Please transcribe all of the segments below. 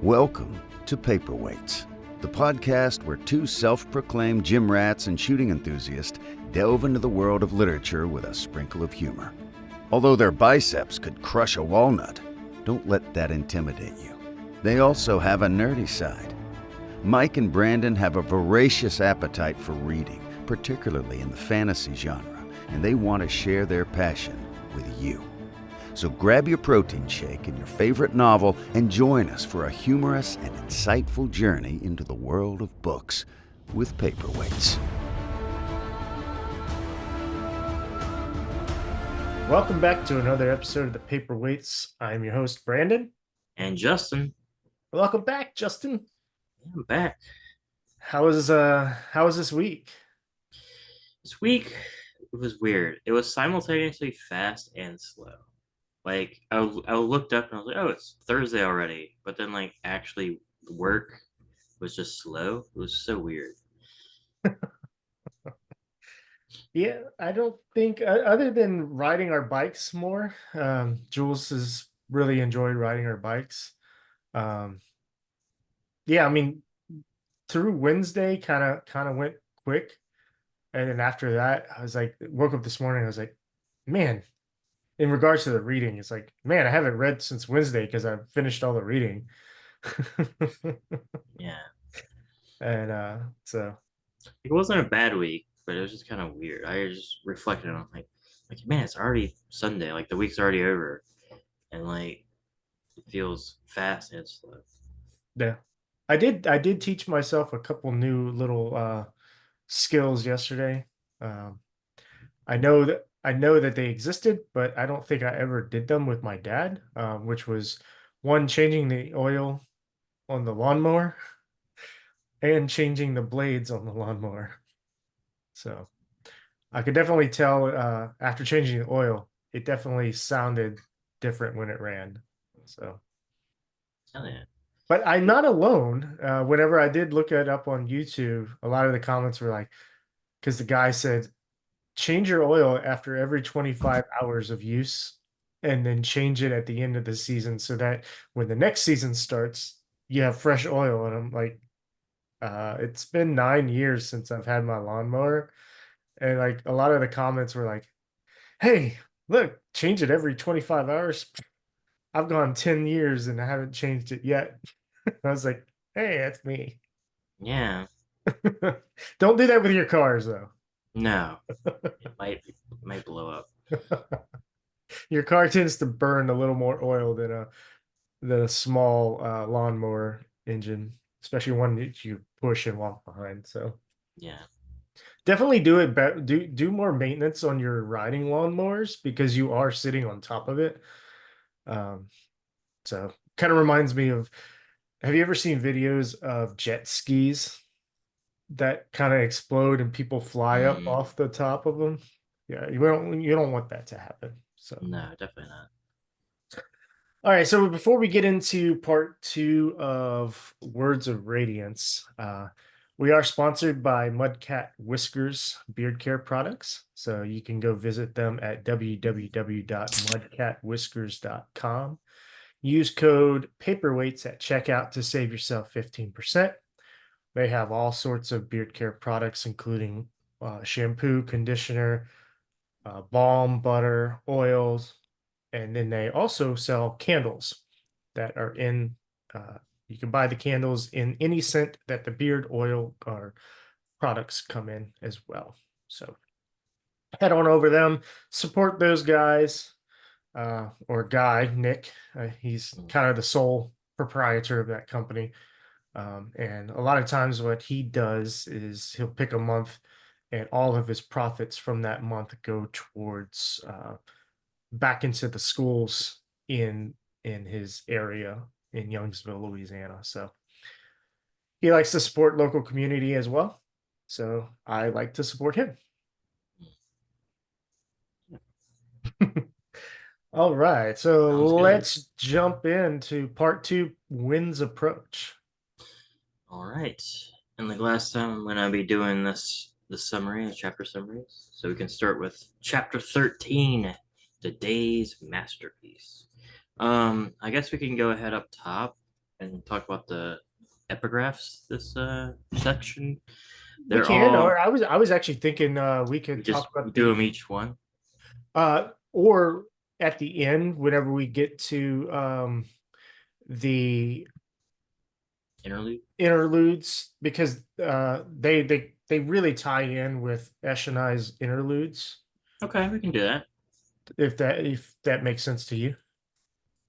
Welcome to Paperweights, the podcast where two self-proclaimed gym rats and shooting enthusiasts delve into the world of literature with a sprinkle of humor. Although their biceps could crush a walnut, don't let that intimidate you. They also have a nerdy side. Mike and Brandon have a voracious appetite for reading, particularly in the fantasy genre, and they want to share their passion with you. So grab your protein shake and your favorite novel and join us for a humorous and insightful journey into the world of books with Paperweights. Welcome back to another episode of the Paperweights. I'm your host, Brandon. And Justin. Welcome back, Justin. Yeah, I'm back. How was this week? This week, it was weird. It was simultaneously fast and slow. Like, I looked up and I was like, oh, it's Thursday already. But then, like, actually work was just slow. It was so weird. Yeah, I don't think, other than riding our bikes more, Jules has really enjoyed riding our bikes. Yeah, I mean, through Wednesday kind of went quick. And then after that, I was like, woke up this morning, I was like, man, in regards to the reading, it's like, man, I haven't read since Wednesday because I've finished all the reading. Yeah. And so It wasn't a bad week, but it was just kind of weird. I just reflected on like, man, it's already Sunday. Like, the week's already over. And, like, it feels fast and slow. yeah. I did teach myself a couple new little skills yesterday. I know that they existed, but I don't think I ever did them with my dad, which was one, changing the oil on the lawnmower and changing the blades on the lawnmower. So I could definitely tell after changing the oil, it definitely sounded different when it ran. So, Oh, yeah. but I'm not alone. Whenever I did look it up on YouTube, a lot of the comments were like, because the guy said, change your oil after every 25 hours of use and then change it at the end of the season so that when the next season starts, you have fresh oil. And I'm like, it's been 9 years since I've had my lawnmower. And like a lot of the comments were like, hey, look, change it every 25 hours. I've gone 10 years and I haven't changed it yet. I was like, hey, that's me. Yeah. Don't do that with your cars, though. No. It might blow up. Your car tends to burn a little more oil than a small lawnmower engine, especially one that you push and walk behind. So Yeah. definitely do it better. Do more maintenance on your riding lawnmowers because you are sitting on top of it. So kind of reminds me of, have you ever seen videos of jet skis that kind of explode and people fly up off the top of them? Yeah, you don't want that to happen. So No, definitely not. all right, so before we get into part 2 of Words of Radiance, we are sponsored by Mudcat Whiskers beard care products. So you can go visit them at www.mudcatwhiskers.com. Use code Paperweights at checkout to save yourself 15%. They have all sorts of beard care products, including shampoo, conditioner, balm, butter, oils, and then they also sell candles that are in. You can buy the candles in any scent that the beard oil or products come in as well. So head on over them, support those guys, or guy Nick. He's kind of the sole proprietor of that company. And a lot of times what he does is he'll pick a month and all of his profits from that month go towards back into the schools in his area in Youngsville, Louisiana. So he likes to support local community as well. So I like to support him. All right, so let's jump into part 2, Winds Approach. All right. And like last time, I'm gonna be doing the summary, the chapter summaries. So we can start with chapter 13, the day's masterpiece. I guess we can go ahead up top and talk about the epigraphs this section. We They're can, or all I was actually thinking we we could just talk we about do the them each one. or at the end whenever we get to the Interlude. interludes, because they really tie in with Eshonai's interludes, Okay, we can do that. if that makes sense to you.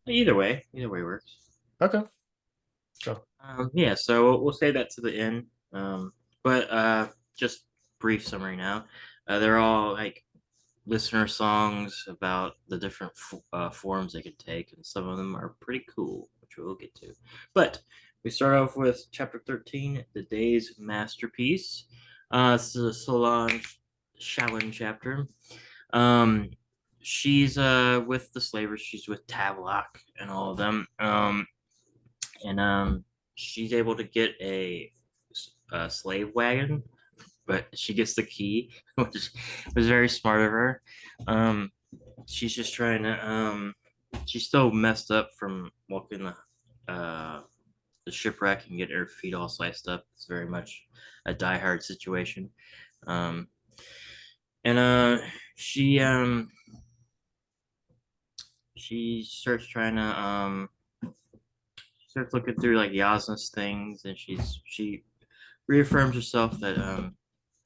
Either way works. Okay. So Yeah, so we'll say that to the end. But just brief summary now. They're all like listener songs about the different forms they can take, and some of them are pretty cool, which we'll get to. But we start off with chapter 13, The Day's Masterpiece. This is a Solange Shalin chapter. Um, she's with the slavers, she's with Tavlok and all of them. And she's able to get a slave wagon, but she gets the key, which was very smart of her. Um, she's just trying to she's still messed up from walking the shipwreck and getting her feet all sliced up. It's very much a diehard situation. Um, and she starts trying to starts looking through like Yasna's things, and she reaffirms herself that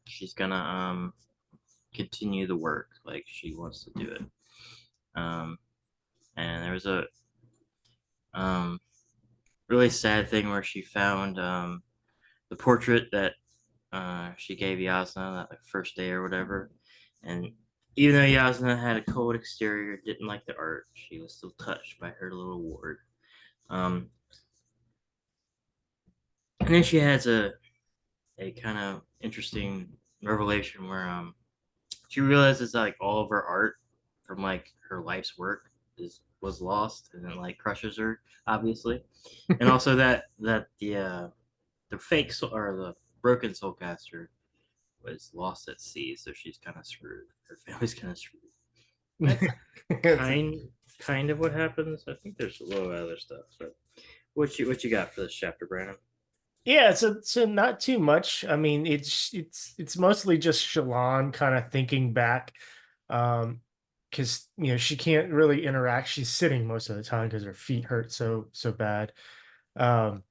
she's gonna continue the work, like she wants to do it. Um, and there was a um, really sad thing where she found the portrait that she gave Yasna that like, first day or whatever. And even though Yasna had a cold exterior, didn't like the art, she was still touched by her little ward. Um, and then she has a kind of interesting revelation where she realizes like all of her art from like her life's work was lost, and it like crushes her, obviously. And also that the fake soul, or the broken soulcaster, was lost at sea, so she's kind of screwed. Her family's kind of screwed. That's kind of what happens. I think there's a little other stuff. So what you got for this chapter, Brandon? yeah, so not too much. I mean, it's mostly just Shalon kind of thinking back, because she can't really interact. She's sitting most of the time because her feet hurt so bad. Um,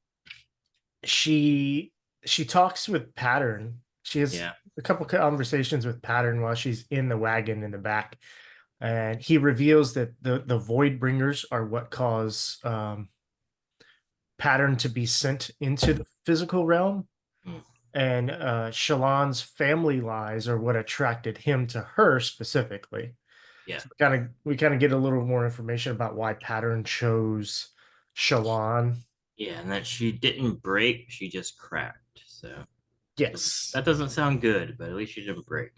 she she talks with Pattern. She has Yeah, a couple conversations with Pattern while she's in the wagon in the back, and he reveals that the Void Bringers are what cause Pattern to be sent into the physical realm, mm, and Shalon's family lies are what attracted him to her specifically. yeah, So we kind of get a little more information about why Pattern chose Shalon. yeah. And that she didn't break; she just cracked. So Yes, that doesn't sound good, but at least she didn't break.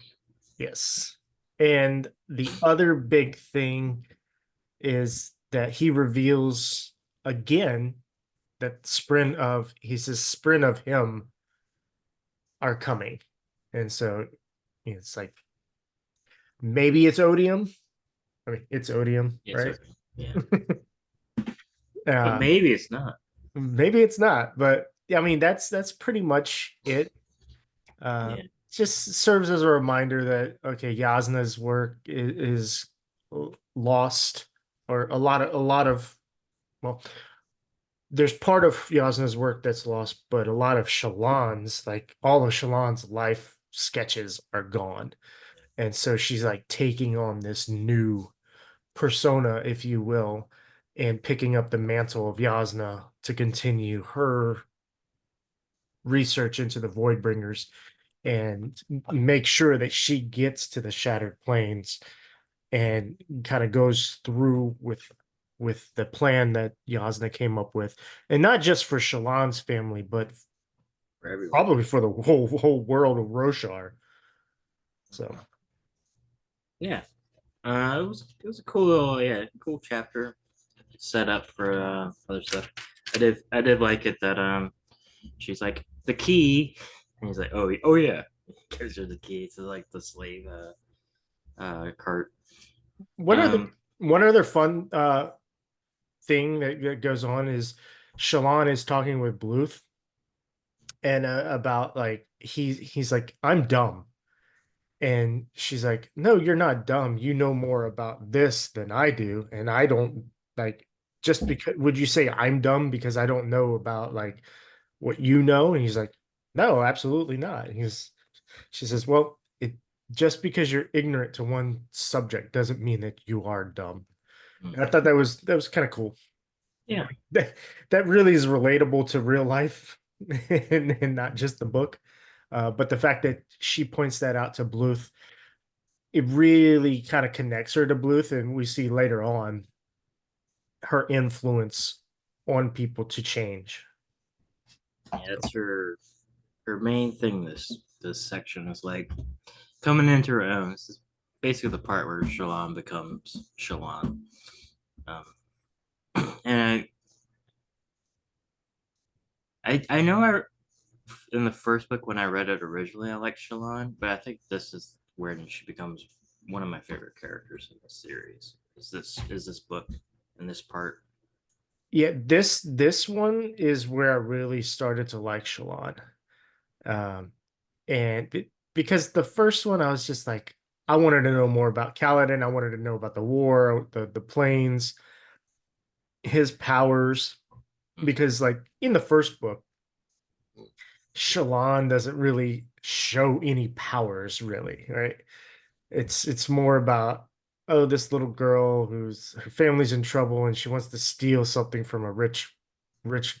yes. And the other big thing is that he reveals again that sprint of him are coming. And so it's like maybe it's odium. I mean, it's odium, Yes, right? sir. Yeah, but uh, maybe it's not. maybe it's not, but I mean that's pretty much it. Yeah, Just serves as a reminder that okay, Yasna's work is lost, or a lot of well, there's part of Yasna's work that's lost, but a lot of Shalon's, like all of Shalon's life sketches are gone. And so she's like taking on this new persona, if you will, and picking up the mantle of Yasna to continue her research into the Voidbringers and make sure that she gets to the Shattered Plains and kind of goes through with the plan that Yasna came up with, and not just for Shalon's family, but for everyone. probably for the whole world of Roshar. So Yeah, it was a cool little cool chapter set up for other stuff. I did like it that she's like the key, and he's like oh yeah, he gives her the key to like the slave cart. one other Um, one other fun thing that goes on is Shallan is talking with Bluth and about like he's like, I'm dumb. And she's like, no, you're not dumb. You know more about this than I do. And I don't like, just because, would you say I'm dumb because I don't know about like what you know? And he's like, no, absolutely not. She says, well, it just because you're ignorant to one subject doesn't mean that you are dumb. And I thought that was kind of cool. Yeah. That, that really is relatable to real life and not just the book. But the fact that she points that out to Bluth, it really kind of connects her to Bluth, and we see later on her influence on people to change. Yeah, that's her main thing. This section is like coming into her own. This is basically the part where Shallan becomes Shallan. Um, and I know in the first book when I read it originally I liked Shallan, but I think this is where she becomes one of my favorite characters in the series. Is this book and this part? Yeah, this one is where I really started to like Shalon. Um, because the first one I was just like, I wanted to know more about Kaladin. I wanted to know about the war, the planes, his powers. Because like in the first book, Shalon doesn't really show any powers, really, right? It's more about, oh, this little girl who's her family's in trouble and she wants to steal something from a rich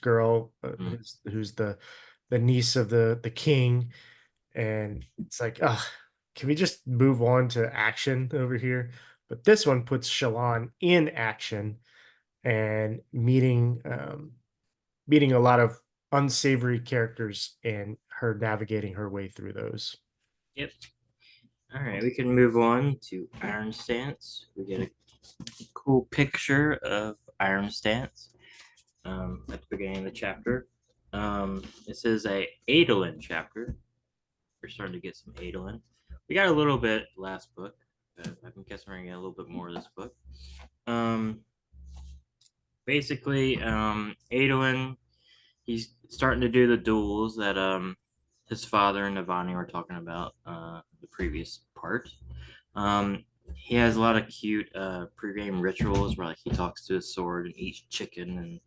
girl, Mm. who's the niece of the king. And it's like, ah, can we just move on to action over here? But this one puts Shalon in action and meeting a lot of unsavory characters and her navigating her way through those. Yep. All right, we can move on to Iron Stance. We get a cool picture of Iron Stance at the beginning of the chapter. This is a Adolin chapter. We're starting to get some Adolin. We got a little bit last book, but I can guess we're gonna get a little bit more of this book. Um, basically, Adolin, he's starting to do the duels that his father and Navani were talking about the previous part. Um, he has a lot of cute pre-game rituals where like he talks to his sword and eats chicken and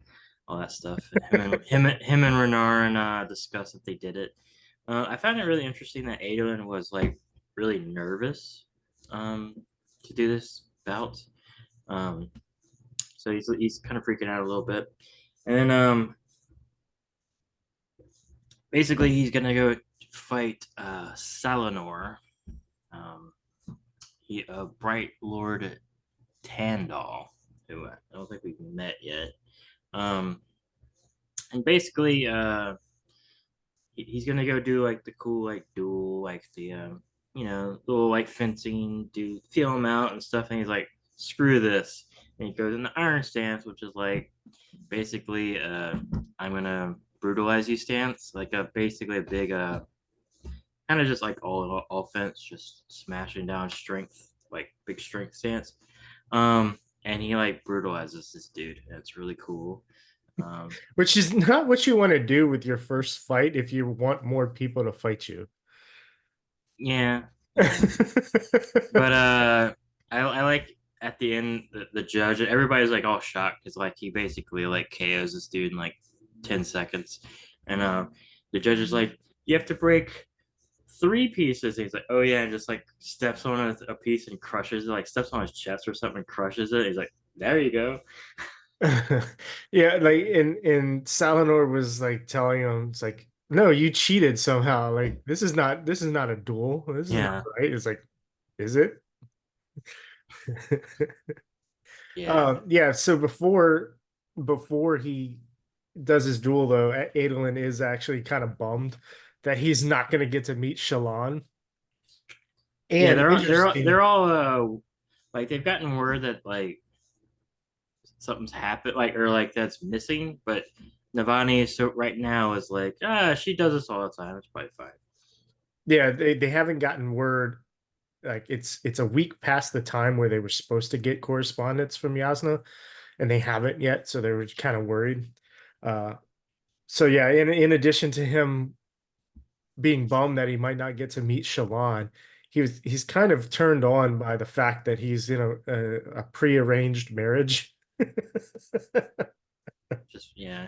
all that stuff. Him and Renarin discuss if they did it. I found it really interesting that Adolin was like really nervous um, to do this bout. Um, so he's kind of freaking out a little bit. And then basically he's gonna go fight Salinor. Um, Bright Lord Tandal, who I don't think we've met yet. Um, and basically, he's gonna go do like the cool like duel, like the little like fencing, do feel him out and stuff. And he's like, screw this, and he goes in the Iron Stance, which is like basically I'm gonna brutalize you stance, like a basically a big kind of just like all offense, just smashing down strength, like big strength stance. And he like brutalizes this dude, and it's really cool. Which is not what you want to do with your first fight if you want more people to fight you. Yeah, yeah. But I like at the end the judge. Everybody's like all shocked because like he basically like KOs this dude in like 10 seconds, and the judge is like, you have to break three pieces. And he's like, oh yeah, and just like steps on a piece and crushes it, like steps on his chest or something and crushes it. He's like, there you go. Yeah, like in Salinor was like telling him, it's like, no, you cheated somehow. Like this is not a duel. This is not Yeah, right. It's like, is it? yeah, Yeah, so before he does his duel though, Adolin is actually kind of bummed that he's not going to get to meet Shallan. yeah. And They're all like they've gotten word that like something's happened, like or like that's missing, but Navani so right now is like, she does this all the time. It's probably fine. yeah, they haven't gotten word. Like it's a week past the time where they were supposed to get correspondence from Yasna, and they haven't yet, so they were kind of worried. Uh, so yeah, in addition to him being bummed that he might not get to meet Shallan, he's kind of turned on by the fact that he's in a prearranged marriage. Just yeah.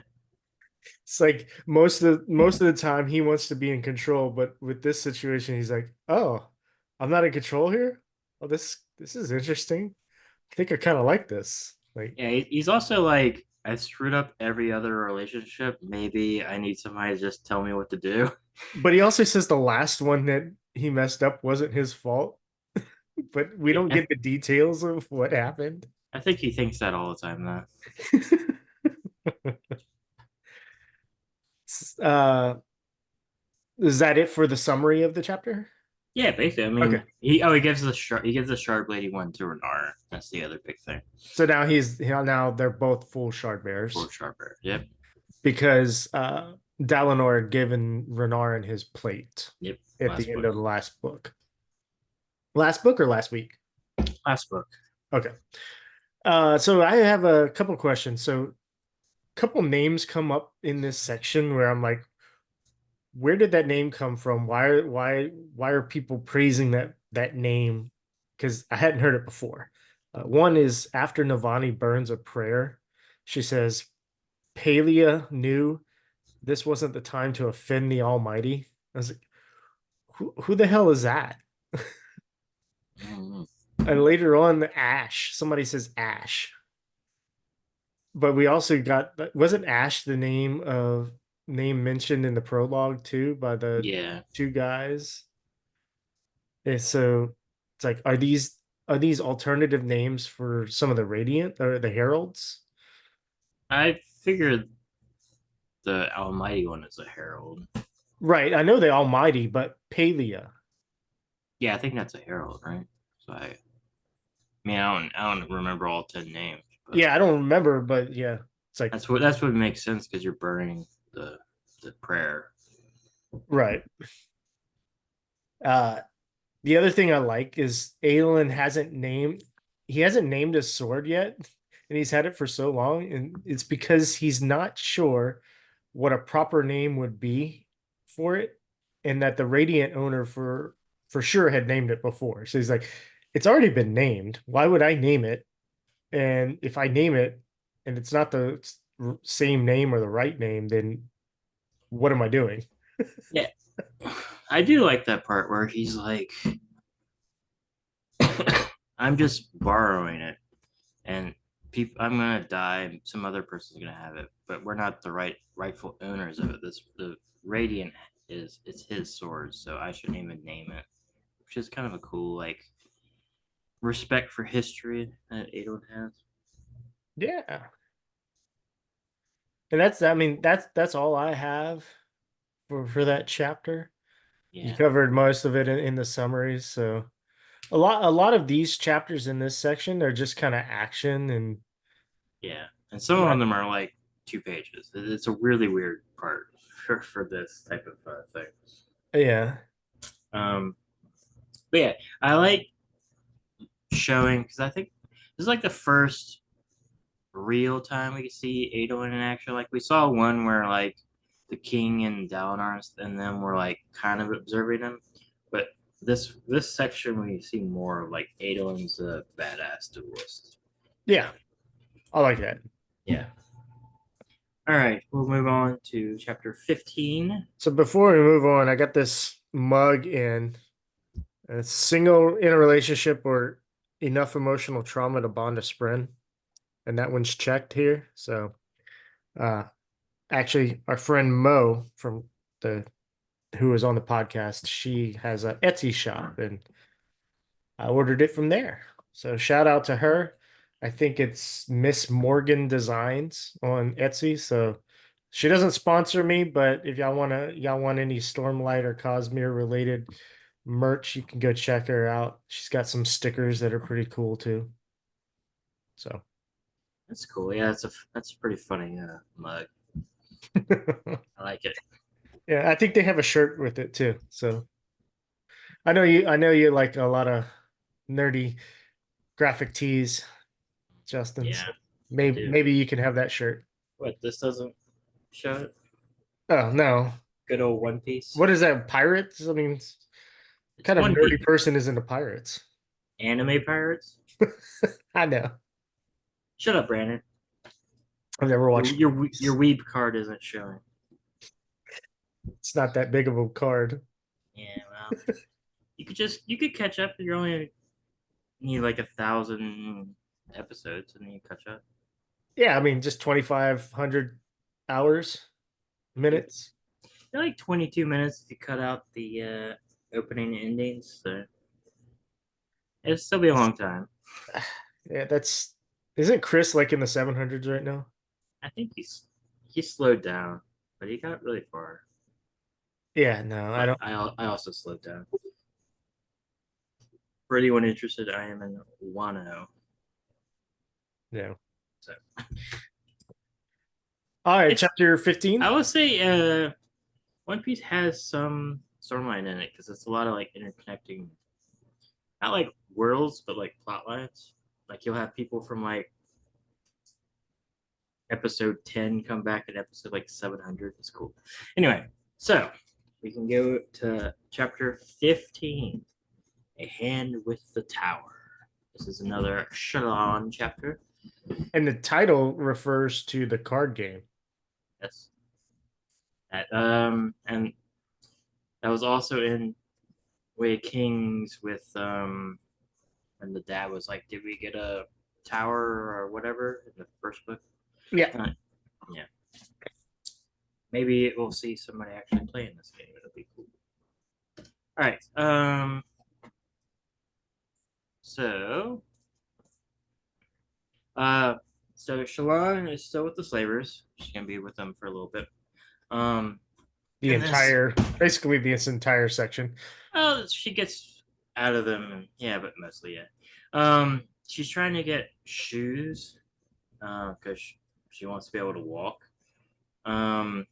It's like most of the time he wants to be in control, but with this situation, he's like, "Oh, I'm not in control here. Oh, this is interesting. I think I kind of like this." Like, Yeah, he's also like, I screwed up every other relationship. Maybe I need somebody to just tell me what to do. but he also says the last one that he messed up wasn't his fault, but we don't Yeah, get the details of what happened. I think he thinks that all the time, though. uh, is that it for the summary of the chapter? Yeah, basically. I Okay. mean, he gives the Sharp Lady one to Renar. That's the other big thing So now they're both full shard bearers for Sharper. Yep, because Dalinor had given Renarin his plate yep. at the Last end book. of the last book. Last book or last week? Last book. Okay. So I have a couple questions. So a couple names come up in this section where I'm like, where did that name come from? Why are people praising that name? Because I hadn't heard it before. One is after Navani burns a prayer, she says, Palia knew this wasn't the time to offend the Almighty. I was like, who the hell is that? Mm-hmm. And later on, Ash, somebody says Ash. But we also got, wasn't Ash the name mentioned in the prologue too by the Yeah, two guys? And so it's like, are these alternative names for some of the Radiant or the Heralds? I figured the Almighty one is a herald. Right. I know the Almighty, but Palia. Yeah, I think that's a herald, right? So I mean, I don't remember all 10 names, but Yeah, I don't remember, but yeah, it's like that's what makes sense because you're burning the prayer. right. Uh the other thing I like is Aelin hasn't named his sword yet, and he's had it for so long, and it's because he's not sure what a proper name would be for it, and that the Radiant owner for sure had named it before. So he's like, it's already been named. Why would I name it? And if I name it and it's not the same name or the right name, then what am I doing? Yeah, I do like that part where he's like, I'm just borrowing it, and people, I'm gonna die. Some other person's gonna have it, but we're not the rightful owners of it. The Radiant it's his sword, so I shouldn't even name it, which is kind of a cool like respect for history that Adon has. Yeah. And that's all I have for that chapter. You Yeah, covered most of it in the summaries, so a lot of these chapters in this section are just kind of action and yeah, and some of not them are like 2 pages. It's a really weird part for this type of thing. yeah. Um, but yeah, I like showing because I think this is like the first real time we could see Adon in action. Like we saw one where like the king and Dalinar and them were like kind of observing him, but this section we see more of like Adon's a badass duelist. Yeah. I like that. Yeah. All right, we'll move on to chapter 15. So before we move on, I got this mug in a single in a relationship or enough emotional trauma to bond a spren, and that one's checked here. So uh actually our friend Mo from the who was on the podcast, she has a Etsy shop and I ordered it from there. So shout out to her. I think it's Miss Morgan Designs on Etsy. So she doesn't sponsor me, but if y'all want any Stormlight or Cosmere related merch, you can go check her out. She's got some stickers that are pretty cool too. So That's cool. Yeah, that's a pretty funny mug. I like it. yeah, I think they have a shirt with it too. So I know you like a lot of nerdy graphic tees, Justin. Yeah, So I maybe do. maybe you can have that shirt. What this doesn't? show it? Oh no. Good old One Piece. What is that? Pirates? I mean, It's kind of One nerdy Piece. person is into pirates? Anime pirates. I know. Shut up, Brandon. I've never Your watched. your weeb card isn't showing. It's not that big of a card. Yeah, well, you could catch up. You only need like 1,000 episodes, and then you catch up. Yeah, I mean, just 2,500 hours, minutes. They're like 22 minutes if you cut out the opening and endings. So it'll still be a long time. Yeah, isn't Chris like in the 700s right now? I think he slowed down, but he got really far. Yeah, no, I But don't. I also slowed down. For anyone interested, I am in Wano. No. So All right, it's chapter 15. I would say One Piece has some storyline in it because it's a lot of like interconnecting, not like worlds, but like plot lines. Like you'll have people from like episode 10 come back in episode like 700. It's cool. Anyway, so we can go to chapter 15, A Hand with the Tower. This is another Shalon chapter. And the title refers to the card game. Yes. And that was also in Way of Kings with and the dad was like, "Did we get a tower or whatever in the first book?" Yeah. Yeah. Maybe we'll see somebody actually playing this game. It'll be cool. All right. So. So Shalon is still with the slavers. She's gonna be with them for a little bit. Basically this entire section. Oh, she gets out of them, and yeah, but mostly yeah. She's trying to get shoes, because she wants to be able to walk. Um,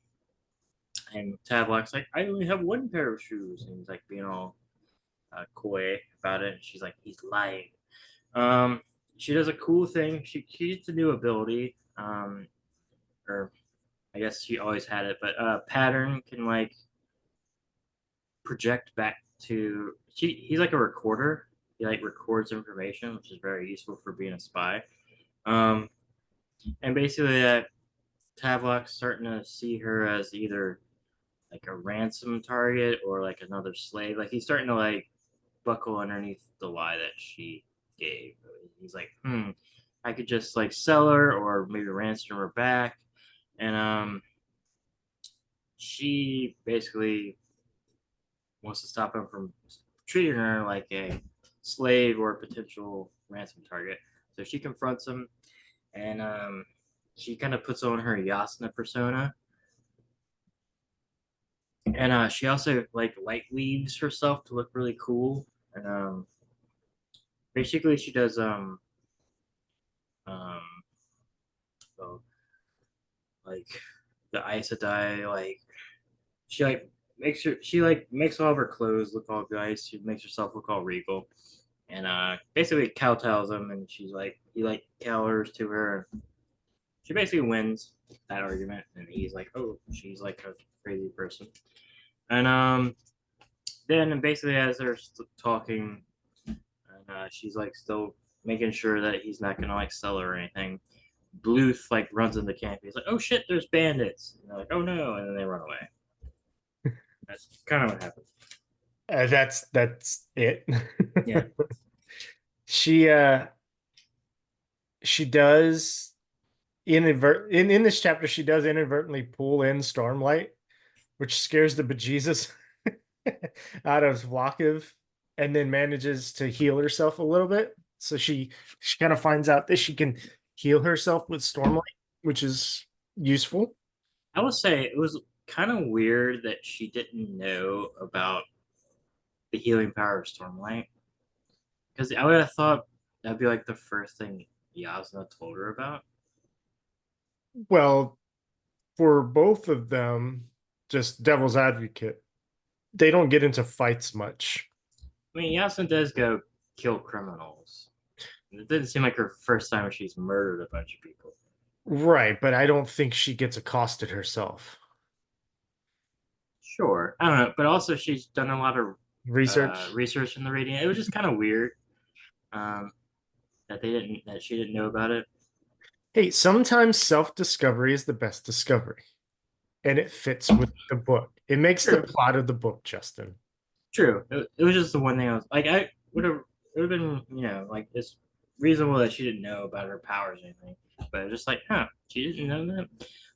and Tavlok's like, I only have one pair of shoes, and he's like being all coy about it. And she's like, he's lying. Um, she does a cool thing. She gets a new ability. Or I guess she always had it, but Pattern can like project back to. He's like a recorder. He like records information, which is very useful for being a spy. Um, and basically that Tavlok's starting to see her as either like a ransom target or like another slave. Like he's starting to like buckle underneath the lie that she gave. He's like, I could just like sell her or maybe ransom her back. And she basically wants to stop him from treating her like a slave or a potential ransom target. So she confronts him, and she kind of puts on her Yasna persona, and she also like light weaves herself to look really cool. And basically, she does um oh, like the Aes Sedai, like she like makes all of her clothes look all nice. She makes herself look all regal, and basically kowtows him, and she's like he like cowers to her. She basically wins that argument, and he's like, oh, she's like a crazy person. And then basically as they're talking, and she's like still making sure that he's not gonna like sell her or anything. Bluth like runs in the camp. He's like, oh shit, there's bandits. And they're like, oh no, and then they run away. That's kind of what happened. That's it. Yeah. She does in this chapter she does inadvertently pull in Stormlight, which scares the bejesus out of Vlakiv, and then manages to heal herself a little bit. So she kind of finds out that she can heal herself with Stormlight, which is useful. I would say it was kind of weird that she didn't know about the healing power of Stormlight. Because I would have thought that'd be like the first thing Yasna told her about. Well, for both of them, just devil's advocate, they don't get into fights much. I mean, Yasna does go kill criminals. It didn't seem like her first time she's murdered a bunch of people. Right, but I don't think she gets accosted herself. Sure, I don't know, but also she's done a lot of Research. research in the Radiant. It was just kind of weird um, that she didn't know about it. Hey, sometimes self-discovery is the best discovery, and it fits with the book. It makes the True, plot of the book, Justin. true. It was just the one thing I was like, I would have it would have been like it's reasonable that she didn't know about her powers or anything, but just like, huh, she didn't know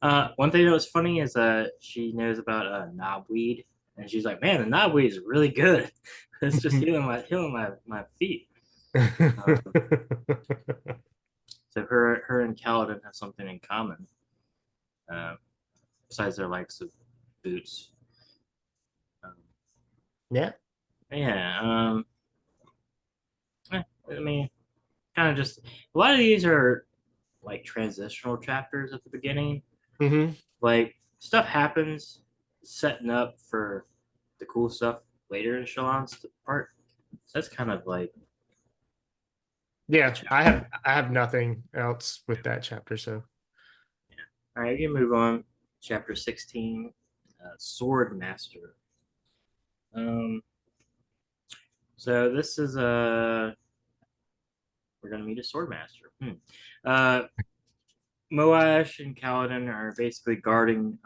that. One thing that was funny is she knows about knobweed, and she's like, man, the knobweed is really good. It's just healing my feet. Um, so her and Kaladin have something in common, uh, besides their likes of boots. Um, Yeah. yeah, I mean, kind of just a lot of these are like transitional chapters at the beginning. Hmm. Like stuff happens, setting up for the cool stuff later in Shalon's part. So that's kind of like the Yeah, I have chapter. I have nothing else with that chapter, so All right, we can move on. Chapter 16, Sword Master. Um, so this is we're gonna meet a sword master. Uh, Moash and Kaladin are basically guarding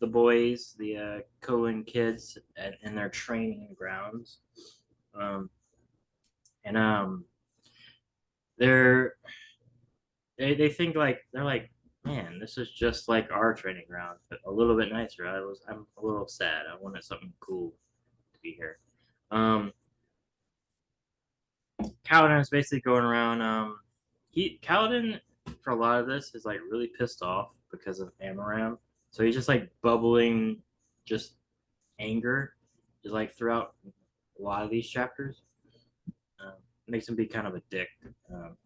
the boys, the Cohen kids, in their training grounds. Um, and they're they think like they're like, man, this is just like our training ground, but a little bit nicer. I'm a little sad. I wanted something cool to be here. Um, Kaladin is basically going around. He Kaladin for a lot of this is like really pissed off because of Amaram, so he's just like bubbling, just anger, just like throughout a lot of these chapters. Um, Makes him be kind of a dick. Um,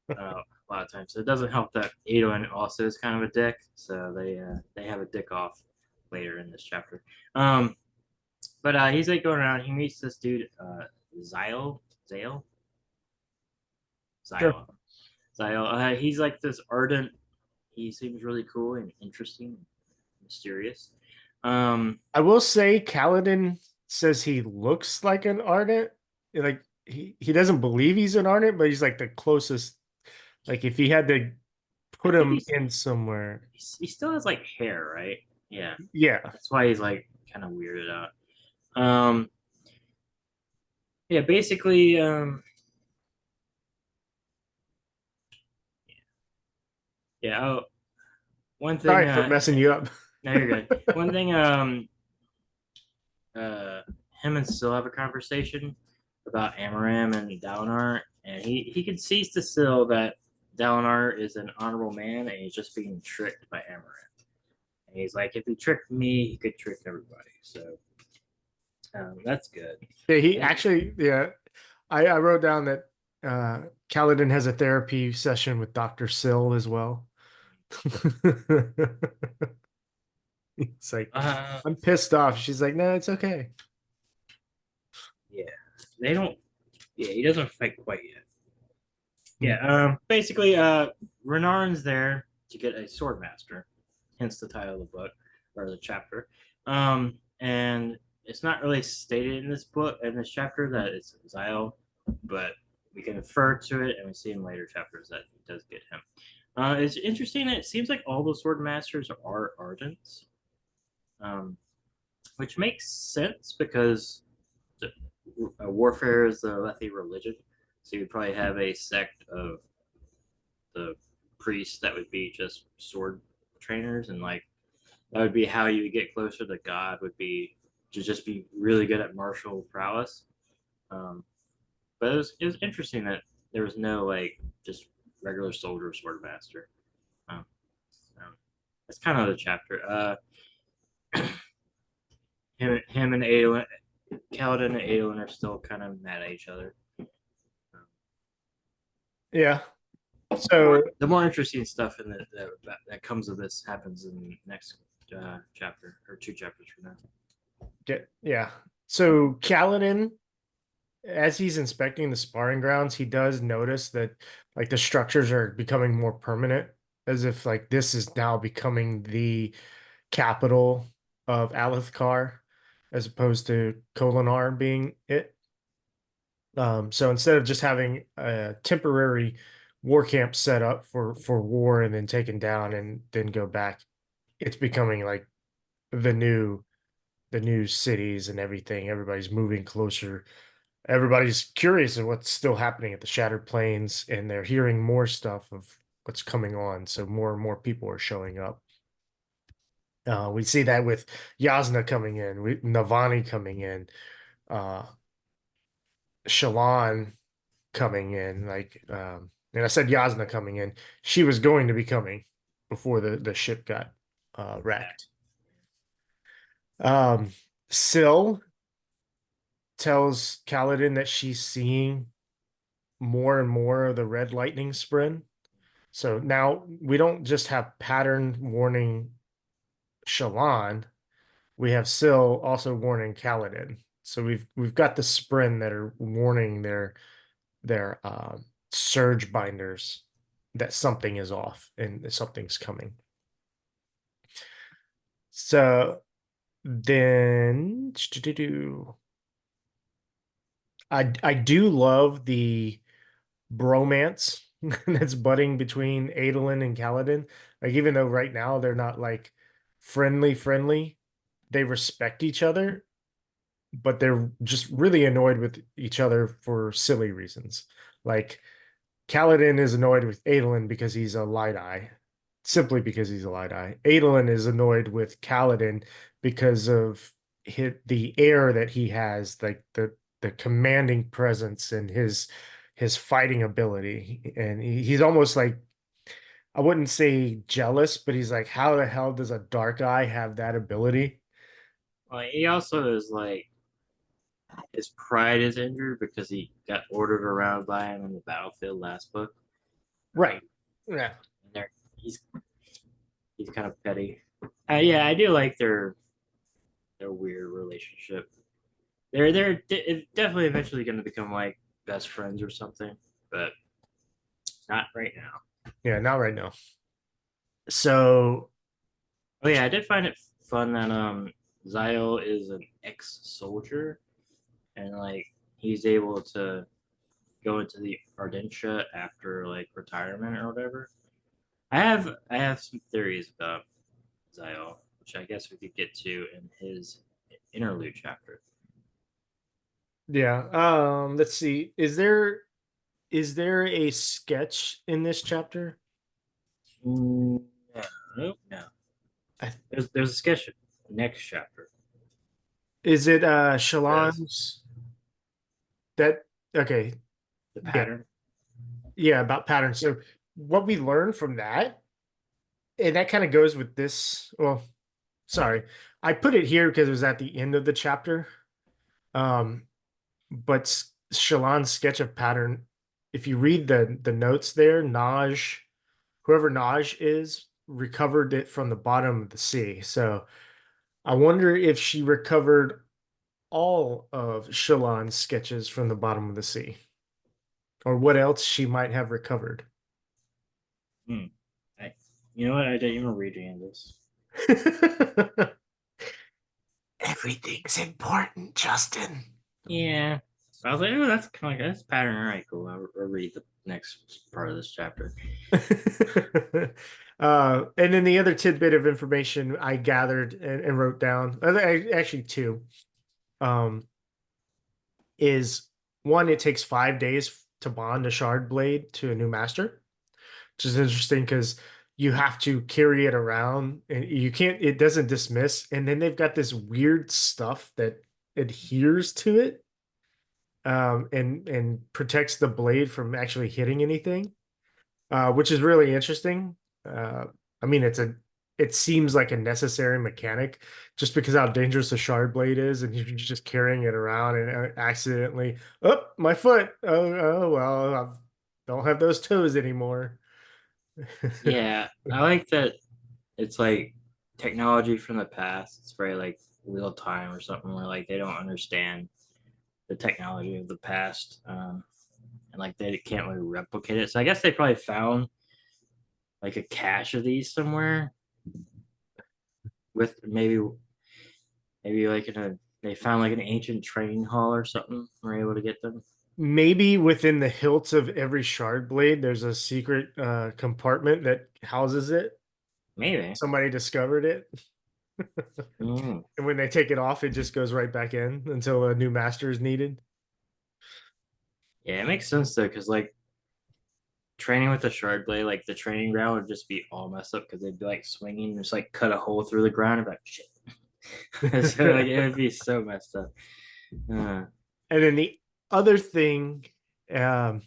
a lot of times. So it doesn't help that Adolin also is kind of a dick. So they have a dick off later in this chapter. Um, but he's like going around. He meets this dude, Zyle, Zale, sure. Zyle, Zyle. He's like this ardent. He seems really cool and interesting, and mysterious. Um, I will say Kaladin says he looks like an Ardent. Like he doesn't believe he's an Ardent, but he's like the closest. Like if he had to I put think him in somewhere. he still has like hair, right? Yeah, Yeah. that's why he's like kind of weirded out. Um, yeah, basically, yeah. Oh, one thing. Sorry for messing you up. No, you're good. One thing. Uh, him and Syl have a conversation about Amaram and Dalinar, and he concedes to Syl that Dalinar is an honorable man, and he's just being tricked by Amaram. And he's like, if he tricked me, he could trick everybody. So that's good. Yeah, he And, actually, yeah. I wrote down that Kaladin has a therapy session with Dr. Sill as well. It's like, uh, I'm pissed off. She's like, no, it's okay. yeah, they don't. Yeah, he doesn't fight quite yet. Hmm. Yeah, basically, Renarn's there to get a sword master, hence the title of the book or the chapter. And it's not really stated in this book in this chapter that it's Zyle, but we can infer to it, and we see in later chapters that he does get him. It's interesting that it seems like all the sword masters are ardents, um, which makes sense because the, warfare is the Lethi religion, so you'd probably have a sect of the priests that would be just sword trainers, and like that would be how you would get closer to God, would be to just be really good at martial prowess. um, but it was interesting that there was no like just regular soldier sword master. um, um, that's kind of the chapter. Him and Adolin, Kaladin and Adolin are still kind of mad at each other. Um, Yeah. So, the more interesting stuff in that comes of this happens in the next chapter or two chapters from now. yeah. So Kaladin as he's inspecting the sparring grounds, he does notice that like the structures are becoming more permanent, as if like this is now becoming the capital of Alethkar, as opposed to Kolinar being it. So instead of just having a temporary war camp set up for war and then taken down and then go back, it's becoming like the new the new cities and everything. Everybody's moving closer. Everybody's curious of what's still happening at the Shattered Plains, and they're hearing more stuff of what's coming on. So more and more people are showing up. We see that with Yasna coming in, Navani coming in, uh, Shallan coming in. And I said Yasna coming in. She was going to be coming before the ship got wrecked. Syl tells Kaladin that she's seeing more and more of the red lightning spren. So now we don't just have pattern warning Shallan, we have Syl also warning Kaladin. So we've got the spren that are warning their surge binders that something is off and something's coming. So then I do love the bromance that's budding between Adolin and Kaladin. Like even though right now they're not like friendly, they respect each other, but they're just really annoyed with each other for silly reasons. Like Kaladin is annoyed with Adolin because he's a light eye, simply because he's a light eye. Adolin is annoyed with Kaladin because of the air that he has, like the commanding presence and his fighting ability. And he's almost like, I wouldn't say jealous, but he's like, how the hell does a dark eye have that ability? Well, he also is like his pride is injured because he got ordered around by him in the battlefield last book. Right. Yeah. And he's kind of petty. Yeah, I do like their weird relationship. They're definitely eventually going to become like best friends or something, but not right now. Yeah, not right now. So Oh yeah, I did find it fun that Zio is an ex-soldier and like he's able to go into the Ardentia after like retirement or whatever. I have some theories about Zio, which I guess we could get to in his interlude chapter. yeah, let's see. Is there a sketch in this chapter? No, no. I, There's a sketch next chapter. is it Yes. Shallan's that okay, The yeah, pattern. yeah, about patterns. So what we learn from that, and that kind of goes with this. Well, sorry. I put it here because it was at the end of the chapter. Um, but Shallan's sketch of pattern, if you read the notes there, Naj, whoever Naj is, recovered it from the bottom of the sea. So I wonder if she recovered all of Shallan's sketches from the bottom of the sea, or what else she might have recovered. Hmm. You know what? I didn't even read any of this. Everything's important, Justin. Yeah. So I was like, oh, that's kind of like that's pattern. All right, cool. I'll read the next part of this chapter. And then the other tidbit of information I gathered and wrote down, actually two, um, is one, it takes 5 days to bond a shard blade to a new master, which is interesting because you have to carry it around and you can't, it doesn't dismiss. And then they've got this weird stuff that adheres to it, and protects the blade from actually hitting anything, which is really interesting. Uh, I mean, it seems like a necessary mechanic just because how dangerous a shard blade is, and you're just carrying it around and accidentally, oh, my foot. Oh well, I don't have those toes anymore. Yeah, I like that. It's like technology from the past. It's very like real time or something where like they don't understand the technology of the past, and like they can't really replicate it. So I guess they probably found like a cache of these somewhere with maybe like in a they found like an ancient training hall or something. And were able to get them. Maybe within the hilts of every shard blade, there's a secret compartment that houses it. Maybe. Somebody discovered it. Mm. And when they take it off, it just goes right back in until a new master is needed. Yeah, it makes sense though, because like training with a shard blade, like the training ground would just be all messed up because they'd be like swinging and just like cut a hole through the ground and be like shit. So like it would be so messed up. And then the other thing, um,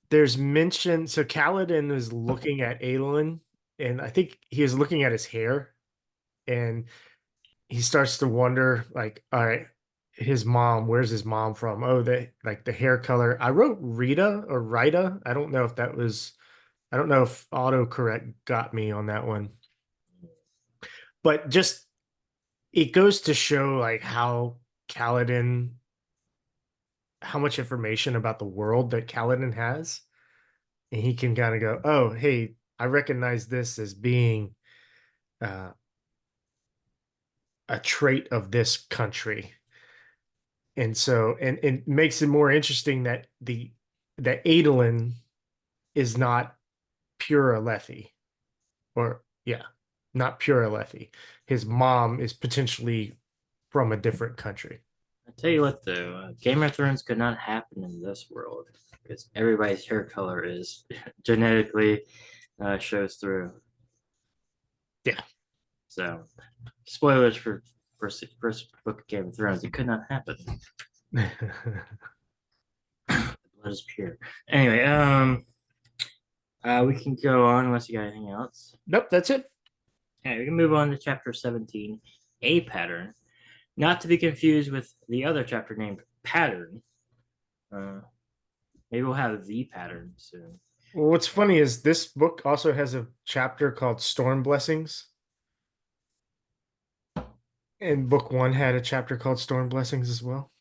there's mention. So Kaladin is looking at Adolin, and I think he is looking at his hair, and he starts to wonder, like, all right, his mom, where's his mom from? Oh, the hair color. I wrote Rita or Rita. I don't know if that was, I don't know if autocorrect got me on that one. But just it goes to show like how Kaladin, how much information about the world that Kaladin has. And he can kind of go, oh, hey, I recognize this as being uh, a trait of this country. And so, and it makes it more interesting that that Adolin is not pure Alethi, or yeah, not pure Alethi. His mom is potentially from a different country. I tell you what, though, Game of Thrones could not happen in this world because everybody's hair color is genetically shows through. Yeah. So, spoilers for first book of Game of Thrones. It could not happen. The blood is pure. Anyway, we can go on unless you got anything else. Nope, that's it. Okay, we can move on to chapter 17, A pattern. Not to be confused with the other chapter named Pattern. Maybe we'll have the pattern soon. Well, what's funny is this book also has a chapter called Storm Blessings. And book one had a chapter called Storm Blessings as well.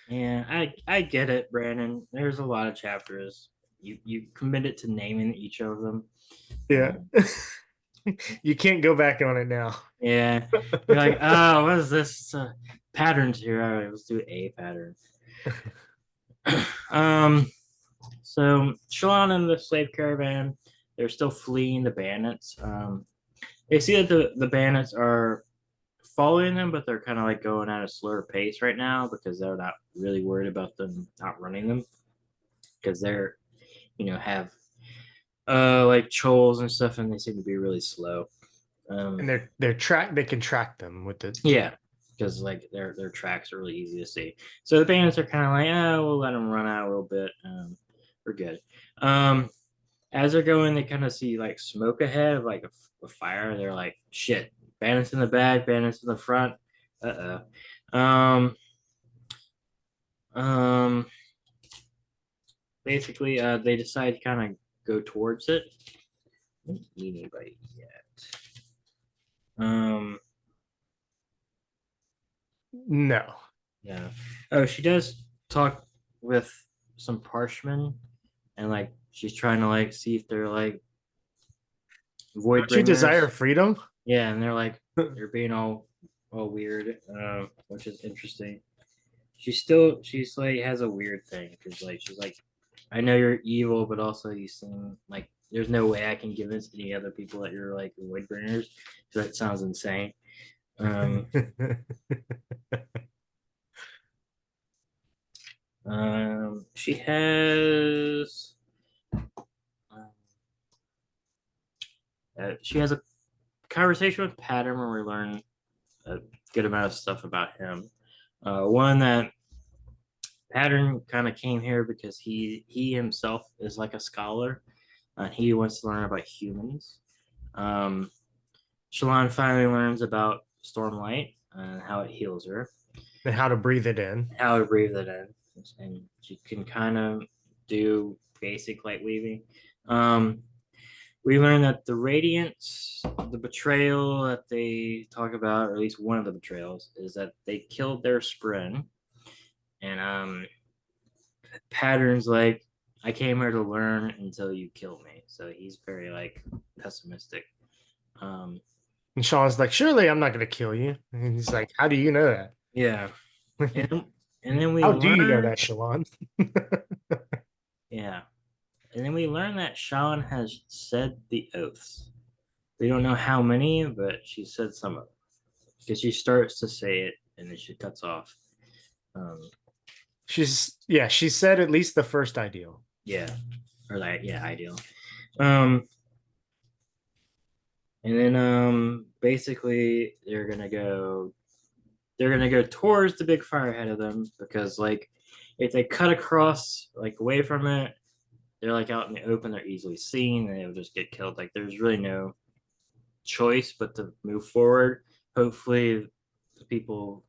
Yeah, I get it, Brandon. There's a lot of chapters. You committed to naming each of them. Yeah. You can't go back on it now. Yeah. You're like, oh, what is this? Patterns here. All right, let's do A pattern. So Shalon and the slave caravan, they're still fleeing the bandits. They see that the bandits are following them, but they're kind of like going at a slower pace right now because they're not really worried about them outrunning them because they're, have like trolls and stuff, and they seem to be really slow. And they can track them with the Yeah, because like their tracks are really easy to see. So the bandits are kind of like, oh, we'll let them run out a little bit. We're good. As they're going, they kind of see like smoke ahead of like a fire. They're like, shit, bandits in the back, bandits in the front. Basically, they decide to kind of go towards it. I don't need anybody yet. No. Yeah. Oh, she does talk with some parshmen, and like she's trying to like see if they're like void Don't you desire freedom? Yeah, and they're like they're being all weird, which is interesting. She's like has a weird thing because like she's like, I know you're evil, but also you seem like there's no way I can convince any other people that you're like void bringers. So that sounds insane. She has she has a conversation with Pattern where we learn a good amount of stuff about him. One that Pattern kind of came here because he himself is like a scholar and he wants to learn about humans. Shalon finally learns about Stormlight and how it heals her. And how to breathe it in. How to breathe it in. And she can kind of do basic light weaving. We learn that the Radiance, the betrayal that they talk about, or at least one of the betrayals, is that they killed their Spren. and patterns like I came here to learn until you kill me. So he's very like pessimistic. Um, And Sean's like, surely I'm not going to kill you. And he's like, how do you know that? yeah, and and then we How do you know learn, that, Shalon? yeah, and then we learn that Sean has said the oaths. We don't know how many, but she said some of them because she starts to say it and then she cuts off. Um, She said at least the first ideal. yeah, or that, yeah, ideal. Um, and then basically they're gonna go towards the big fire ahead of them because like if they cut across like away from it, they're like out in the open, they're easily seen, and they'll just get killed. Like there's really no choice but to move forward. Hopefully, the people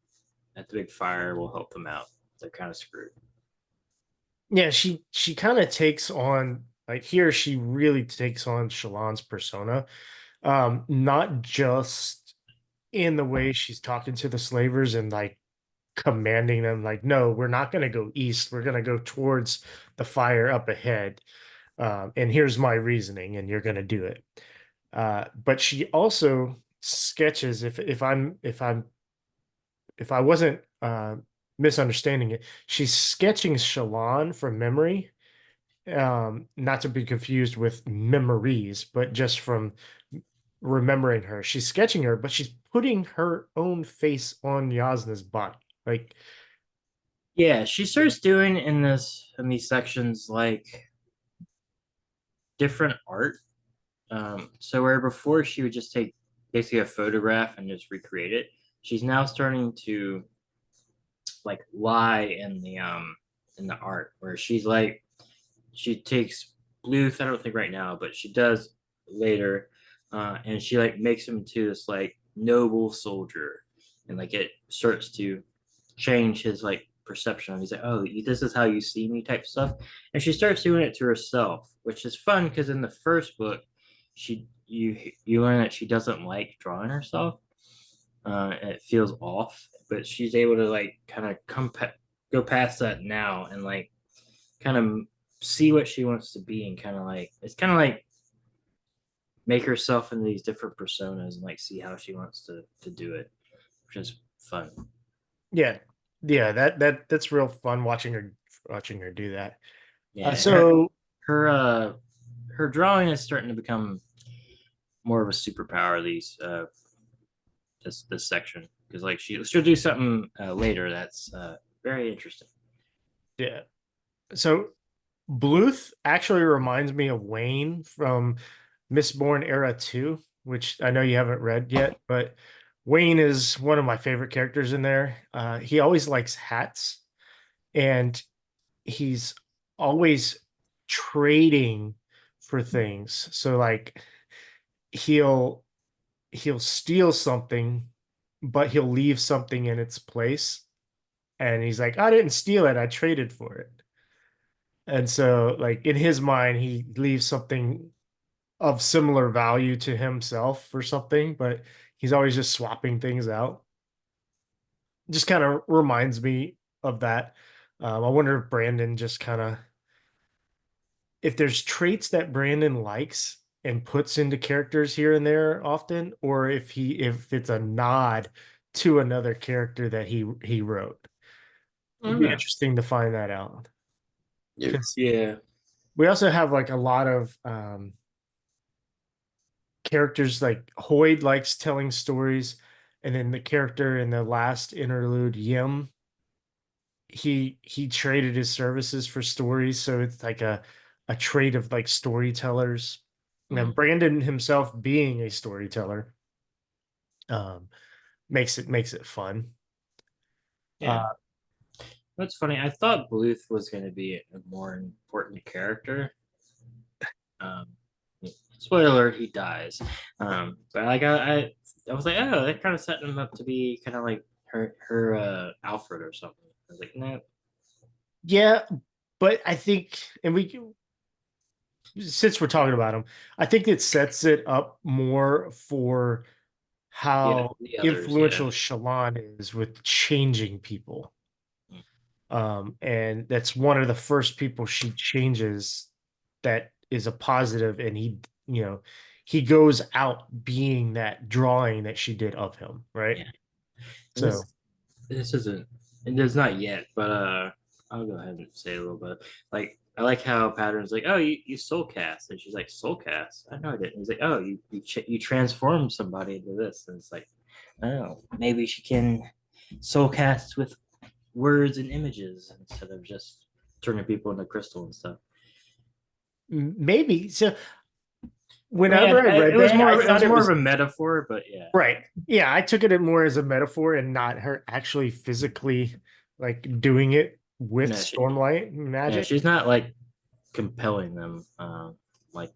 at the big fire will help them out. They're kind of screwed. Yeah, she kind of takes on like here she really takes on Shalon's persona. Not just in the way she's talking to the slavers and like commanding them like, no, we're not going to go east, we're going to go towards the fire up ahead, and here's my reasoning and you're going to do it. But she also sketches, if I wasn't misunderstanding it, she's sketching Shalon from memory, not to be confused with memories, but just from remembering her. She's sketching her, but she's putting her own face on Yasna's body. Like, Yeah, she starts doing in these sections like different art. So where before she would just take basically a photograph and just recreate it, she's now starting to like lie in the art where she's like she takes Bluth, I don't think right now, but she does later, and she like makes him to this like noble soldier, and like it starts to change his like perception. He's like, oh, this is how you see me, type stuff, and she starts doing it to herself, which is fun because in the first book, you learn that she doesn't like drawing herself, and it feels off, but she's able to like kind of go past that now and like kind of see what she wants to be and kind of like it's kind of like make herself in these different personas and like see how she wants to do it, which is fun. yeah, yeah, that's real fun watching her do that. Yeah, So her uh her drawing is starting to become more of a superpower these this section because like she'll do something later that's very interesting. yeah, so Bluth actually reminds me of Wayne from Mistborn Era 2, which I know you haven't read yet, but Wayne is one of my favorite characters in there. He always likes hats, and he's always trading for things. So like he'll he'll steal something, but he'll leave something in its place. And he's like, I didn't steal it, I traded for it. And so like in his mind, he leaves something of similar value to himself for something, but he's always just swapping things out. Just kind of reminds me of that. I wonder if Brandon just kind of, if there's traits that Brandon likes and puts into characters here and there often, or if it's a nod to another character that he wrote. I It'd don't be know. interesting to find that out. Because Yeah. we also have like a lot of characters like Hoyd likes telling stories, and then the character in the last interlude, Yim, he traded his services for stories, so it's like a trade of like storytellers. And then Mm, Brandon himself being a storyteller um, makes it fun. yeah. Uh, That's funny. I thought Bluth was going to be a more important character. Um, spoiler alert, he dies. But like I was like, oh, that kind of set him up to be kind of like her Alfred or something. I was like, no. yeah, but I think, and we since we're talking about him, I think it sets it up more for Yeah, how the others, yeah. influential Shallan is with changing people. And that's one of the first people she changes that is a positive, and he goes out being that drawing that she did of him, right? Yeah. And So this isn't, it is not yet, but I'll go ahead and say a little bit. Like I like how Pattern's like, oh, you soul cast, and she's like, soul cast? I know I didn't. He's like, oh, you transform somebody into this, and it's like, oh, maybe she can soul cast with words and images instead of just turning people into crystal and stuff. maybe. So I mean, whenever I read that, I it was thought it more of was a metaphor, but yeah. right. Yeah, I took it more as a metaphor and not her actually physically like doing it with No, Stormlight yeah, magic. she's not like compelling them like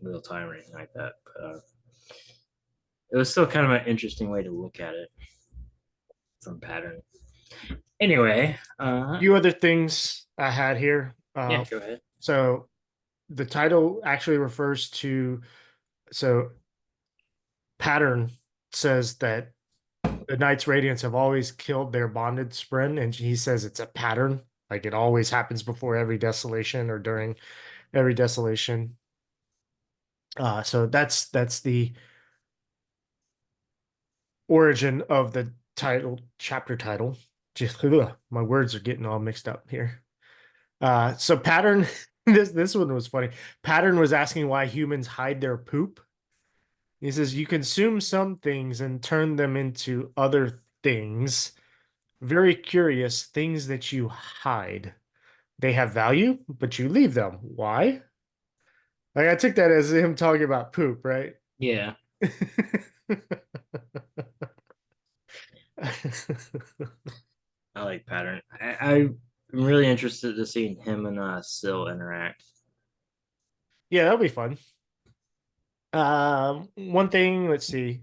real time or anything like that. But it was still kind of an interesting way to look at it from Pattern. Anyway, A few other things I had here. yeah, go ahead. So the title actually refers to, so Pattern says that the Knights Radiance have always killed their bonded spren, and he says it's a pattern, like it always happens before every desolation or during every desolation. So that's the origin of the chapter title. Just my words are getting all mixed up here. So Pattern, this one was funny. Pattern was asking why humans hide their poop. He says you consume some things and turn them into other things. Very curious things that you hide. They have value, but you leave them. Why? Like I took that as him talking about poop, right? Yeah, I like Pattern. I'm really interested to seeing him and Syl interact. Yeah, that'll be fun. One thing, let's see.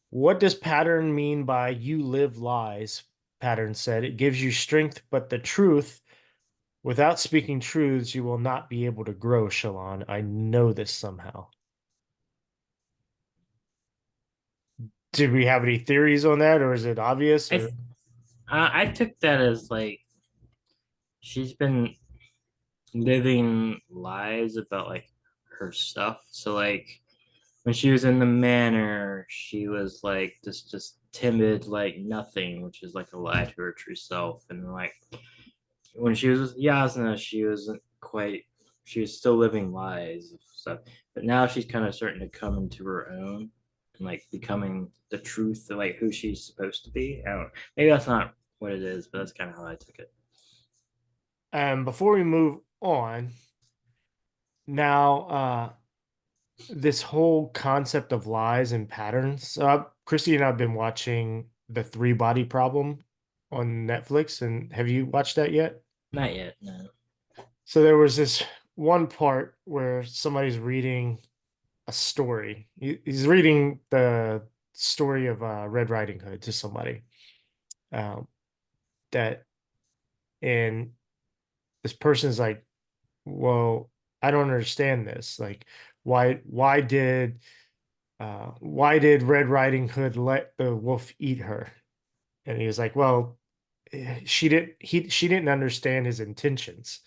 What does Pattern mean by you live lies? Pattern said it gives you strength, but the truth, without speaking truths, you will not be able to grow, Shalon. I know this somehow. Did we have any theories on that, or is it obvious? I Or th- I took that as like she's been living lies about like her stuff. So like when she was in the manor, she was like just timid, like nothing, which is like a lie to her true self. And like when she was with Yasna, she wasn't quite. She was still living lies and stuff. But now she's kind of starting to come into her own and like becoming the truth of like who she's supposed to be. I don't know. Maybe that's not what it is, but that's kind of how I took it. before we move on, now this whole concept of lies and patterns. So Christy and I've been watching The Three Body Problem on Netflix, and have you watched that yet? Not yet, no. So there was this one part where somebody's reading a story. He's reading the story of Red Riding Hood to somebody. Um, that and this person's like, "Well, I don't understand this. Like, why did Red Riding Hood let the wolf eat her?" And he was like, "Well, she didn't understand his intentions."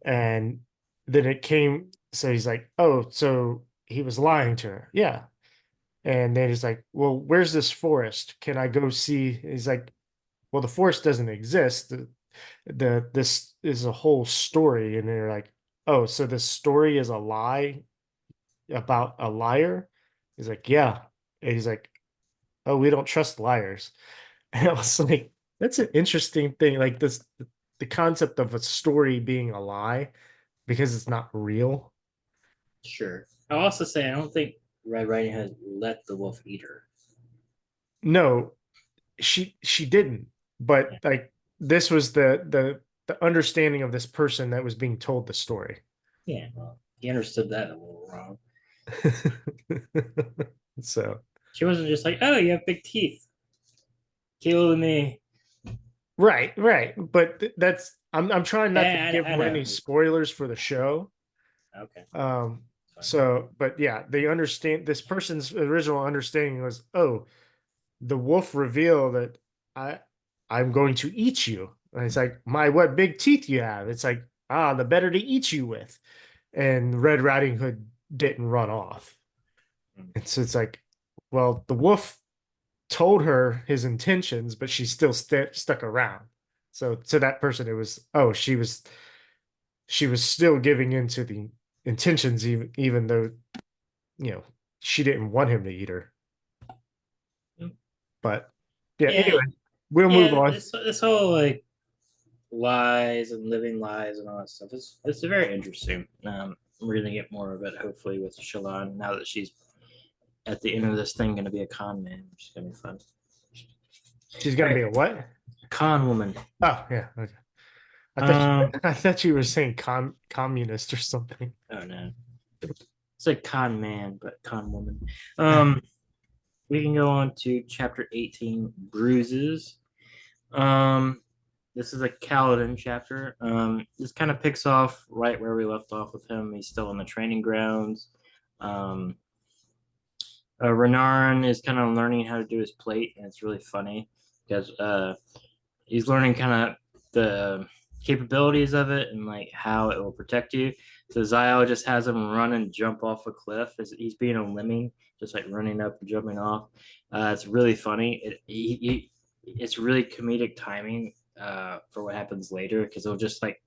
And then it came, so he's like, "Oh, so he was lying to her." Yeah. And then he's like, "Well, where's this forest? Can I go see?" He's like, "Well, the forest doesn't exist. This is a whole story." And they're like, "Oh, so this story is a lie about a liar?" He's like, "Yeah." And he's like, "Oh, we don't trust liars." And I was like, that's an interesting thing. Like the concept of a story being a lie because it's not real. Sure. I'll also say I don't think Red Riding Hood let the wolf eat her. No, she didn't. But Yeah. like this was the understanding of this person that was being told the story. Yeah. Well, he understood that a little wrong. So She wasn't just like, oh, you have big teeth. Kill me. right. But that's I'm trying not to Yeah, give I away any know. spoilers for the show. Okay. Um, Fine. so but yeah, they understand this person's original understanding was, oh, the wolf reveal that I I'm going to eat you. And it's like, my, what big teeth you have. It's like, ah, the better to eat you with. And Red Riding Hood didn't run off. And so it's like, well, the wolf told her his intentions, but she still stuck around. So to that person, it was, oh, she was still giving in to the intentions, even though, she didn't want him to eat her. But yeah, Yeah, anyway, we'll move yeah. on. This whole like lies and living lies and all that stuff is it's very interesting. We're gonna get more of it hopefully with Shalon now that she's at the end of this thing gonna be a con man, which is gonna be fun. She's gonna be a what? A con woman. Oh yeah, okay. Um, I thought you were saying communist or something. oh no, it's like con man, but con woman. We can go on to chapter 18, bruises. Um, this is a Kaladin chapter. This kind of picks off right where we left off with him. He's still in the training grounds. Um, Renarin is kind of learning how to do his plate, and it's really funny because he's learning kind of the capabilities of it and like how it will protect you. So Zio just has him run and jump off a cliff as he's being a lemming, just like running up and jumping off. It's really funny. It's really comedic timing for what happens later because it'll just like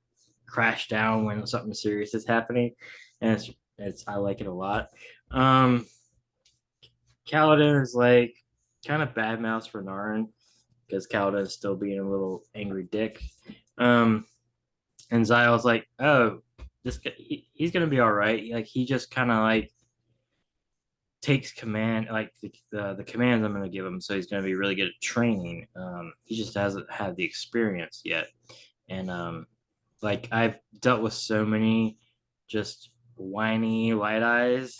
crash down when something serious is happening, and it's I like it a lot. Kaladin is like kind of bad mouths for Narn because Kaladin is still being a little angry dick. And Zio's like, oh, he's gonna be all right. Like he just kind of like takes command, like the commands I'm gonna give him, so he's gonna be really good at training. He just hasn't had the experience yet, and like I've dealt with so many just whiny light eyes,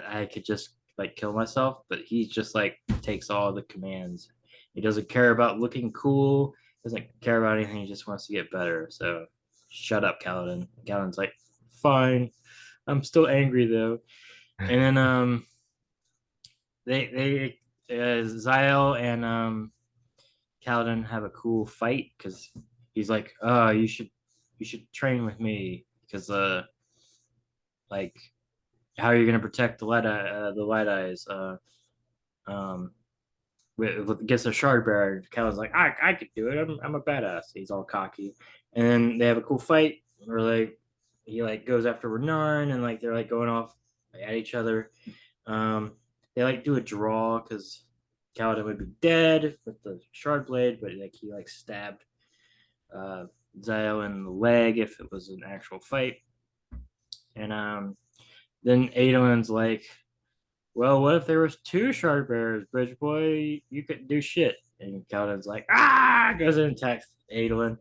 I could just like kill myself, but he just like takes all the commands. He doesn't care about looking cool, doesn't care about anything, he just wants to get better. So shut up, Kaladin. Kaladin's like, fine. I'm still angry though. And then they Zyle and Kaladin have a cool fight because he's like, oh, you should train with me because like how are you gonna protect the light eyes um with against a shard bearer. Kaladin's like, I could do it. I'm a badass. He's all cocky, and then they have a cool fight where like he like goes after Renarin and like they're like going off at each other. They like do a draw because Kaladin would be dead with the shard blade, but like he like stabbed Zio in the leg if it was an actual fight. And then Adolin's like, well, what if there was two shard bearers, Bridge Boy? You couldn't do shit. And Kaladin's like, goes in and attacks Adolin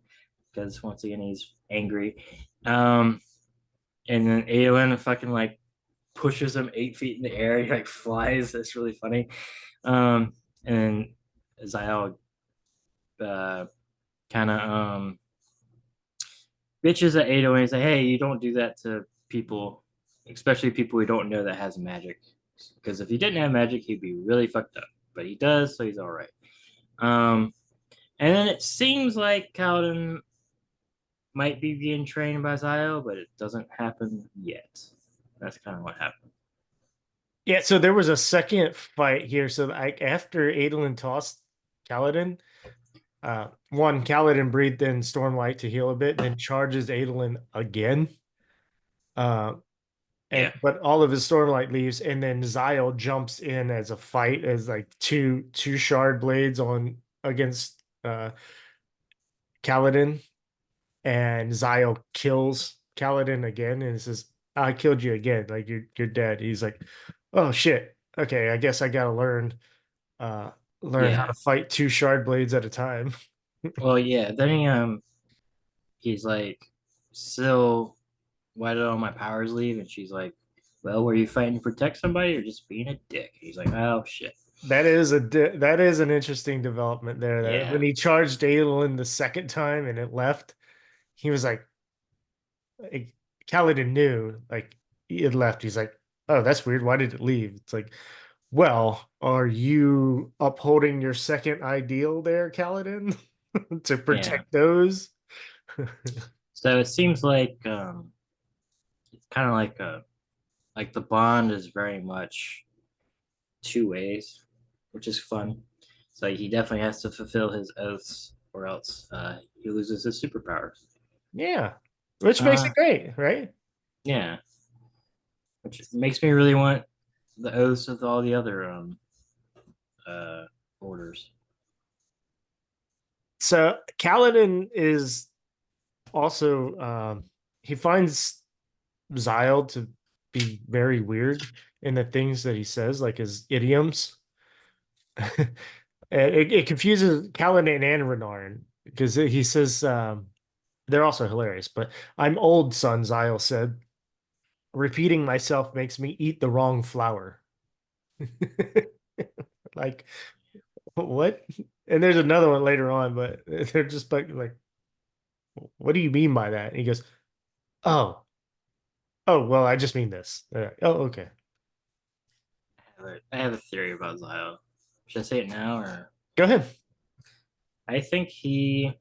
because once again he's angry. And then Adolin fucking like pushes him 8 feet in the air. He like flies. That's really funny. And Zio kind of bitches at Adolin. He's like, hey, you don't do that to people, especially people we don't know that has magic. Because if he didn't have magic, he'd be really fucked up. But he does, so he's all right. And then it seems like Kaladin might be being trained by Zio, but it doesn't happen yet. That's kind of what happened. Yeah, so there was a second fight here. So like after Adolin tossed Kaladin, one Kaladin breathed in Stormlight to heal a bit, and then charges Adolin again. But all of his Stormlight leaves, and then Zyle jumps in as a fight as like two shard blades on against Kaladin, and Zyle kills Kaladin again and says, I killed you again, like you're dead. He's like, oh shit. Okay, I guess I gotta learn how to fight two shard blades at a time. Well, yeah. Then he's like, still, why did all my powers leave? And she's like, well, were you fighting to protect somebody or just being a dick? He's like, oh shit. That is an interesting development there. That Yeah. when he charged Adolin the second time and it left, he was like Kaladin knew like it left. He's like, oh, that's weird. Why did it leave? It's like, well, are you upholding your second ideal there, Kaladin, to protect those? So it seems like it's kind of like the bond is very much two ways, which is fun. So he definitely has to fulfill his oaths, or else he loses his superpowers. Yeah, which makes Uh, it great, right? yeah, which makes me really want the oaths of all the other uh orders. So Kaladin is also he finds Zyle to be very weird in the things that he says, like his idioms. It confuses Kaladin and Renarin because he says they're also hilarious. But I'm old, son, Zyle said. Repeating myself makes me eat the wrong flower. Like what? And there's another one later on, but they're just like, what do you mean by that? And he goes, oh, oh, well, I just mean this. Oh, okay. I have a theory about Zio. Should I say it now, or Go ahead. I think he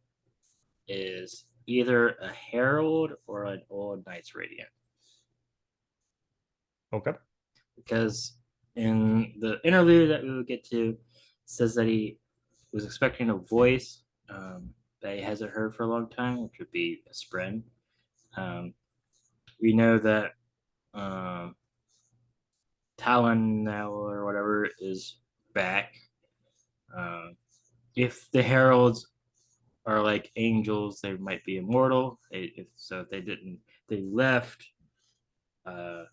is either a herald or an old Knights Radiant, Okay. because in the interlude that we will get to, it says that he was expecting a voice that he hasn't heard for a long time, which would be a Spren. Um, we know that um, Talon now or whatever is back. Um, if the heralds are like angels, they might be immortal. If they didn't, they left. Uh,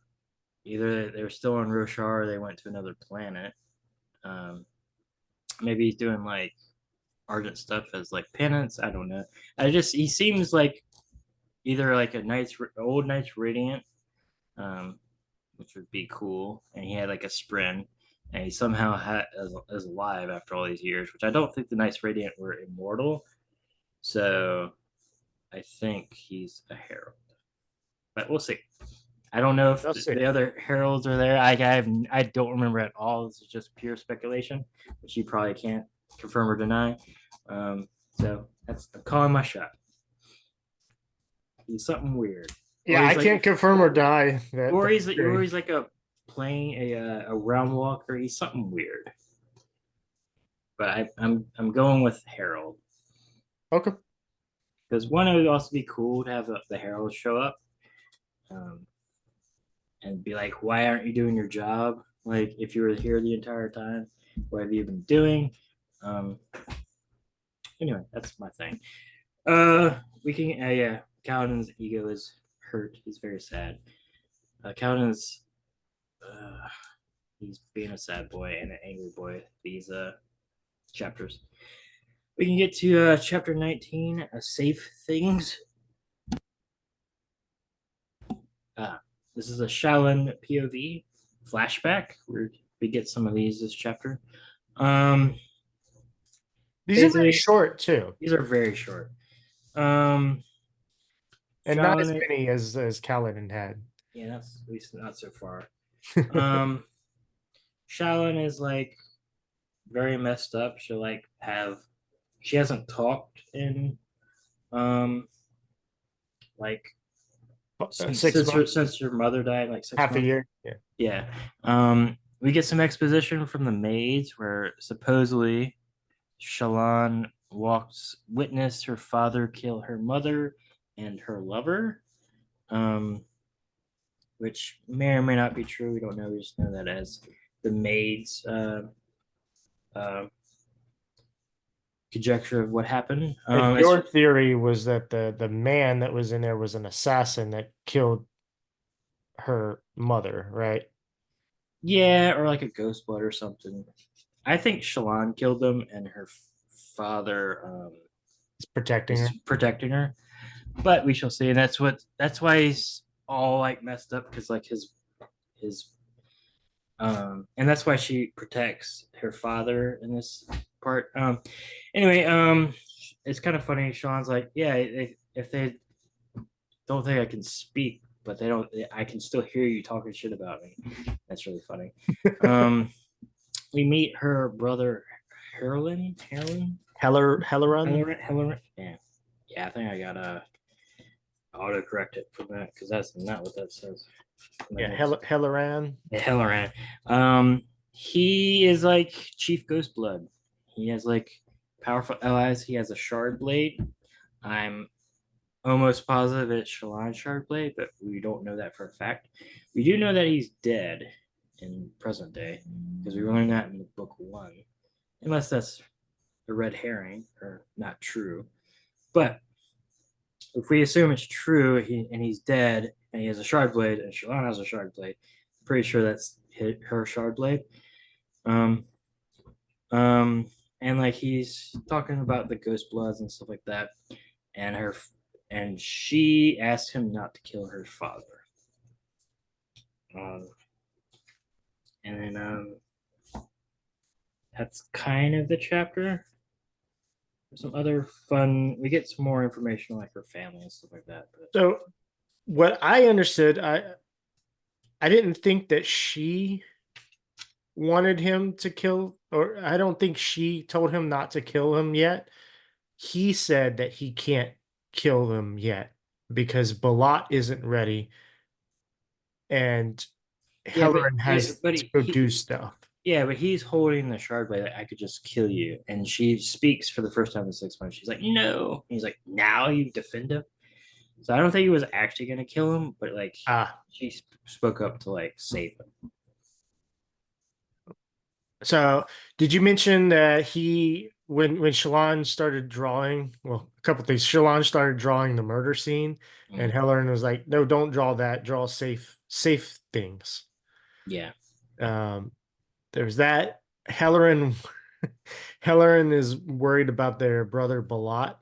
Either they were still on Roshar or they went to another planet. Um, Maybe he's doing like Argent stuff as like penance. I don't know. He seems like either like a old Knights Radiant, um, which would be cool, and he had like a sprint, and he somehow is alive after all these years, which I don't think the Knights Radiant were immortal. So I think he's a herald, but we'll see. I don't know if I'll see. the other heralds are there. I don't remember at all. This is just pure speculation, which you probably can't confirm or deny. So I'm calling my shot. He's something weird, or Yeah, I he's can't like, confirm or deny that. or That's great. he's like a realm walker. He's something weird. But I'm going with Herald, Okay. because one, it would also be cool to have the Herald show up, um, and be like, why aren't you doing your job? Like, if you were here the entire time, what have you been doing? Um, anyway, that's my thing. We can, yeah, Kaladin's ego is hurt. He's very sad. Kaladin's, uh, he's being a sad boy and an angry boy these chapters. We can get to chapter 19, Safe Things. Uh, this is a Shaolin POV flashback. We get some of these this chapter. Um, These are very Basically, short too, these are very short. Um, and not as Shaolin, many as Kaladin had. yeah, that's at least not so far. Um, Shaolin is like very messed up. She hasn't talked in um like Six months, since her mother died, like six half a months. year. Yeah. Yeah. We get some exposition from the maids where supposedly Shallan witnessed her father kill her mother and her lover, um, which may or may not be true. We don't know. We just know that as the maids uh, conjecture of what happened. And your theory was that the man that was in there was an assassin that killed her mother, right? Yeah, or like a ghost blood or something. I think Shallan killed them, and her father It's protecting is her. protecting her. But we shall see. And that's why he's all like messed up, because like his and that's why she protects her father in this part. Anyway, it's kind of funny. Sean's like, yeah, if they don't think I can speak, but they don't, I can still hear you talking shit about me. That's really funny. Um, we meet her brother, Herlin. Helleron. Hellerin. Yeah, yeah. I think I got autocorrect it from that because that's not what that says. Yeah, Helleran. Yeah, Helleran. He is like Chief Ghostblood. He has like powerful allies. He has a shard blade. I'm almost positive it's Shallan shard blade, but we don't know that for a fact. We do know that he's dead in present day because we learned that in the book 1, unless that's a red herring or not true. But if we assume it's true, and he's dead, and he has a shard blade, and Shallan has a shard blade, I'm pretty sure that's her shard blade. Um, and like he's talking about the ghost bloods and stuff like that, and she asked him not to kill her father. Um, and then that's kind of the chapter. There's some other fun. We get some more information like her family and stuff like that. But So what I understood, I didn't think that she wanted him to kill, or I don't think she told him not to kill him yet. He said that he can't kill them yet because Balat isn't ready and yeah, Hellerin has to go do stuff. yeah, but he's holding the shard blade. Like, I could just kill you. And she speaks for the first time in 6 months. She's like, no. And he's like, now you defend him. So I don't think he was actually gonna kill him, but like she spoke up to like save him. So did you mention that when Shallan started drawing, well, a couple things. Shallan started drawing the murder scene, and Hellerin was like, no, don't draw that. Draw safe things. Yeah. There's that. Hellerin is worried about their brother Balat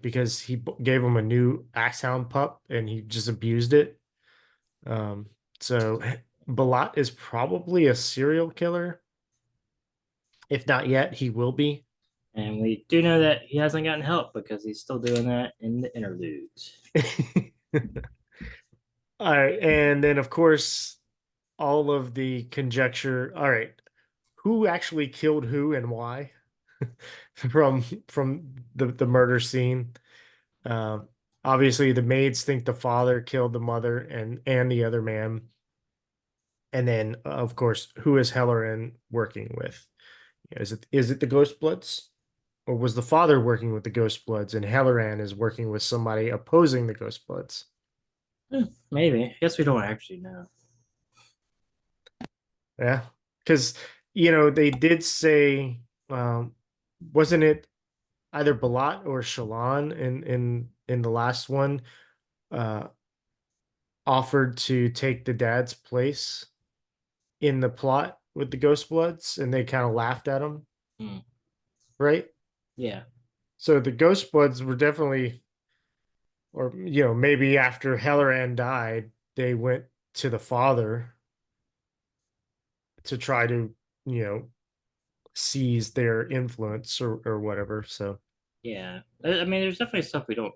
because he gave him a new Axehound pup and he just abused it. So Balat is probably a serial killer. If not yet, he will be. And we do know that he hasn't gotten help because he's still doing that in the interludes. All right, and then of course all of the conjecture. All right, who actually killed who and why from the murder scene? Obviously, the maids think the father killed the mother and the other man, and then of course, who is Hellerin working with? Is it the Ghost Bloods, or was the father working with the Ghost Bloods and Helleran is working with somebody opposing the Ghost Bloods? Maybe. I guess we don't actually know. Yeah, because they did say, wasn't it either Balat or Shallan in the last one, uh, offered to take the dad's place in the plot with the Ghost Bloods, and they kind of laughed at him, right? Yeah. So the Ghost Bloods were definitely, or maybe after Helleran died, they went to the father to try to seize their influence or whatever. So Yeah. I mean, there's definitely stuff we don't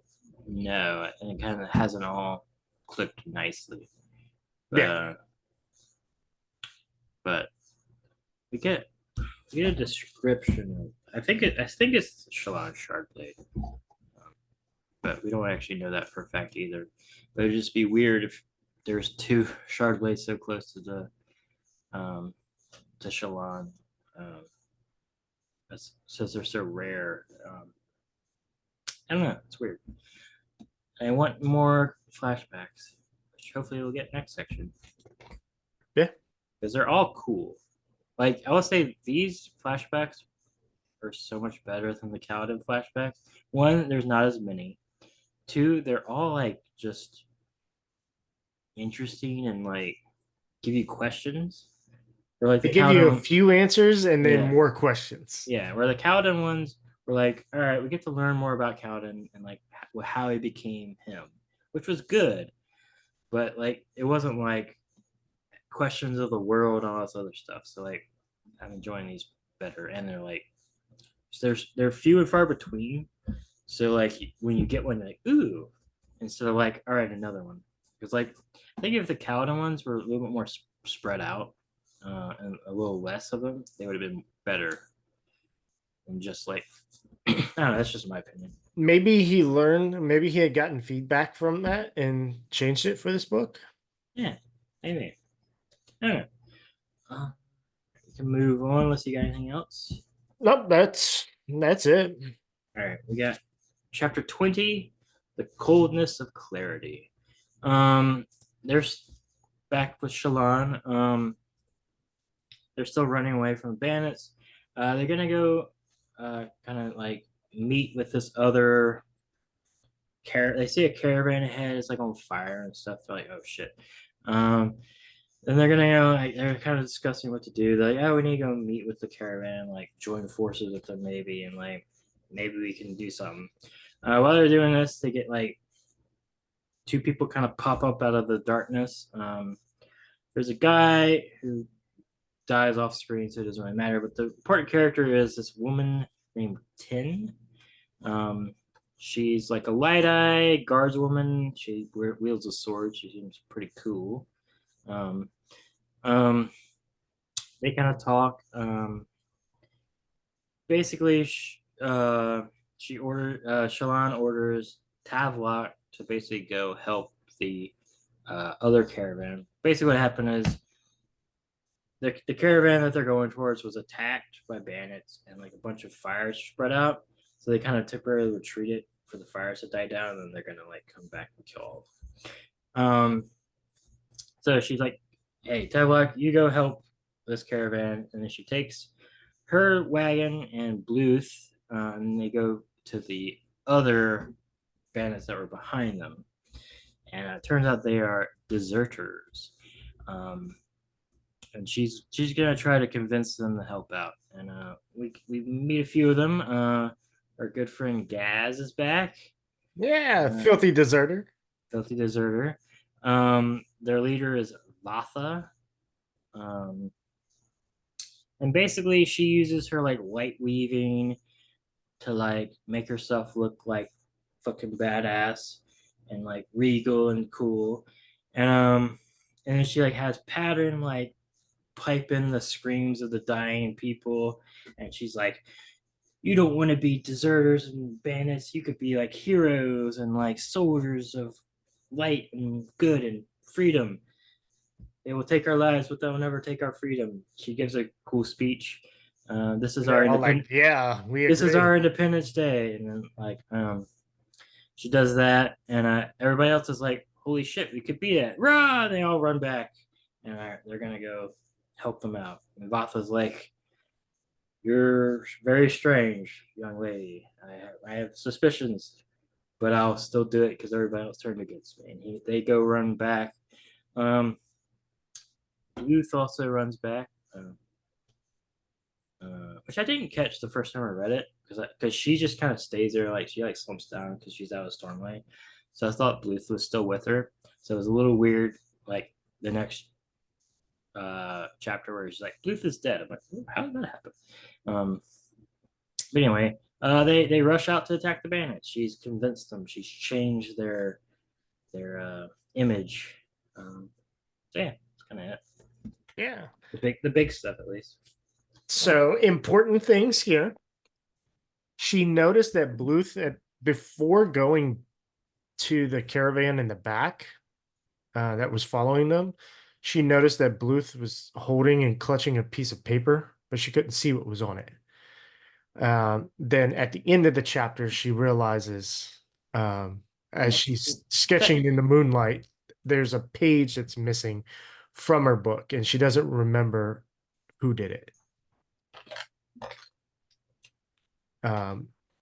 know, and it kind of hasn't all clicked nicely. yeah. But we get a description of. I think it's Shallan Shardblade, but we don't actually know that for a fact either. But it'd just be weird if there's two Shardblades so close to the to Shallan. Since they're so rare. I don't know. It's weird. I want more flashbacks, which hopefully we'll get next section. Yeah. Because they're all cool. Like, I would say these flashbacks are so much better than the Kaladin flashbacks. One, there's not as many. Two, they're all like just interesting and like give you questions. Or like They give you a few answers and then more questions. Yeah, where the Kaladin ones were like, all right, we get to learn more about Kaladin and like how he became him, which was good. But like, it wasn't like questions of the world and all this other stuff. So like, I'm enjoying these better, and they're like, they're few and far between. So like, when you get one, you're like, ooh, instead of like, all right, another one. Because like, I think if the Kaladin ones were a little bit more spread out and a little less of them, they would have been better. And just like, I don't know, that's just my opinion. maybe he learned, maybe he had gotten feedback from that and changed it for this book. Yeah, maybe. All right. We can move on unless you got anything else. Nope, that's it. All right, we got chapter 20, The Coldness of Clarity. There's back with Shallan. They're still running away from the bandits. They're gonna go kind of like meet with this other they see a caravan ahead, it's like on fire and stuff. They're like, oh shit. Um and they're gonna go like they're kind of discussing what to do. They're like, oh, we need to go meet with the caravan, like join forces with them maybe, and like maybe we can do something. While they're doing this, they get like two people kind of pop up out of the darkness. There's a guy who dies off screen, so it doesn't really matter. But the important character is this woman named Tin. Um, she's like a light-eye guardswoman. She wields a sword. She seems pretty cool. Um, um, they kind of talk. Basically, Shallan orders Tavlok to basically go help the other caravan. Basically, what happened is the caravan that they're going towards was attacked by bandits, and like a bunch of fires spread out. So they kind of temporarily retreated for the fires to die down, and then they're gonna like come back and kill all of them. So she's like, "Hey, Tavlok, you go help this caravan," and then she takes her wagon and Bluth, and they go to the other bandits that were behind them. And it turns out they are deserters. Um, and she's gonna try to convince them to help out. And we meet a few of them. Our good friend Gaz is back. Yeah, filthy deserter. Filthy deserter. Their leader is Vatha. And basically she uses her like light weaving to like make herself look like fucking badass and like regal and cool. And then she like has pattern like pipe in the screams of the dying people, and she's like, you don't want to be deserters and bandits, you could be like heroes and like soldiers of light and good and freedom. They will take our lives, but they'll never take our freedom. She gives a cool speech. This is our Like, yeah, we this is agree. our Independence Day, and then like she does that, and everybody else is like, holy shit, we could be that. Rah! They all run back, and they're gonna go help them out. And Vatha's like, you're very strange, young lady. I have suspicions, but I'll still do it because everybody else turned against me. And they go run back. Youth also runs back, which I didn't catch the first time I read it because she just kind of stays there, like she like slumps down because she's out of Stormlight. So I thought Bluth was still with her. So it was a little weird, like the next chapter where she's like, Bluth is dead. I'm like, how did that happen? But anyway, they rush out to attack the bandits. She's convinced them. She's changed their image. So yeah, that's kind of it. Yeah. The big stuff at least. So important things here. She noticed that Bluth, before going to the caravan in the back that was following them, she noticed that Bluth was holding and clutching a piece of paper, but she couldn't see what was on it. Then at the end of the chapter, she realizes, as she's sketching in the moonlight, there's a page that's missing from her book, and she doesn't remember who did it.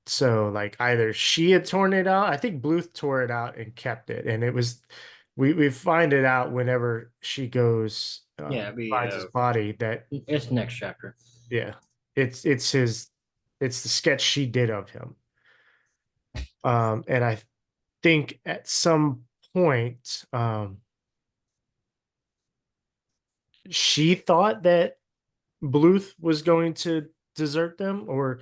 So like either she had torn it out, I think Bluth tore it out and kept it, and it was we find it out whenever she goes finds his body that it's next chapter. Yeah, it's the sketch she did of him. And I think at some point she thought that Bluth was going to desert them, or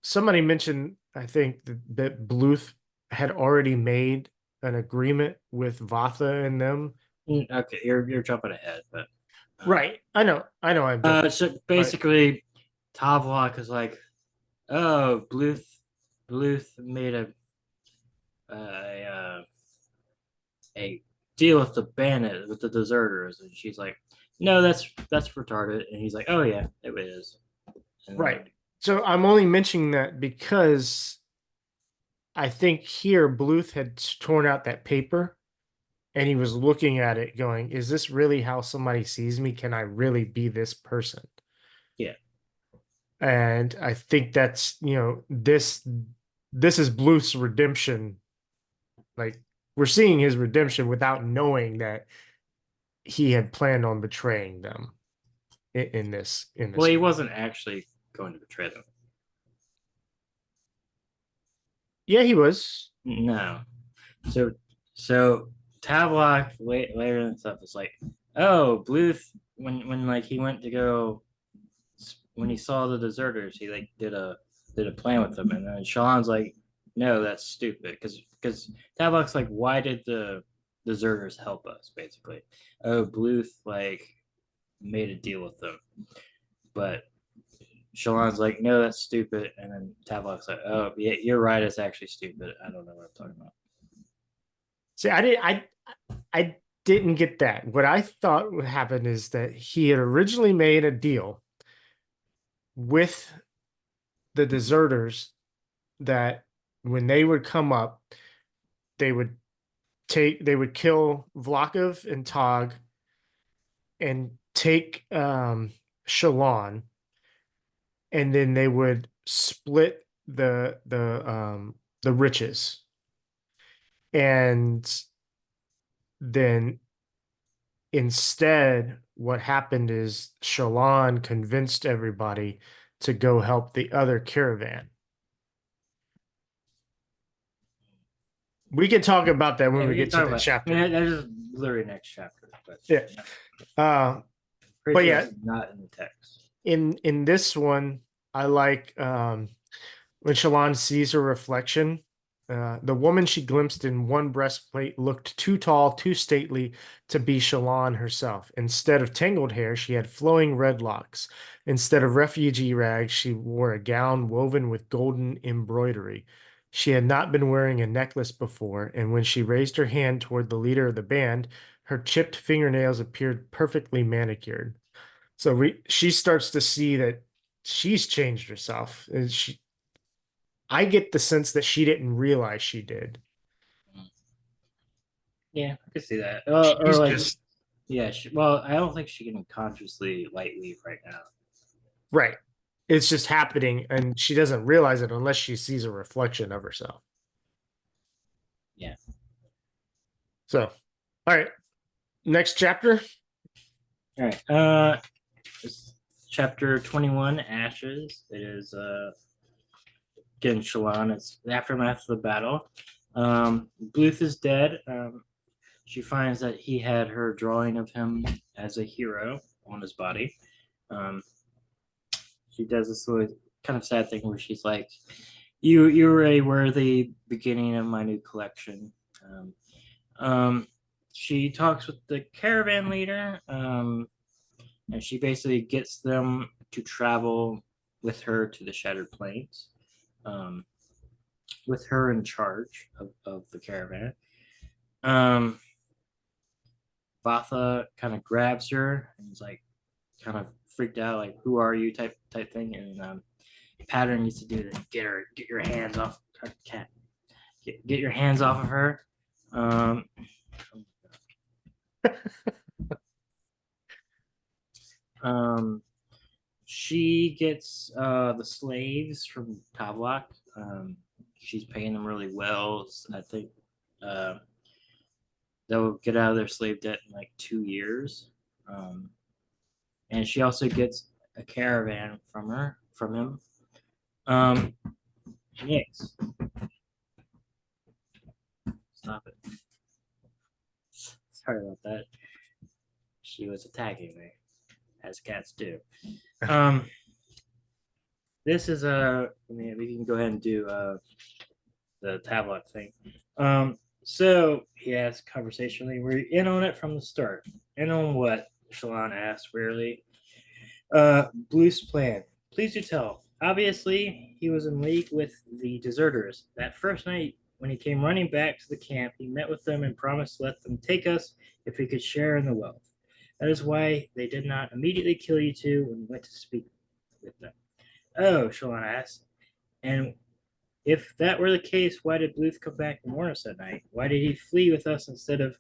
somebody mentioned, I think, that Bluth had already made an agreement with Vatha and them. Okay, you're jumping ahead, but right. I know. I'm so basically, Tavlok is like, oh, Bluth Bluth made a a deal with the bandit with the deserters, and she's like, no, that's retarded, and he's like, oh yeah, it is. And Right. So I'm only mentioning that because I think here Bluth had torn out that paper and he was looking at it going, is this really how somebody sees me? Can I really be this person? Yeah. And I think that's, this is Bluth's redemption. Like we're seeing his redemption without knowing that he had planned on betraying them in this. Well, he wasn't actually going to betray them. Yeah, he was. No. So Tavlok later and stuff is like, oh, Bluth when like he went to go when he saw the deserters, he like did a plan with them, and then Sean's like, no, that's stupid because Tavlok's like, why did the deserters help us? Basically, oh, Bluth like made a deal with them, but Shalon's like, no, that's stupid. And then Tavlok's like, oh, yeah, you're right. It's actually stupid. I don't know what I'm talking about. See, I didn't get that. What I thought would happen is that he had originally made a deal with the deserters that when they would come up, they would kill Vlakov and Tog and take Shalon, and then they would split the riches. And then instead, what happened is Shalon convinced everybody to go help the other caravan. We can talk about that when Yeah, we can get to talk the about chapter. I mean, that is literally next chapter. But Yeah. pretty But sure yeah, it's not in the text. in this one, I like when Shalon sees her reflection. The woman she glimpsed in one breastplate looked too tall, too stately to be Shalon herself. Instead of tangled hair, she had flowing red locks. Instead of refugee rags, she wore a gown woven with golden embroidery. She had not been wearing a necklace before, and when she raised her hand toward the leader of the band, her chipped fingernails appeared perfectly manicured. So she starts to see that she's changed herself. And I get the sense that she didn't realize she did. Yeah, I can see that. Or She's like, just yeah. Well, I don't think she can consciously light leave right now. right. It's just happening, and she doesn't realize it unless she sees a reflection of herself. Yeah. So, all right. Next chapter. All right. Chapter 21, Ashes. It is again Shalon. It's the aftermath of the battle. Bluth is dead. She finds that he had her drawing of him as a hero on his body. She does this really kind of sad thing where she's like, "You were a worthy beginning of my new collection." She talks with the caravan leader, and she basically gets them to travel with her to the Shattered Plains, with her in charge of the caravan. Vatha kind of grabs her and is like, kind of freaked out, like, "Who are you?" type thing, and Pattern needs to do that. Get your hands off her cat. Get your hands off of her. She gets the slaves from Tavlok. She's paying them really well. I think they'll get out of their slave debt in like 2 years. And she also gets a caravan from him. Yes. Stop it. Sorry about that. She was attacking me, as cats do. This is I mean, we can go ahead and do the tablet thing. So he asked conversationally, "We're in on it from the start." In on what? Shalon asked wearily. Bluth's plan. Please do tell. Obviously, he was in league with the deserters. That first night, when he came running back to the camp, he met with them and promised to let them take us if we could share in the wealth. That is why they did not immediately kill you two when you went to speak with them. Oh, Shalon asked. And if that were the case, why did Bluth come back and warn us that night? Why did he flee with us instead of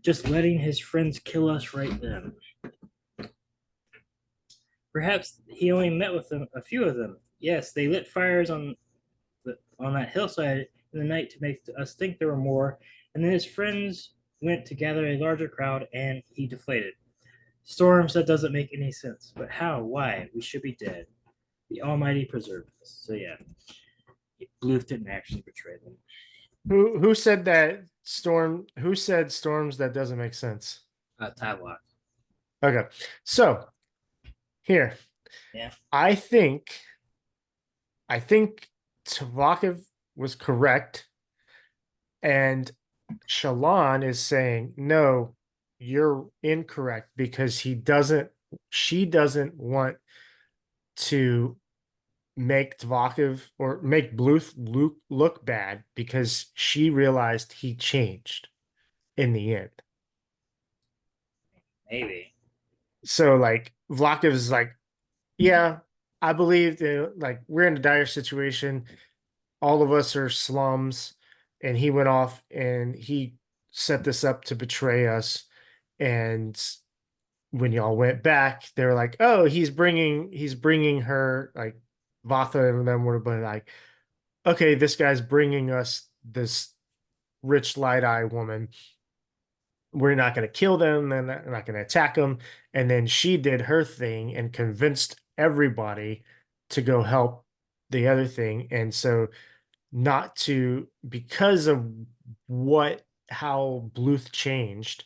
just letting his friends kill us right then? Perhaps he only met with them, a few of them. Yes, they lit fires on that hillside in the night to make us think there were more, and then his friends went to gather a larger crowd, and he deflated. Storms, that doesn't make any sense. But how? Why? We should be dead. The Almighty preserved us. So yeah, Bluth didn't actually betray them. Who said that storm? Who said storms? That doesn't make sense. Tywok. Okay, so here, Yeah. I think Tavakov was correct, and Shalon is saying no, you're incorrect because she doesn't want to make Tvakov or make Bluth look bad because she realized he changed in the end. Maybe. So like Vlakov is like, yeah, I believe that like we're in a dire situation. All of us are slums, and he went off and he set this up to betray us. And when y'all went back, they were like, "Oh, he's bringing her." Like Vatha and them would have been like, "Okay, this guy's bringing us this rich light eye woman. We're not going to kill them. Then we're not going to attack them." And then she did her thing and convinced everybody to go help the other thing. And so, not to because of how Bluth changed,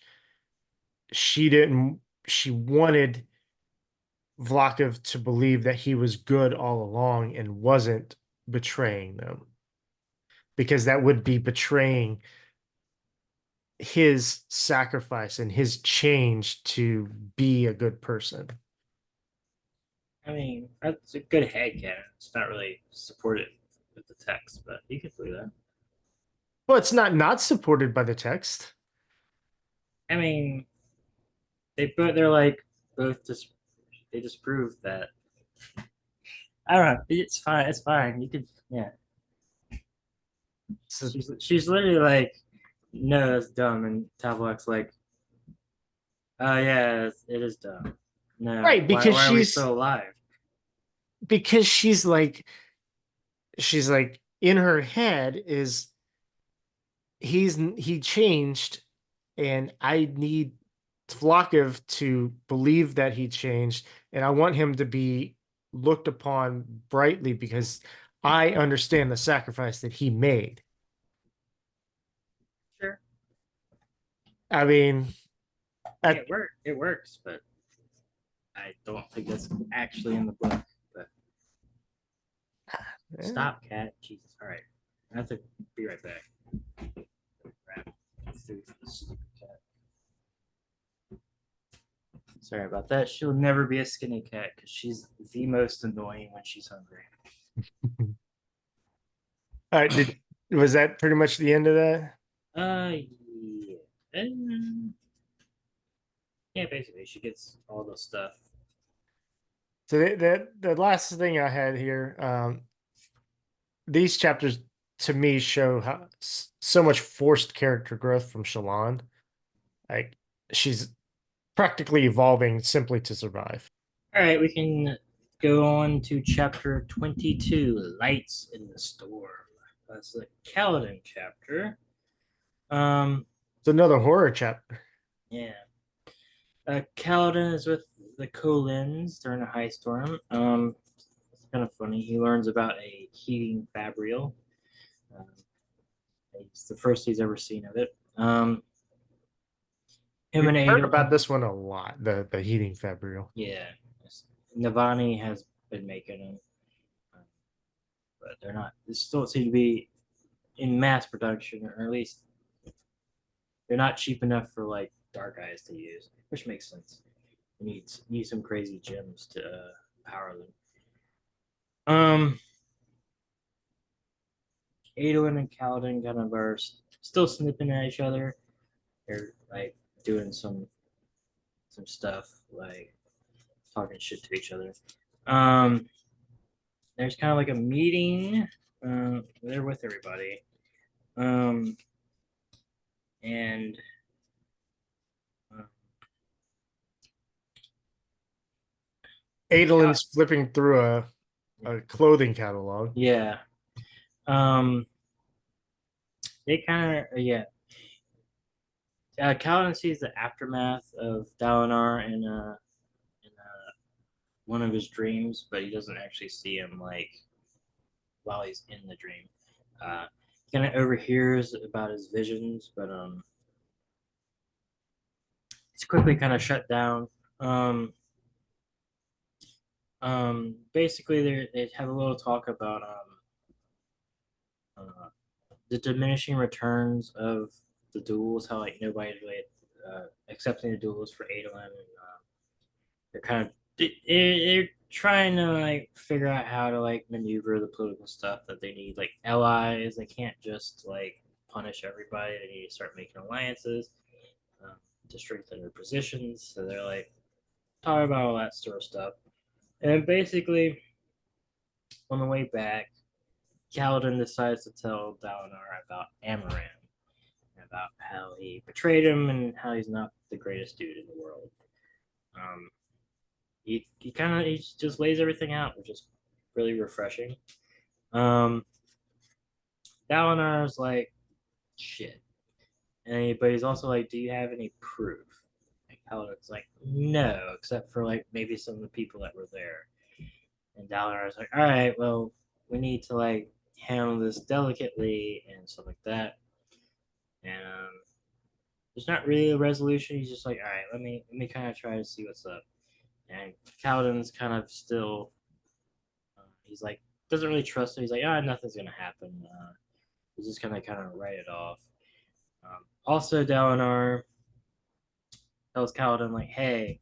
she didn't. She wanted Vlakov to believe that he was good all along and wasn't betraying them, because that would be betraying his sacrifice and his change to be a good person. I mean, that's a good headcanon. It's not really supported with the text, but you could believe that. Well, it's not supported by the text. I mean, they're like both just they just proved that. I don't know. It's fine. It's fine. You could, yeah. So, She's literally like, no, that's dumb, and Tavlok's like, oh yeah, it is dumb. No, right, because why are we still alive? Because she's like in her head is he changed, and I need Vlakov to believe that he changed, and I want him to be looked upon brightly because I understand the sacrifice that he made. Sure. I mean, It works, but I don't think that's actually in the book. But stop, cat. Jesus. All right, I have to be right back. Sorry about that. She'll never be a skinny cat because she's the most annoying when she's hungry. All right, was that pretty much the end of that? Yeah. Yeah, basically, she gets all the stuff. So the last thing I had here, these chapters to me show how so much forced character growth from Shalon. Like she's practically evolving simply to survive. All right, we can go on to chapter 22, Lights in the Storm. That's the Kaladin chapter. It's another horror chapter. Yeah. Kaladin is with the Kolins during a high storm. It's kind of funny. He learns about a heating fabrial. It's the first he's ever seen of it. We've heard about this one a lot. The heating fabrial. Yeah, Navani has been making them, but they're not. They still seem to be in mass production, or at least they're not cheap enough for like dark eyes to use, which makes sense. You need some crazy gems to power them. Um, Adolin and Kaladin kind of are still snipping at each other. They're like doing some stuff, like talking shit to each other. Um, there's kind of like a meeting. They're with everybody. And uh, Adolin's flipping through a clothing catalog. yeah. They kind of yeah. Kaladin sees the aftermath of Dalinar in one of his dreams, but he doesn't actually see him like while he's in the dream. He kind of overhears about his visions, but it's quickly kind of shut down. Basically, they have a little talk about the diminishing returns of the duels. How like nobody's really accepting the duels for Adolin, and they're kind of they're trying to like figure out how to like maneuver the political stuff that they need like allies. They can't just like punish everybody. They need to start making alliances to strengthen their positions. So they're like talking about all that sort of stuff. And basically, on the way back, Kaladin decides to tell Dalinar about Amaran, about how he betrayed him and how he's not the greatest dude in the world. Um, he kind of he just lays everything out, which is really refreshing. Um, Dalinar's like shit, but he's also like, "Do you have any proof?" Like Kaladin's like, "No, except for like maybe some of the people that were there." And Dalinar's like, "All right, well, we need to like handle this delicately and stuff like that." And there's not really a resolution. He's just like, "All right, let me kind of try to see what's up." And Kaladin's kind of still he's like doesn't really trust it. He's like, nothing's gonna happen. He's just gonna kind of write it off. Also, Dalinar tells Kaladin like, "Hey,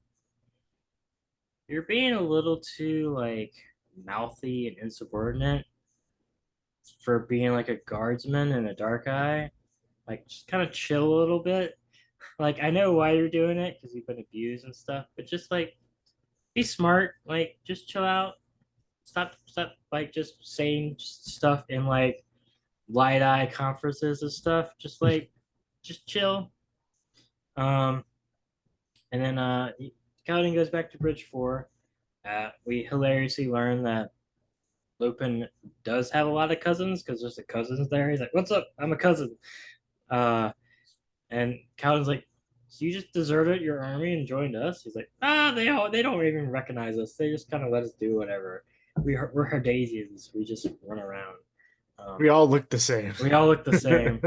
you're being a little too like mouthy and insubordinate for being like a guardsman in a dark eye. Like, just kind of chill a little bit. Like, I know why you're doing it because you've been abused and stuff, but just like be smart. Like, just chill out. Stop like just saying stuff in like light eye conferences and stuff. Just like just chill." Um, and then Kaladin goes back to Bridge 4. We hilariously learn that Lupin does have a lot of cousins because there's a cousins there. He's like, "What's up? I'm a cousin." Uh, and Kaladin's like, "So you just deserted your army and joined us?" He's like, they don't even recognize us. They just kind of let us do whatever. We're Herdasians. We just run around. We all look the same. We all look the same.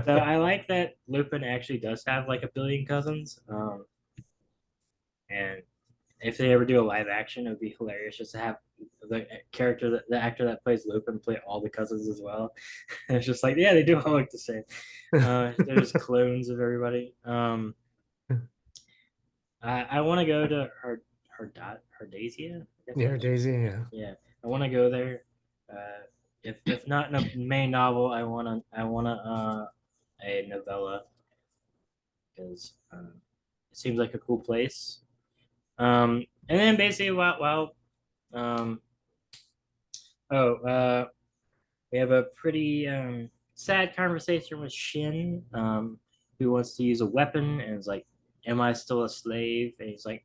So I like that Lupin actually does have like a billion cousins. And if they ever do a live action, it would be hilarious just to have the actor that plays Lupin play all the cousins as well. And it's just like, yeah, they do all look the same. They're just clones of everybody. I want to go to Herdasia. Yeah, Daisy. Yeah. Yeah, I want to go there. If not in a main novel, I want a novella because it seems like a cool place. And then basically, um, oh, we have a pretty sad conversation with Shin, who wants to use a weapon, and is like, "Am I still a slave?" And he's like,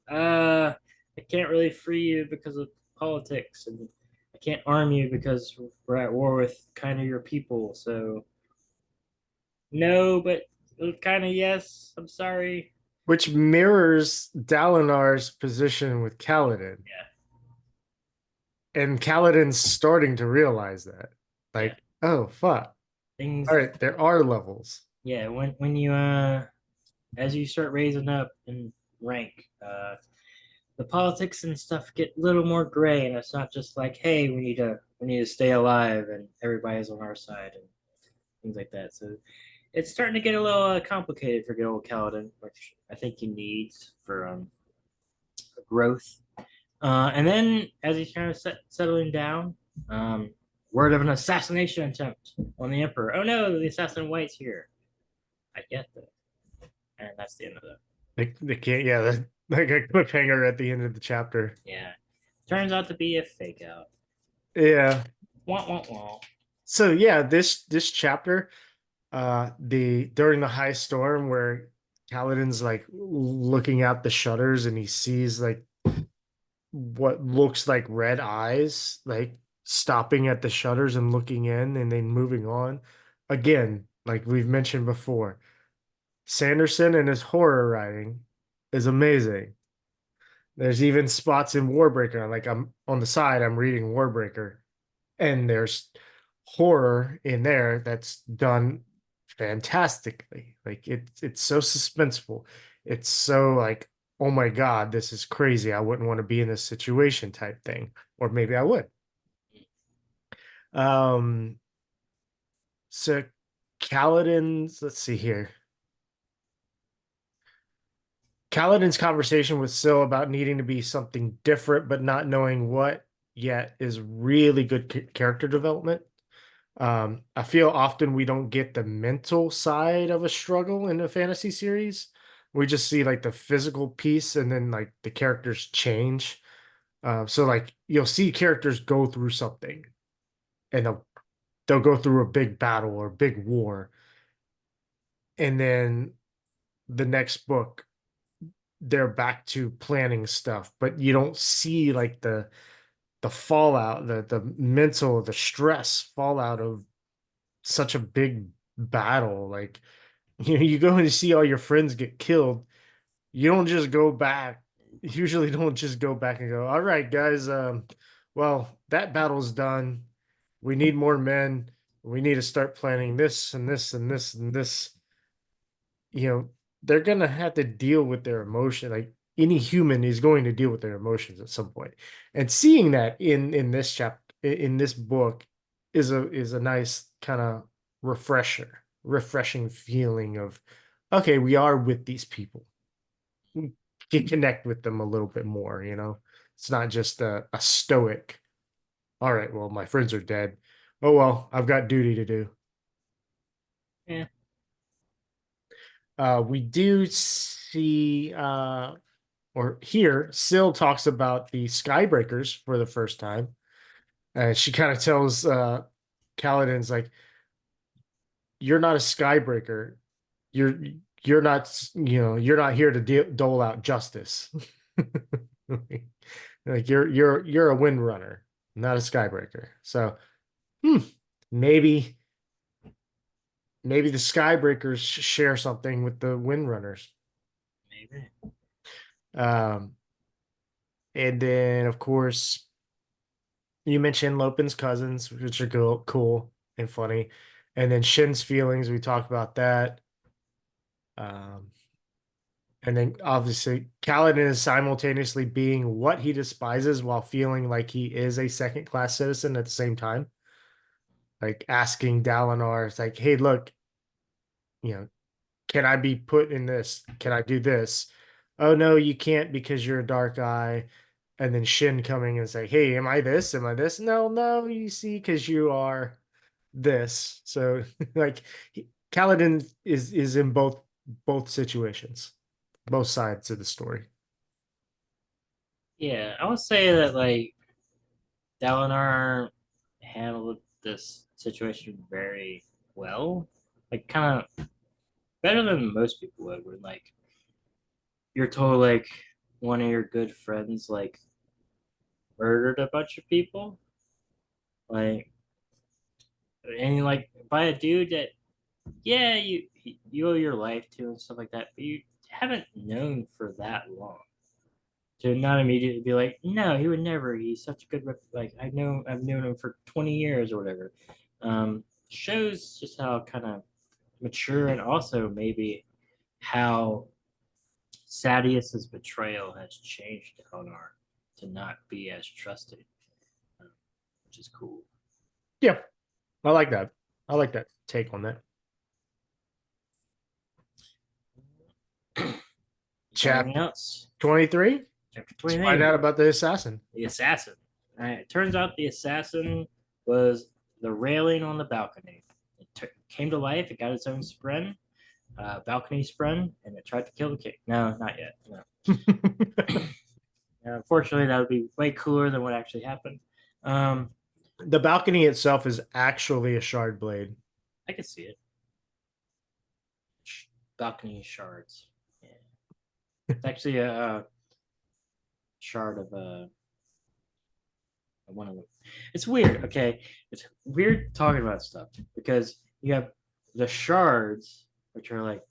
I can't really free you because of politics, and I can't arm you because we're at war with kind of your people. So, no, but kind of yes. I'm sorry." Which mirrors Dalinar's position with Kaladin. Yeah. And Kaladin's starting to realize that. Like, oh fuck. Things. All right, there are levels. Yeah, when you as you start raising up in rank, the politics and stuff get a little more gray, and it's not just like, hey, we need to stay alive, and everybody's on our side, and things like that. So it's starting to get a little complicated for good old Kaladin, which I think he needs for growth. And then as he's kind of settling down, word of an assassination attempt on the Emperor. Oh no, the assassin White's here. I get that. And that's the end of that. They can't. Yeah, like a cliffhanger at the end of the chapter. Yeah. Turns out to be a fake out. Yeah. Wah, wah, wah. So yeah, this chapter, the during the high storm where Kaladin's like looking out the shutters and he sees like what looks like red eyes, like stopping at the shutters and looking in and then moving on. Again, like we've mentioned before, Sanderson and his horror writing is amazing. There's even spots in Warbreaker, like I'm on the side, I'm reading Warbreaker, and there's horror in there that's done fantastically. Like it's so suspenseful. It's so like, oh my God, this is crazy. I wouldn't want to be in this situation type thing. Or maybe I would. Um so Kaladin's, let's see here. Kaladin's conversation with Syl about needing to be something different but not knowing what yet is really good character development. I feel often we don't get the mental side of a struggle in a fantasy series. We just see like the physical piece and then like the characters change. So like you'll see characters go through something and they'll go through a big battle or big war. And then the next book, they're back to planning stuff, but you don't see like the fallout, the mental, the stress fallout of such a big battle. Like you go and see all your friends get killed. You don't just go back. Usually don't just go back and go, all right, guys, well, that battle's done. We need more men. We need to start planning this and this and this and this. They're gonna have to deal with their emotion. Like any human is going to deal with their emotions at some point. And seeing that in this chapter in this book is a nice kind of refreshing feeling of, okay, we are with these people. We can connect with them a little bit more. It's not just a stoic, all right, well, my friends are dead. Oh well, I've got duty to do. Yeah. We do see or here, Syl talks about the Skybreakers for the first time. And she kind of tells Kaladin's like, you're not a Skybreaker. You're you're not, you're not here to dole out justice. Like you're a Windrunner, not a Skybreaker. So maybe the Skybreakers share something with the Windrunners. Maybe. And then of course you mentioned Lopin's cousins, which are cool and funny. And then Shin's feelings, we talked about that. And then obviously Kaladin is simultaneously being what he despises while feeling like he is a second class citizen at the same time. Like asking Dalinar, it's like, hey, look, you know, can I be put in this? Can I do this? Oh no, you can't because you're a dark eye. And then Shin coming and say, hey, am I this? Am I this? No, you see, because you are this. So like Kaladin is in both situations, both sides of the story. Yeah, I would say that like Dalinar handled this situation very well. Like kind of better than most people would. Where like you're told like one of your good friends like murdered a bunch of people, like, and like by a dude that, yeah, you owe your life to and stuff like that, but you haven't known for that long. To not immediately be like, no, he would never. He's such a good like I've known him for 20 years or whatever. Shows just how kind of mature and also maybe how Sadius's betrayal has changed Elnar to not be as trusted, which is cool. Yeah, I like that. I like that take on that. Anything Chapter else? 23. After Let's 20 find out days, about the assassin. the assassin. All right, it turns out the assassin was the railing on the balcony. It came to life. It got its own spren, balcony spren, and it tried to kill the king. No, not yet. No. Unfortunately, that would be way cooler than what actually happened. The balcony itself is actually a shard blade. I can see it. Balcony shards. Yeah. It's actually a shard of one of them. It's weird. Okay, it's weird talking about stuff because you have the shards, which are like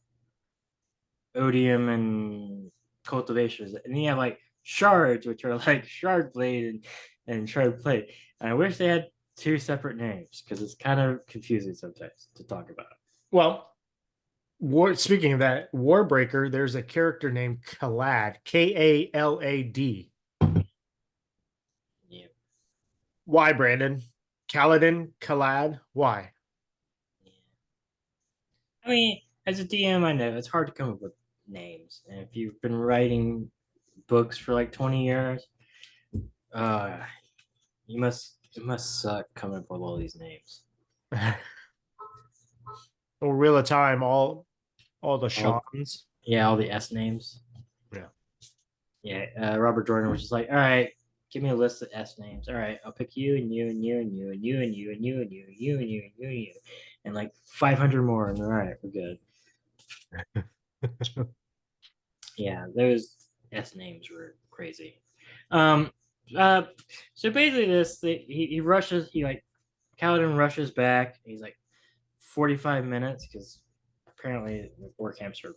odium and cultivations, and then you have like shards, which are like shard blade and shard plate. And I wish they had two separate names because it's kind of confusing sometimes to talk about. Well, speaking of that, Warbreaker, there's a character named Kalad, Kalad. Yeah. Why, Brandon? Kaladin, Kalad, why? I mean, as a DM, I know it's hard to come up with names, and if you've been writing books for like 20 years, it must suck coming up with all these names. Or Wheel of Time, all the Shawns. Yeah, all the S names. Yeah. Yeah, Robert Jordan was just like, all right, give me a list of S names. All right, I'll pick you and you and you and you and you and you and you and you and you and you and you and you and like 500 more. And all right, we're good. Yeah, those S names were crazy. So basically, he rushes. Kaladin rushes back. He's like 45 minutes because apparently the war camps are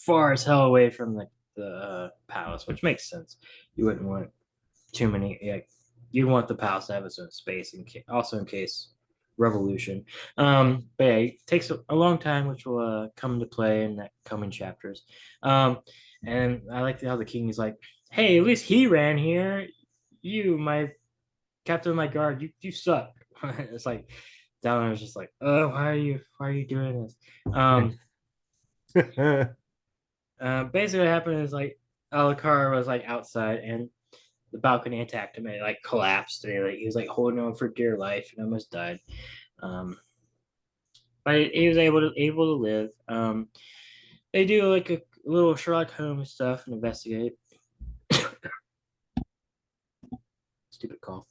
far as hell away from the palace, which makes sense. You wouldn't want too many. You'd want the palace to have its own space, also in case revolution. But yeah, it takes a long time, which will come into play in the coming chapters. And I like how the king is like, "Hey, at least he ran here. You, my captain of my guard, you suck." It's like Downer was just like, "Oh, why are you doing this?" Basically, what happened is like Alucard was like outside, and the balcony attacked him, and it like collapsed. And he was like holding on for dear life, and almost died. But he was able to live. They do like a little Sherlock Holmes stuff and investigate. Stupid call.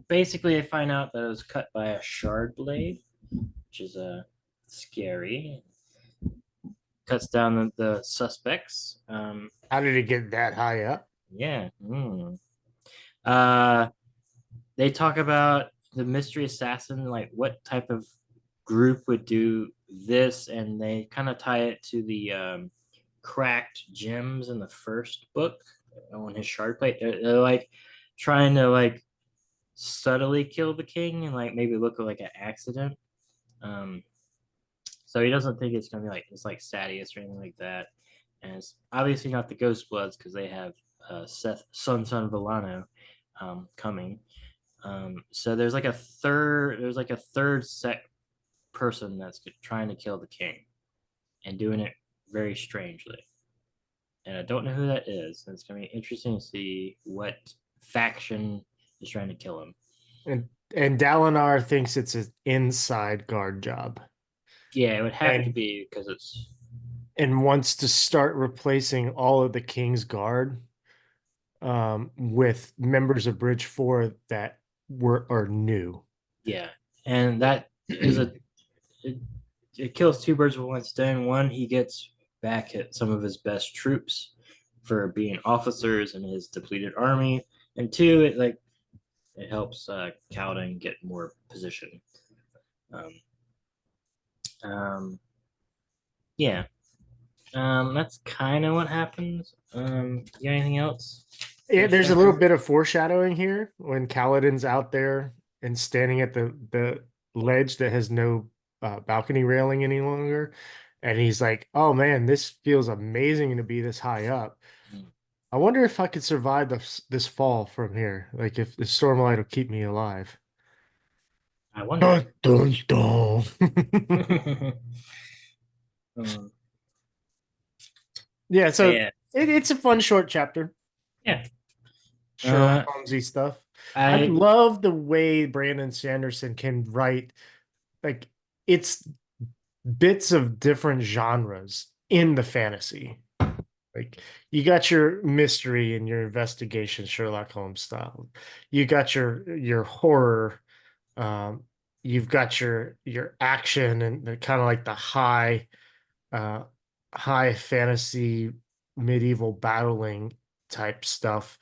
Basically, they find out that it was cut by a shard blade, which is scary. Cuts down the suspects. How did it get that high up? Yeah. They talk about the mystery assassin, like what type of group would do this, and they kind of tie it to the cracked gems in the first book on his shard plate. They're like trying to like subtly kill the king and like maybe look like an accident. So he doesn't think it's gonna be like it's like Sadius or anything like that. And it's obviously not the Ghost Bloods because they have Seth Son Villano coming. So there's like a third set person that's trying to kill the king and doing it very strangely. And I don't know who that is. And it's gonna be interesting to see what faction is trying to kill him. And Dalinar thinks it's an inside guard job. Yeah, it would have to be because it's and wants to start replacing all of the King's Guard with members of Bridge 4 that are new. Yeah, and that is it kills two birds with one stone. One, he gets back at some of his best troops for being officers in his depleted army, and two, it helps Kaladin get more position. Yeah. That's kind of what happens. You got anything else? Yeah, there's a little bit of foreshadowing here when Kaladin's out there and standing at the ledge that has no balcony railing any longer, and he's like, "Oh man, this feels amazing to be this high up. I wonder if I could survive this fall from here. Like if the Stormlight will keep me alive." I wonder. Dun, dun, dun. Yeah, so Yeah. it's a fun short chapter. Yeah. Sherlock Holmesy stuff. I I love the way Brandon Sanderson can write, like, it's bits of different genres in the fantasy. Like, you got your mystery and your investigation Sherlock Holmes style. You got your horror. Um, you've got your action and kind of like the uh high fantasy medieval battling type stuff.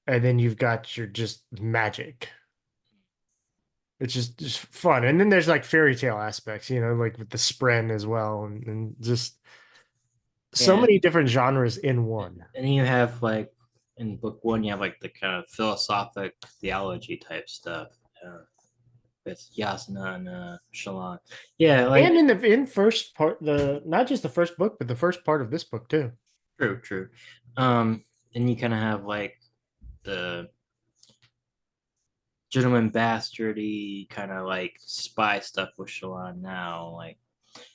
And then you've got your just magic. It's just fun. And then there's like fairy tale aspects, like with the Spren as well, and just so yeah. many different genres in one. And then you have like in book one, you have like the kind of philosophic theology type stuff with Yasna and Shallan. Yeah, like And in the first part, the not just the first book, but the first part of this book too. true. Um, and you kind of have like the gentleman bastardy kind of like spy stuff with Shallan now. Like,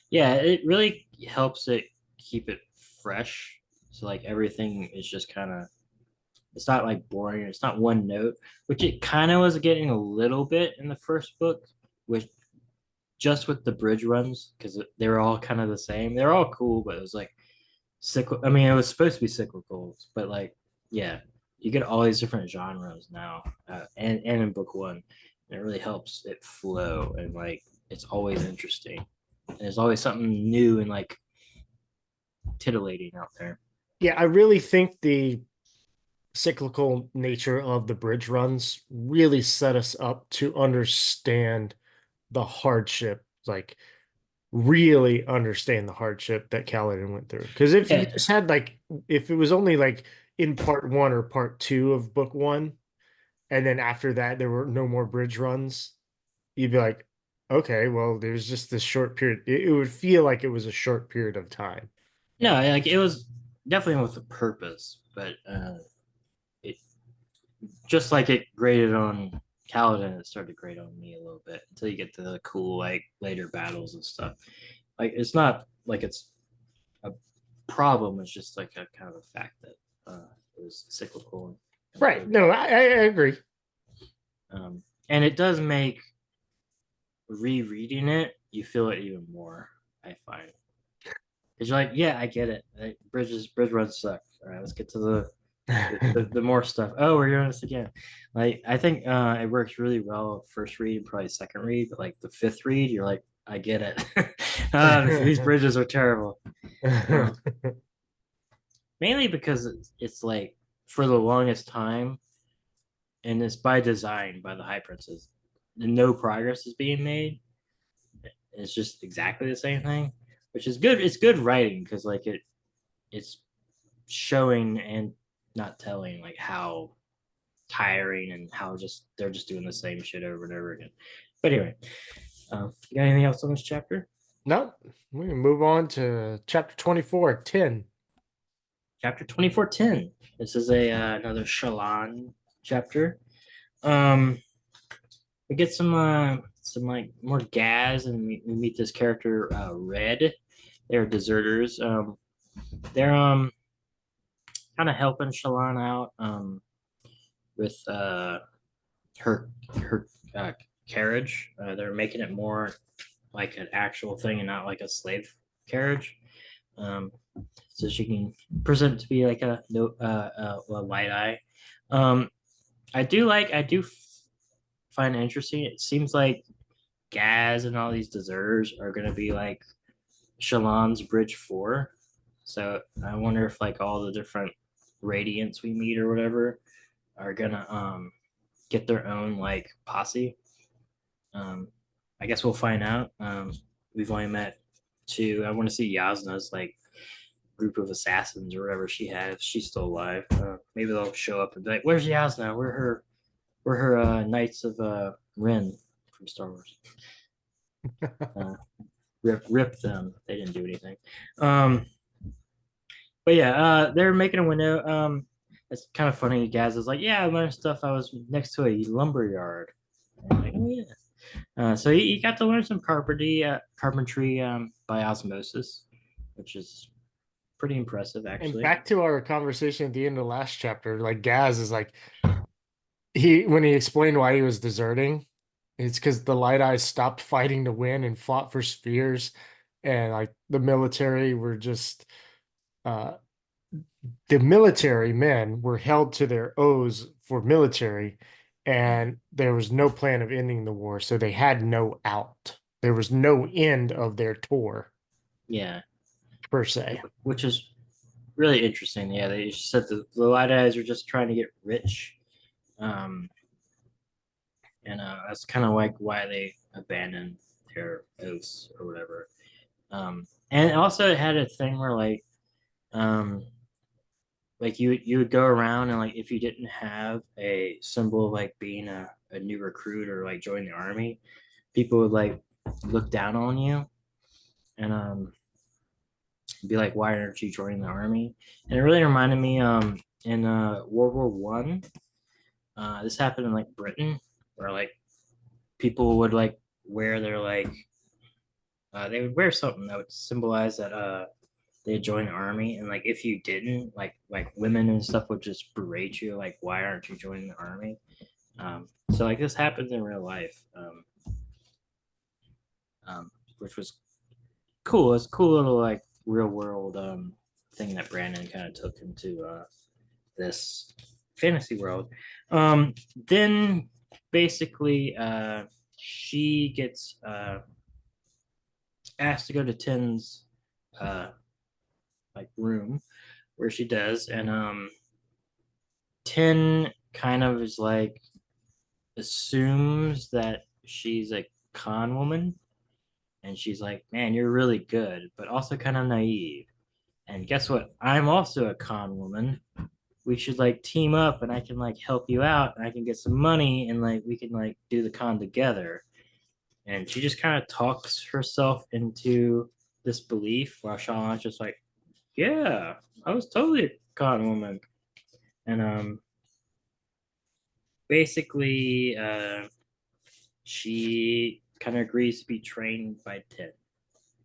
yeah, it really helps it keep it fresh. So like everything is just kind of it's not like boring. It's not one note, which it kind of was getting a little bit in the first book, with just with the bridge runs because they were all kind of the same. They're all cool, but it was like cyclical. I mean, it was supposed to be cyclical, but like, yeah, you get all these different genres now, and in book one, and it really helps it flow and like it's always interesting. And there's always something new and like titillating out there. Yeah, I really think the cyclical nature of the bridge runs really set us up to understand the hardship, like really understand the hardship that Kaladin went through. Because if you Yeah, just had like, if it was only like in part one or part two of book one, and then after that there were no more bridge runs, you'd be like, okay, well, there's just this short period. It would feel like it was a short period of time. no, like it was definitely with a purpose, but it just like it graded on Kaladin, it started to grade on me a little bit until you get to the cool like later battles and stuff. Like it's not like it's a problem; it's just like a kind of a fact that it was cyclical. Right. No, I agree. And it does make rereading it you feel it even more. I find because you're like, yeah, I get it. Like, bridge runs suck. All right, let's get to the more stuff. Oh, we're doing this again. Like I think it works really well first read and probably second read, but like the fifth read, you're like, I get it. These bridges are terrible. Mainly because it's like for the longest time, and it's by design by the High Princes. No progress is being made. It's just exactly the same thing, which is good. It's good writing because like it's showing and not telling like how tiring and how just they're just doing the same shit over and over again. But anyway, you got anything else on this chapter? No, we can move on to chapter 24, 10. Chapter 24:10. This is a another Shallan chapter. We get some like more gas, and we meet this character Red. They're deserters. They're kind of helping Shallan out with her carriage. They're making it more like an actual thing and not like a slave carriage. Um, so she can present it to be like a no a light eye. I do find it interesting. It seems like Gaz and all these deserters are gonna be like Shallan's Bridge 4. So I wonder if like all the different Radiants we meet or whatever are gonna get their own like posse. Um, I guess we'll find out. We've only met two. I want to see Yasna's like group of assassins or whatever she has. If she's still alive. Maybe they'll show up and be like, "Where's Yasna? We're her Knights of Ren from Star Wars." Rip them. They didn't do anything. But yeah, they're making a window. It's kind of funny. Gaz is like, "Yeah, I learned stuff. I was next to a lumber yard." And I'm like, "Oh yeah." So you got to learn some carpentry by osmosis, which is pretty impressive, And actually. back to our conversation at the end of the last chapter, like Gaz is like when he explained why he was deserting, it's because the Light Eyes stopped fighting to win and fought for spheres, and like the military were just uh the military men were held to their oaths for military, and there was no plan of ending the war, so they had no out. There was no end of their tour Yeah, per se. which is really interesting. Yeah, they said the Light Eyes are just trying to get rich, um, and that's kind of like why they abandoned their oaths or whatever. And also it had a thing where um, like you would go around and like if you didn't have a symbol of like being a new recruit or like joining the army, people would like look down on you and be like, why aren't you joining the army? And it really reminded me in World War One. This happened in like Britain, where like people would like wear their like they would wear something that would symbolize that they had joined the army, and like if you didn't, like women and stuff would just berate you, like why aren't you joining the army? So like this happens in real life, which was cool. It's a cool little like real world thing that Brandon kind of took into this fantasy world. Then basically she gets asked to go to Tin's uh, like room where she does, and Tin kind of is like assumes that she's a con woman, and she's like, "Man, you're really good, but also kind of naive." And guess what? I'm also a con woman. We should like team up, and I can like help you out, and I can get some money, and like we can like do the con together. And she just kind of talks herself into this belief while Sean's just like, "Yeah, I was totally a con woman." And basically, she kind of agrees to be trained by Ted.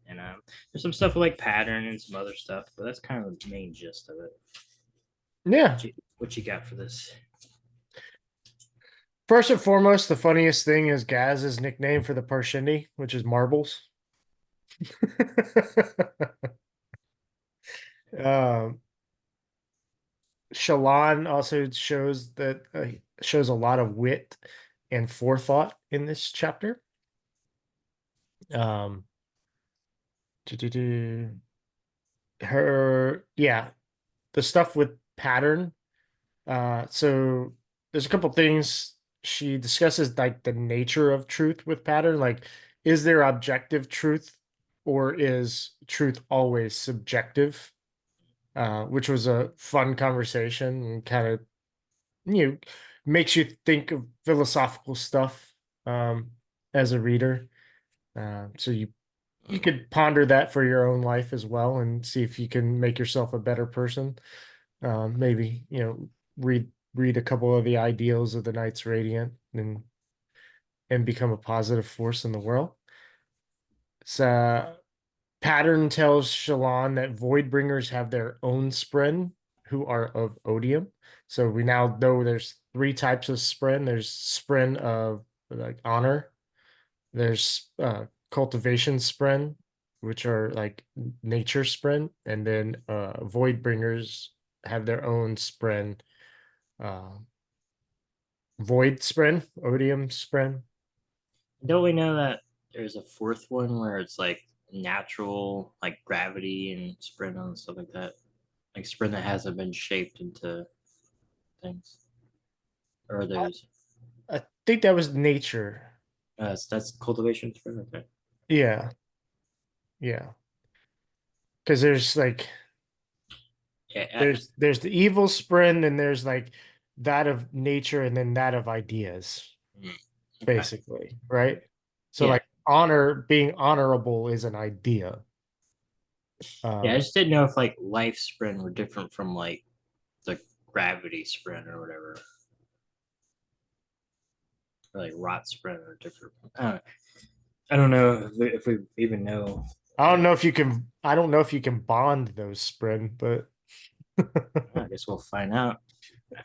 And there's some stuff like pattern and some other stuff, but that's kind of the main gist of it. Yeah. What you got for this? First and foremost, the funniest thing is Gaz's nickname for the Parshendi, which is marbles. um, Shallan also shows a lot of wit and forethought in this chapter. Um, the stuff with pattern. So there's a couple things she discusses, like the nature of truth with pattern. Like, is there objective truth, or is truth always subjective? Which was a fun conversation and kind of makes you think of philosophical stuff as a reader. So you could ponder that for your own life as well and see if you can make yourself a better person. Maybe read a couple of the ideals of the Knights Radiant and become a positive force in the world. So Pattern tells Shallan that Voidbringers have their own Spren who are of odium. So we now know there's three types of Spren. There's Spren of like honor. There's cultivation Spren, which are like nature Spren, and then Voidbringers have their own Spren. Uh, Void Spren, Odium Spren. Don't we know that there's a fourth one where it's like natural, like gravity and sprint and stuff like that? Like sprint that hasn't been shaped into things. Or those I think that was nature. that's cultivation sprint, okay. Yeah, yeah. Because there's like Yeah, there's the evil Spren, and there's like that of nature, and then that of ideas, okay. basically, right? So Yeah. like honor, being honorable is an idea. Yeah, I Um, just didn't know if like life sprint were different from like the gravity sprint or whatever. Or like rot sprint or different. I don't know if we even know I don't know if you can. I don't know if you can bond those Spren, but I guess we'll find out.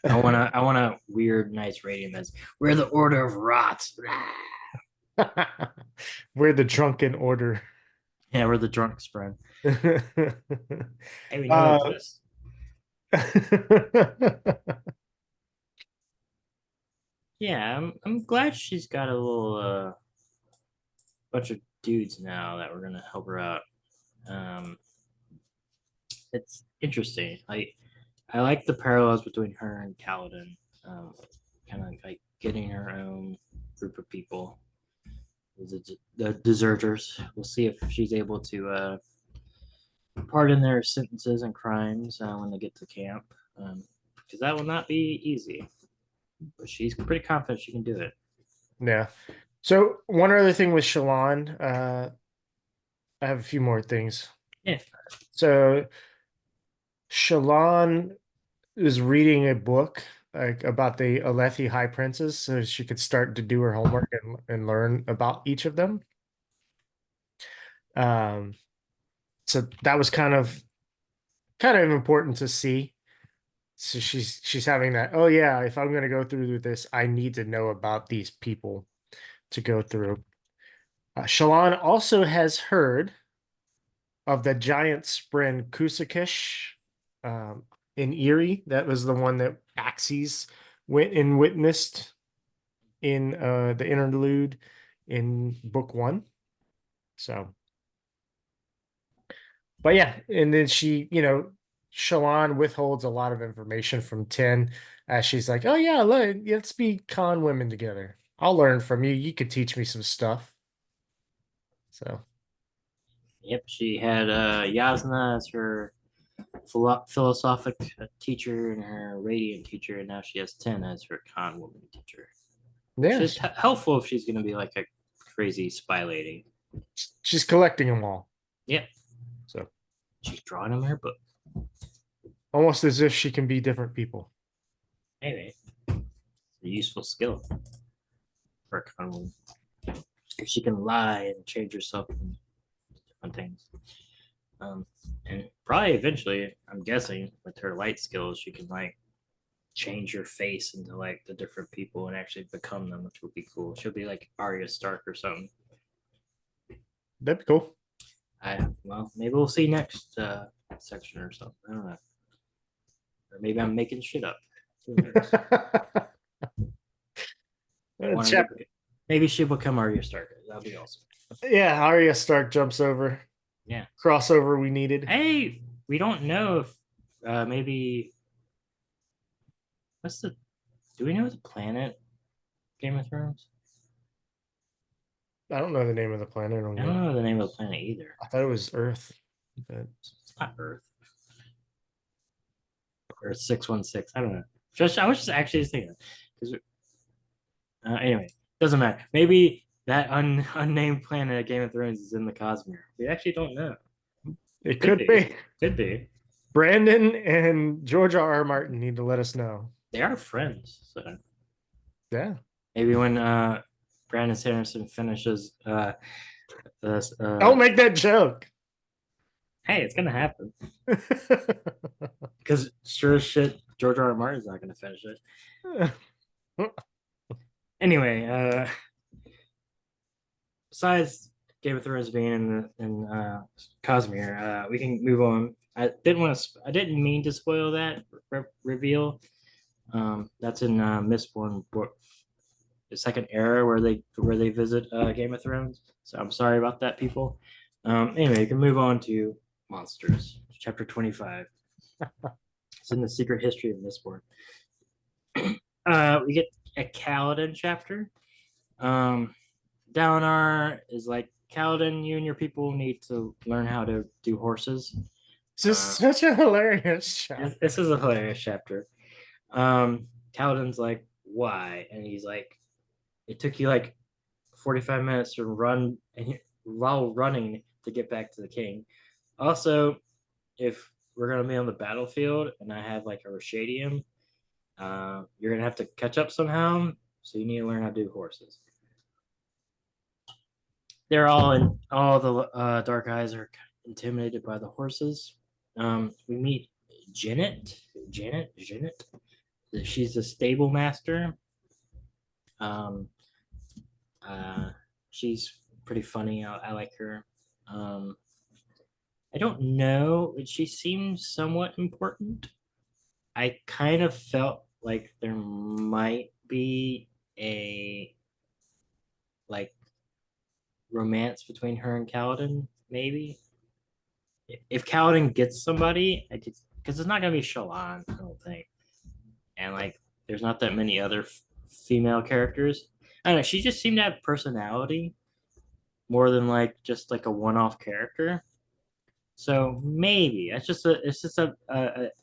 I want a weird, nice rating that's we're the Order of Rot. we're the drunken order. Yeah, we're the drunk spread. uh, Hey, we know it exists. Yeah, I'm glad she's got a little bunch of dudes now that we're gonna help her out. Um, it's interesting. I like the parallels between her and Kaladin. Um, kind of like getting her own group of people. The deserters. We'll see if she's able to pardon their sentences and crimes when they get to camp, because that will not be easy. But she's pretty confident she can do it. yeah. So one other thing with Shallan, I have a few more things. Yeah. So Shallan is reading a book like about the Alethi High Princes, so she could start to do her homework and learn about each of them. Um, so that was kind of important to see. So she's having that, oh yeah, if I'm gonna go through this, I need to know about these people to go through. Shallan also has heard of the giant Spren Kusakish in Erie. That was the one that Axes went and witnessed in the interlude in book 1. So, but yeah, and then Shallan withholds a lot of information from 10 as she's like, oh yeah, let's be con women together. I'll learn from you. You could teach me some stuff. So, Yep, she had Yasna as her philosophic teacher and her radiant teacher, and now she has 10 as her con woman teacher. yeah, Which is helpful if she's going to be like a crazy spy lady. she's collecting them all. Yeah. So, She's drawing them in her book. almost as if she can be different people. Anyway, it's a useful skill for a con woman. If she can lie and change herself and different things. And probably eventually, I'm guessing, with her light skills, she can like change your face into like the different people and actually become them, which would be cool. She'll be like Arya Stark or something. That'd be cool. Well, maybe we'll see next section or something. I don't know. Or maybe I'm making shit up. Maybe she'll become Arya Stark. That'd be awesome. Yeah, Arya Stark jumps over. Yeah. Crossover we needed. Hey, we don't know if maybe do we know the planet Game of Thrones? I don't know the name of the planet. I don't know the name of the planet either. I thought it was Earth. But... It's not Earth. Or 616. I don't know. I was just actually thinking because anyway, doesn't matter. Maybe that unnamed planet of Game of Thrones is in the Cosmere. We actually don't know. It could be. Could be. Brandon and George R. Martin need to let us know. They are friends, so yeah. Maybe when Brandon Sanderson finishes don't make that joke. Hey, it's gonna happen. Because sure as shit, George R. R. Martin's not gonna finish it. Anyway, besides Game of Thrones being in Cosmere, we can move on. I didn't mean to spoil that reveal. That's in Mistborn book, the second era where they visit Game of Thrones. So I'm sorry about that, people. Anyway, you can move on to Monsters, chapter 25. It's in the secret history of Mistborn. We get a Kaladin chapter. Dalinar is like, Kaladin, you and your people need to learn how to do horses. This is such a hilarious chapter. This is a hilarious chapter. Kaladin's like, why? And he's like, it took you like 45 minutes to run while running to get back to the king. Also, if we're gonna be on the battlefield and I have like a Rashadium, you're gonna have to catch up somehow. So you need to learn how to do horses. they're all in all the dark eyes are intimidated by the horses. We meet Janet. She's a stable master. Um, uh, she's pretty funny. I like her. Um, I don't know. She seems somewhat important. I kind of felt like there might be a like romance between her and Kaladin, maybe. If Kaladin gets somebody, I just because it's not gonna be Shallan, I don't think. And like there's not that many other female characters. I don't know, she just seemed to have personality more than like just like a one-off character. So maybe it's just a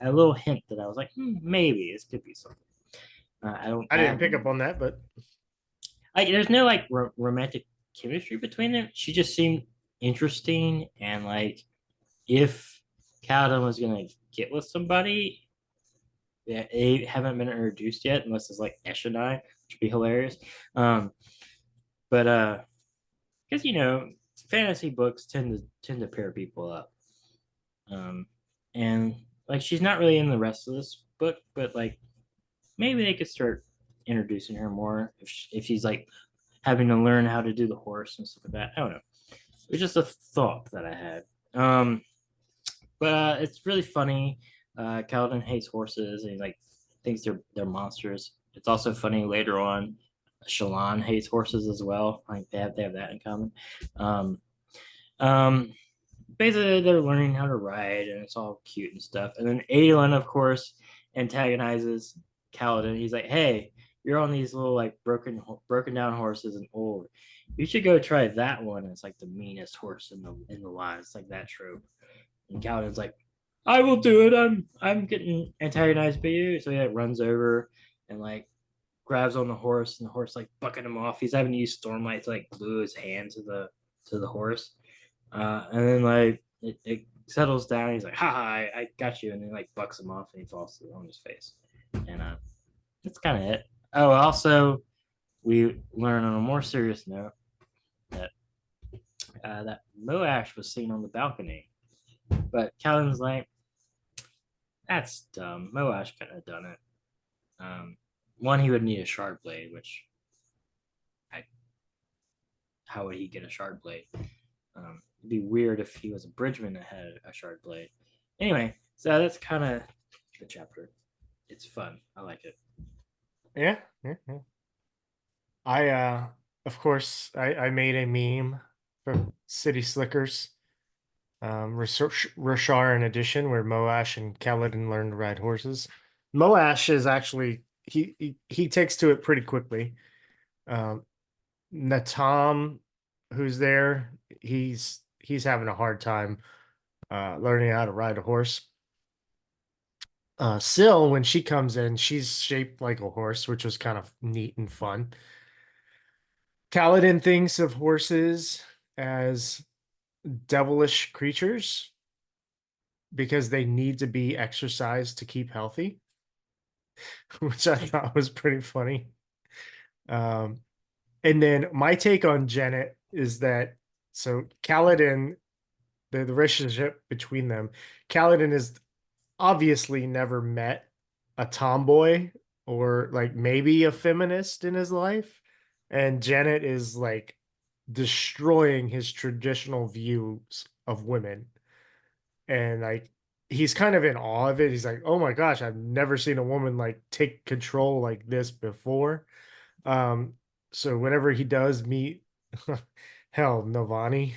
little hint that I was like, maybe this could be something. I don't. I didn't pick up on that, but Like there's no like romantic chemistry between them. She just seemed interesting, and like if Kaladin was gonna get with somebody, yeah, they haven't been introduced yet, unless it's like Eshonai, which would be hilarious. Um, but because fantasy books tend to pair people up. Um, and like she's not really in the rest of this book, but like maybe they could start introducing her more if she's like having to learn how to do the horse and stuff like that. I don't know. It was just a thought that I had. But it's really funny. Kaladin hates horses and he like thinks they're monsters. It's also funny later on. Shallan hates horses as well. Like they have that in common. Um, um, Basically they're learning how to ride and it's all cute and stuff. And then Aelin, of course, antagonizes Kaladin. He's like, "Hey, you're on these little like broken down horses and old. You should go try that one. It's like the meanest horse in the line. It's like that trope." And Kaladin's like, "I will do it. I'm getting antagonized by you." So he like runs over and like grabs on the horse and the horse like bucking him off. He's having to use Stormlight to like glue his hand to the horse. And then like it settles down. He's like, "Ha ha, I got you," and then like bucks him off, and he falls on his face. And that's kind of it. Oh, also we learn on a more serious note that that Moash was seen on the balcony, but Calvin's like, "That's dumb. Moash couldn't have done it. One, he would need a shard blade, which how would he get a shard blade? It'd be weird if he was a bridgeman that had a shard blade. Anyway, so that's kind of the chapter. It's fun. I like it. yeah. I of course I made a meme for City Slickers. Roshar edition where Moash and Kaladin learn to ride horses. Moash is actually he takes to it pretty quickly. Natam, who's there, he's having a hard time learning how to ride a horse. Syl, when she comes in, she's shaped like a horse, which was kind of neat and fun. Kaladin thinks of horses as devilish creatures because they need to be exercised to keep healthy, which I thought was pretty funny. And then my take on Janet is that so Kaladin, the relationship between them, Kaladin is obviously never met a tomboy or like maybe a feminist in his life. And Janet is like destroying his traditional views of women. And like he's kind of in awe of it. He's like, "Oh my gosh, I've never seen a woman like take control like this before." Um, so whenever he does meet hell, Navani,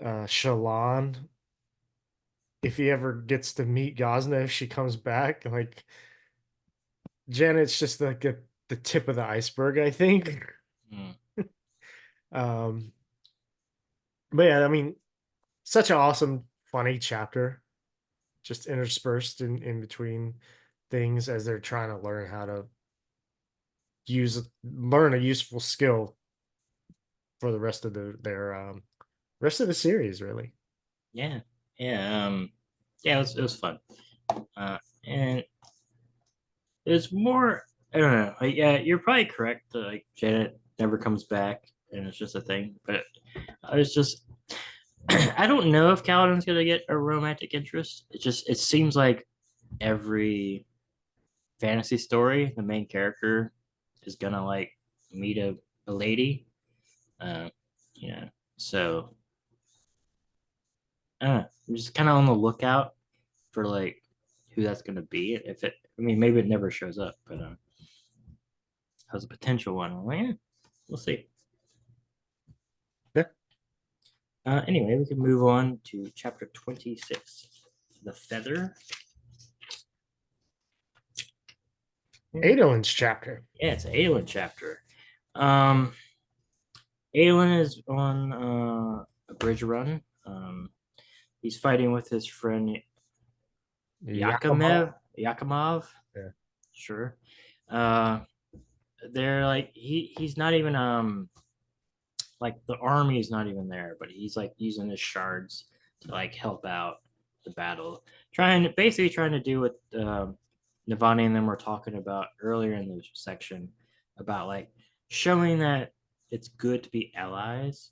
Shallan, if he ever gets to meet Gazna, if she comes back, like Janet's just like the tip of the iceberg, I think. Mm. Um, but yeah, I mean, such an awesome, funny chapter, just interspersed in between things as they're trying to learn how to learn a useful skill for the rest of their rest of the series, really. Yeah, yeah, yeah. It was fun, and it was more. I don't know. Like, yeah, you're probably correct. Like Janet never comes back. and it's just a thing. But it's just I don't know if Kaladin's gonna get a romantic interest. It seems like every fantasy story, the main character is gonna like meet a lady. Uh, you know, so I'm just kind of on the lookout for like who that's gonna be. If it, I mean, maybe it never shows up, but has a potential one. Well, yeah, we'll see. Yeah. Anyway, we can move on to chapter 26, the feather. Adolin's chapter. Yeah, it's an Aelin chapter. Um, Aelin is on a bridge run. He's fighting with his friend Yakima. Yakimov. Yeah. Sure. They're like he's not even like the army is not even there, but he's like using his shards to like help out the battle, basically trying to do what Navani and them were talking about earlier in the section about like showing that it's good to be allies,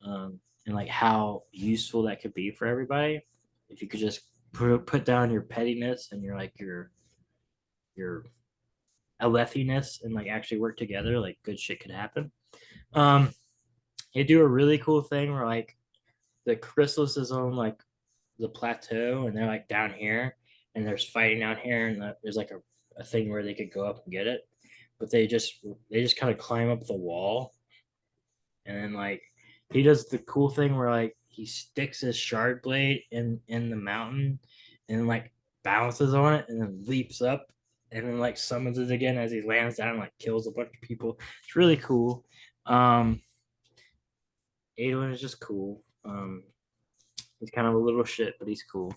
and like how useful that could be for everybody if you could just put down your pettiness and your alethiness and like actually work together, like good shit could happen. They do a really cool thing where like the chrysalis is on like the plateau and they're like down here and there's fighting down here and there's like a thing where they could go up and get it, but they just kind of climb up the wall, and then like he does the cool thing where like he sticks his shard blade in the mountain and like bounces on it and then leaps up and then like summons it again as he lands down and like kills a bunch of people. It's really cool. Adolin is just cool. He's kind of a little shit, but he's cool.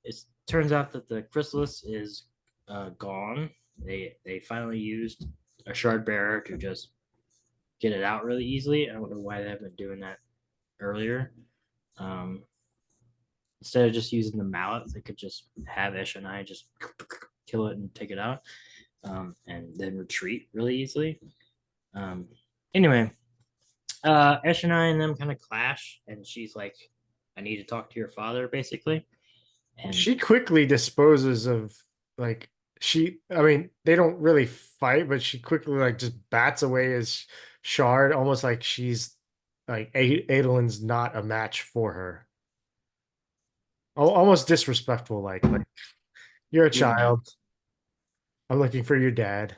It turns out that the chrysalis is gone. They finally used a shard bearer to just get it out really easily. I don't know why they haven't been doing that earlier. Instead of just using the mallet, they could just have Ish and I just kill it and take it out, and then retreat really easily. Anyway, Ish and I and them kind of clash, and she's like, "I need to talk to your father," basically. And She quickly disposes of like I mean, they don't really fight, but she quickly like just bats away his shard, almost like she's like Adolin's not a match for her. Almost disrespectful, like you're a Yeah. child. I'm looking for your dad.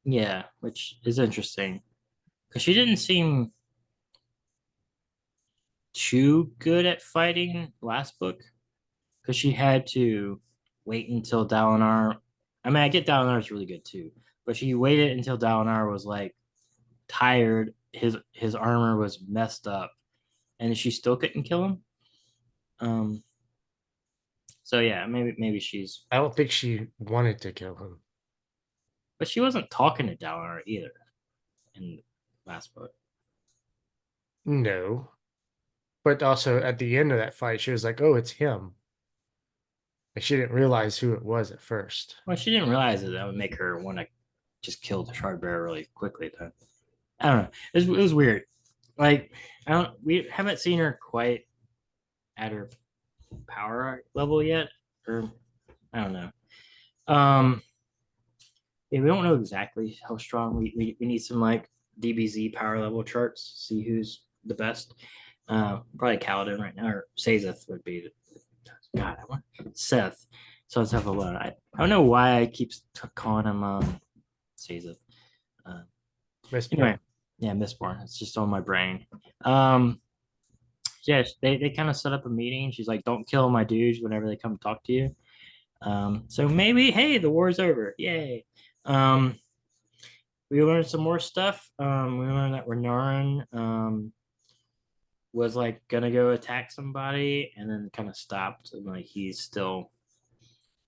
Yeah, which is interesting because she didn't seem too good at fighting last book because she had to wait until Dalinar. I mean, I get Dalinar's really good too, but she waited until Dalinar was like tired. His armor was messed up, and she still couldn't kill him. So yeah, maybe she's, I don't think she wanted to kill him. but she wasn't talking to Dalinar either in last book. No. But also at the end of that fight, she was like, "Oh, it's him." Like she didn't realize who it was at first. Well, she didn't realize that would make her want to just kill the shard bearer really quickly. Then I don't know. It was weird. Like we haven't seen her quite at her power level yet, or I don't know. Yeah, we don't know exactly how strong. We need some like DBZ power level charts, see who's the best. Probably Kaladin right now, or Sazeth would be. God, I want Seth. So let's have a look. I don't know why I keep calling him Sazeth. Anyway, yeah, Mistborn. It's just on my brain. Yes, they kind of set up a meeting. She's like, "Don't kill my dudes whenever they come talk to you." So maybe, hey, the war's over. Yay. We learned some more stuff. We learned that Renarin was like gonna go attack somebody and then kind of stopped, and like he's still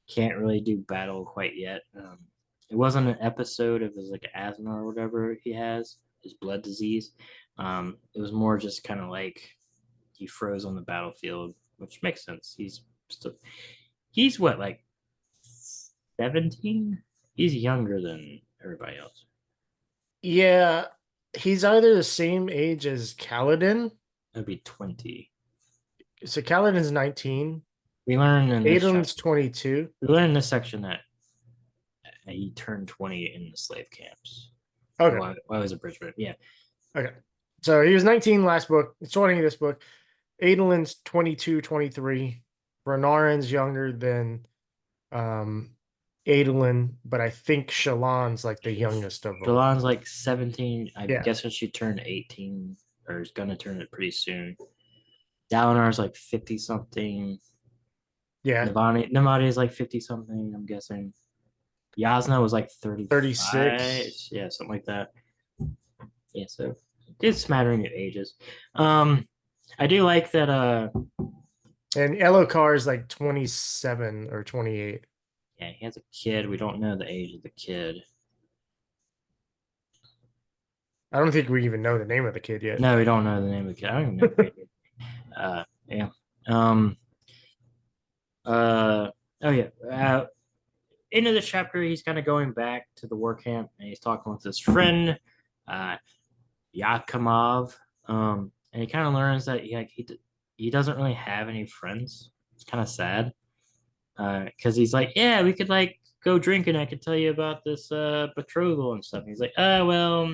can't really do battle quite yet. It wasn't an episode of his like asthma or whatever he has, his blood disease. It was more just kind of like he froze on the battlefield, which makes sense. He's what, like 17? He's younger than everybody else. Yeah, He's either the same age as Kaladin. That'd be 20. So Kaladin's 19. We learned in this Aeden's 22. we learned in this section that he turned 20 in the slave camps. Okay. Why was it Bridgman? Yeah. Okay. So he was 19 last book. It's 20 this book. Aedelin's 22, 23. Renarin's younger than Aedelin, but I think Shallan's like the youngest of them. Shallan's like 17. I'm Yeah. guessing she turned 18 or is gonna turn it pretty soon. Dalinar's like 50 something. Yeah. Navani is like 50 something, I'm guessing. Yasna was like 36. Yeah, something like that. Yeah, so it's smattering of ages. I do like that And Elokar is like 27 or 28. yeah, he has a kid. We don't know the age of the kid. I don't think we even know the name of the kid yet. No, we don't know the name of the kid. I don't even know. Yeah. Oh yeah. End of the chapter, he's kind of going back to the war camp and he's talking with his friend, Yakimov. And he kind of learns that he doesn't really have any friends. It's kind of sad. Because he's like, yeah, we could like go drink and I could tell you about this betrothal and stuff. And he's like, well,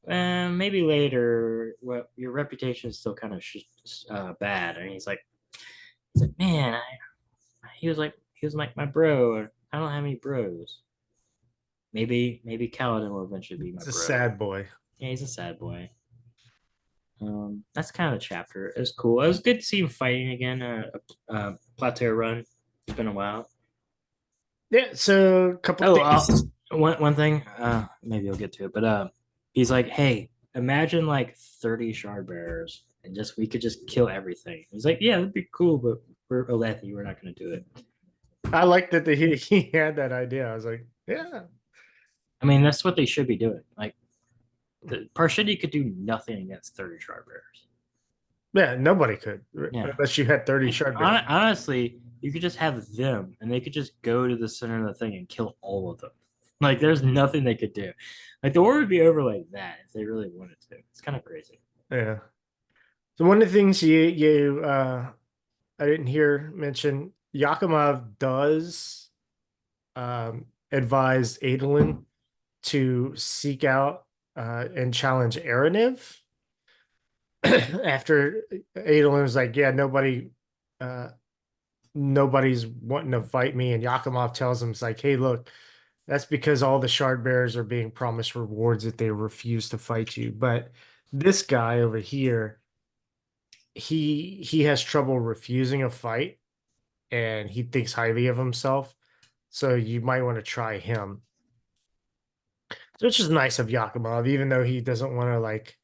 maybe later. Well, your reputation is still kind of bad. And he's like, man, he was like my bro. I don't have any bros. Maybe Kaladin will eventually be my It's a bro. sad boy. Yeah, he's a sad boy. That's kind of a chapter. It was cool. It was good to see him fighting again. Plateau run. It's been a while. Yeah, so a couple things. One thing, maybe I'll get to it, but he's like, hey, imagine like 30 shard bearers and we could just kill everything. He's like, yeah, that'd be cool, but we're Alethi, we're not gonna do it. I like that he had that idea. I was like, yeah. I mean, that's what they should be doing. Like the Parshindi could do nothing against 30 shard bearers. Yeah, nobody could. Yeah. Unless you had 30 shard bearers. Honestly, you could just have them and they could just go to the center of the thing and kill all of them. Like there's nothing they could do. Like the war would be over like that if they really wanted to. It's kind of crazy. Yeah. So one of the things I didn't hear mention, Yakimov does advise Adolin to seek out and challenge Araniv. After Adolin was like, yeah, nobody's wanting to fight me, and Yakimov tells him, it's like, hey, look, that's because all the shard bearers are being promised rewards if they refuse to fight you. But this guy over here, he has trouble refusing a fight, and he thinks highly of himself. So you might want to try him. Which is nice of Yakimov, even though he doesn't want to like.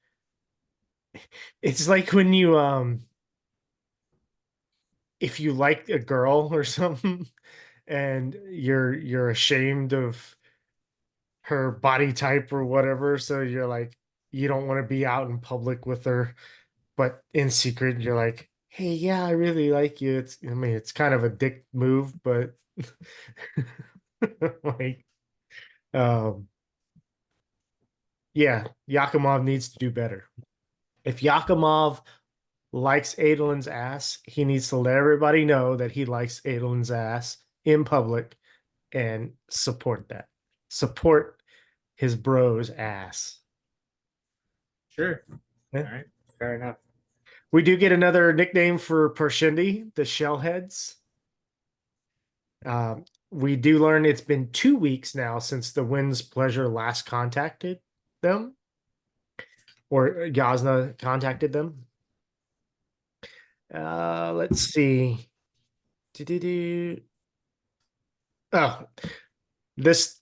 It's like when you if you like a girl or something, and you're ashamed of her body type or whatever, so you're like you don't want to be out in public with her, but in secret you're like, hey, yeah, I really like you. It's kind of a dick move, but like yeah, Yakimov needs to do better. If Yakimov likes Adolin's ass, he needs to let everybody know that he likes Adolin's ass in public and support that. Support his bro's ass. Sure. Yeah. All right. Fair enough. We do get another nickname for Parshindi, the Shellheads. We do learn it's been 2 weeks now since the Wind's Pleasure last contacted them, or Yasna contacted them. Let's see. Oh, this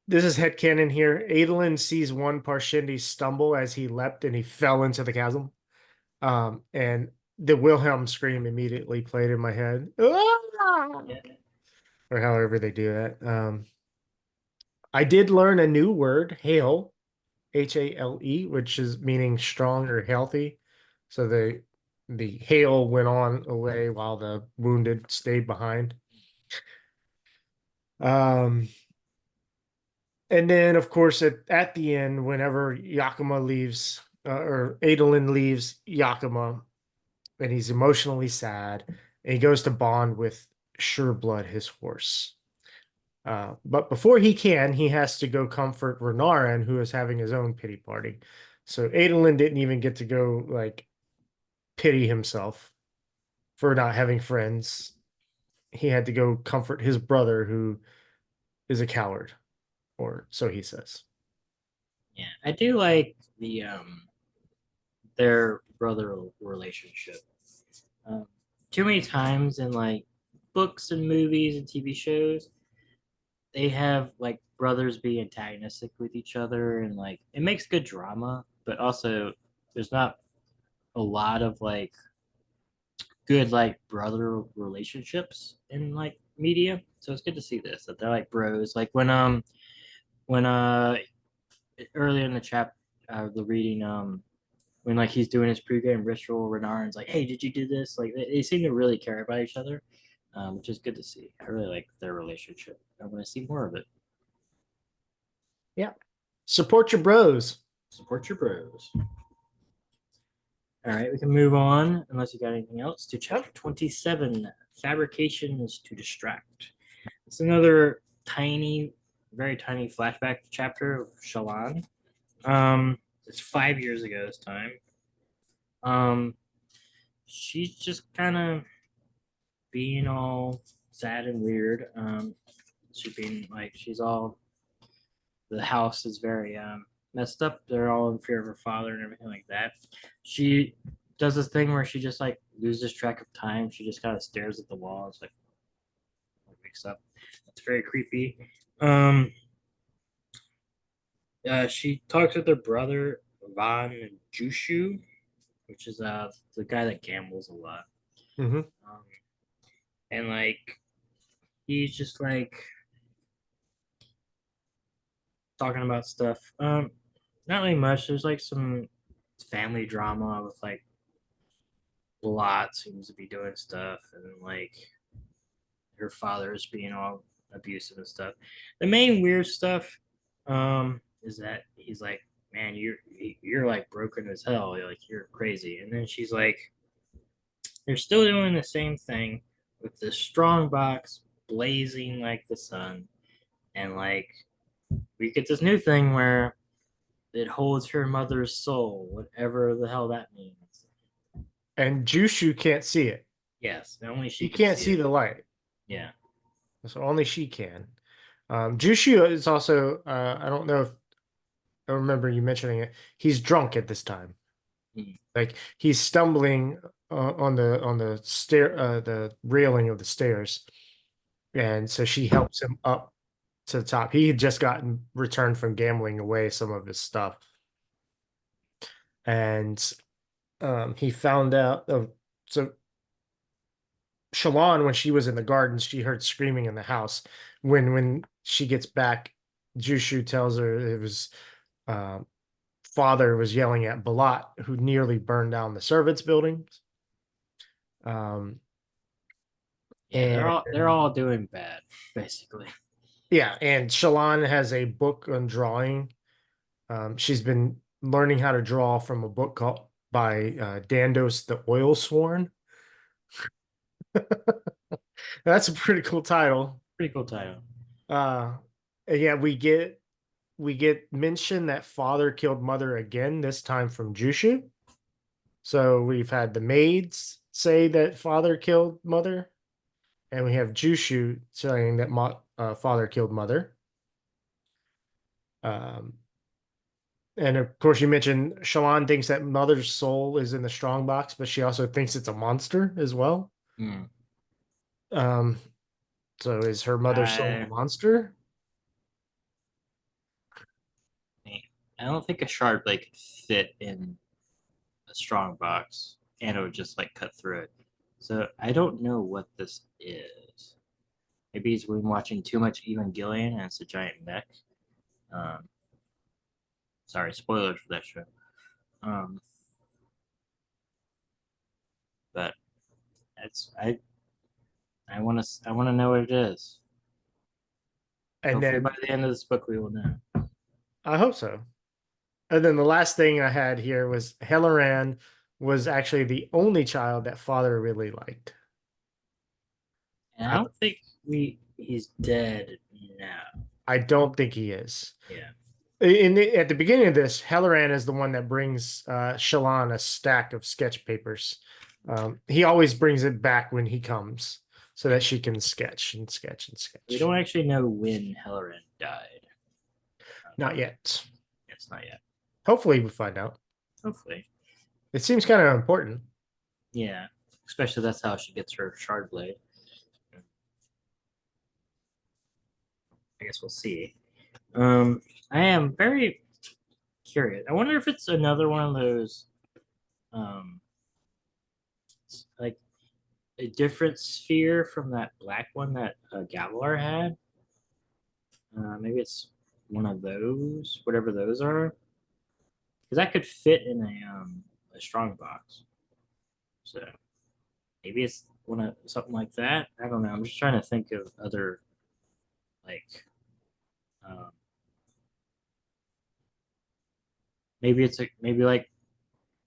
is headcanon here. Adolin sees one Parshindi stumble as he leapt and he fell into the chasm. And the Wilhelm scream immediately played in my head. Ah! Yeah. Or however they do that. I did learn a new word, hale, Hale, which is meaning strong or healthy. So the hail went on away while the wounded stayed behind. And then, of course, at the end, whenever Yakima leaves, or Adolin leaves Yakima, and he's emotionally sad, and he goes to bond with Sureblood, his horse. But before he can, he has to go comfort Renarin, who is having his own pity party. So Adolin didn't even get to go like pity himself for not having friends. He had to go comfort his brother, who is a coward, or so he says. Yeah, I do like their brother relationship. Um, Too many times in like books and movies and TV shows, they have like brothers be antagonistic with each other, and like it makes good drama, but also there's not a lot of like good like brother relationships in like media. So it's good to see this that they're like bros. Like when earlier in the the reading when like he's doing his pregame ritual, Renarin's like, "Hey, did you do this?" Like they seem to really care about each other, which is good to see. I really like their relationship. I want to see more of it. Yeah. Support your bros. Support your bros. All right, we can move on, unless you got anything else, to chapter 27, Fabrications to Distract. It's another tiny, very tiny flashback chapter of Shallan. It's 5 years ago this time. Um, she's just kind of being all sad and weird. She's being like, the house is very messed up. They're all in fear of her father and everything like that. She does this thing where she just like loses track of time. She just kind of stares at the wall. It's like wakes up. It's very creepy. Um, she talks with her brother Van Jushu, which is the guy that gambles a lot. Mm-hmm. Um, and like he's just like talking about stuff. Not really much. There's like some family drama with like Lot seems to be doing stuff, and like her father's being all abusive and stuff. The main weird stuff is that he's like, "Man, you're like broken as hell. You're like you're crazy." And then she's like, "They're still doing the same thing with the strong box blazing like the sun, and like we get this new thing where it holds her mother's soul, whatever the hell that means." And Jushu can't see it. Yes, only she He can can't see see it. the light. Yeah. So only she can. Jushu is also, I don't know if I remember you mentioning it. He's drunk at this time. Mm. Like he's stumbling on the stair, the railing of the stairs, and so she helps him up to the top. He had just gotten returned from gambling away some of his stuff, and he found out. So Shalon, when she was in the gardens, she heard screaming in the house. When she gets back, Jushu tells her it was um, father was yelling at Balat, who nearly burned down the servants' buildings. Um, Yeah, and they're all doing bad, basically. yeah, and Shalon has a book on drawing. She's been learning how to draw from a book called by Dandos the Oil Sworn. That's a pretty cool title. Pretty cool title. Uh, yeah, we get mentioned that father killed mother again, this time from Jushu. So we've had the maids say that father killed mother, and we have Jushu saying that father killed mother. Um, and of course, you mentioned Shalon thinks that mother's soul is in the strong box, but she also thinks it's a monster as well. Mm. Um, so is her mother's soul a I monster? I don't think a shard blade could fit in a strong box, and it would just like cut through it. So I don't know what this is. Maybe it's when watching too much Evangelion and it's a giant mech. Um, Sorry, spoilers for that show. Um, but it's I want to know what it is. And Hopefully then by the end of this book we will know. I hope so. And then the last thing I had here was Helleran was actually the only child that father really liked. And I don't think he's dead now. I don't think he is. Yeah. At the beginning of this, Helleran is the one that brings Shallan a stack of sketch papers. He always brings it back when he comes so that she can sketch and sketch and sketch. We don't actually know when Helleran died. Not yet. It's not yet. Hopefully we find out. Hopefully. It seems kind of important. Yeah. Especially that's how she gets her shard blade. I guess we'll see. I am very curious. I wonder if it's another one of those like a different sphere from that black one that Gavilar had. Maybe it's one of those, whatever those are. Because that could fit in a strong box. So maybe it's one of something like that. I don't know. I'm just trying to think of other like maybe it's maybe like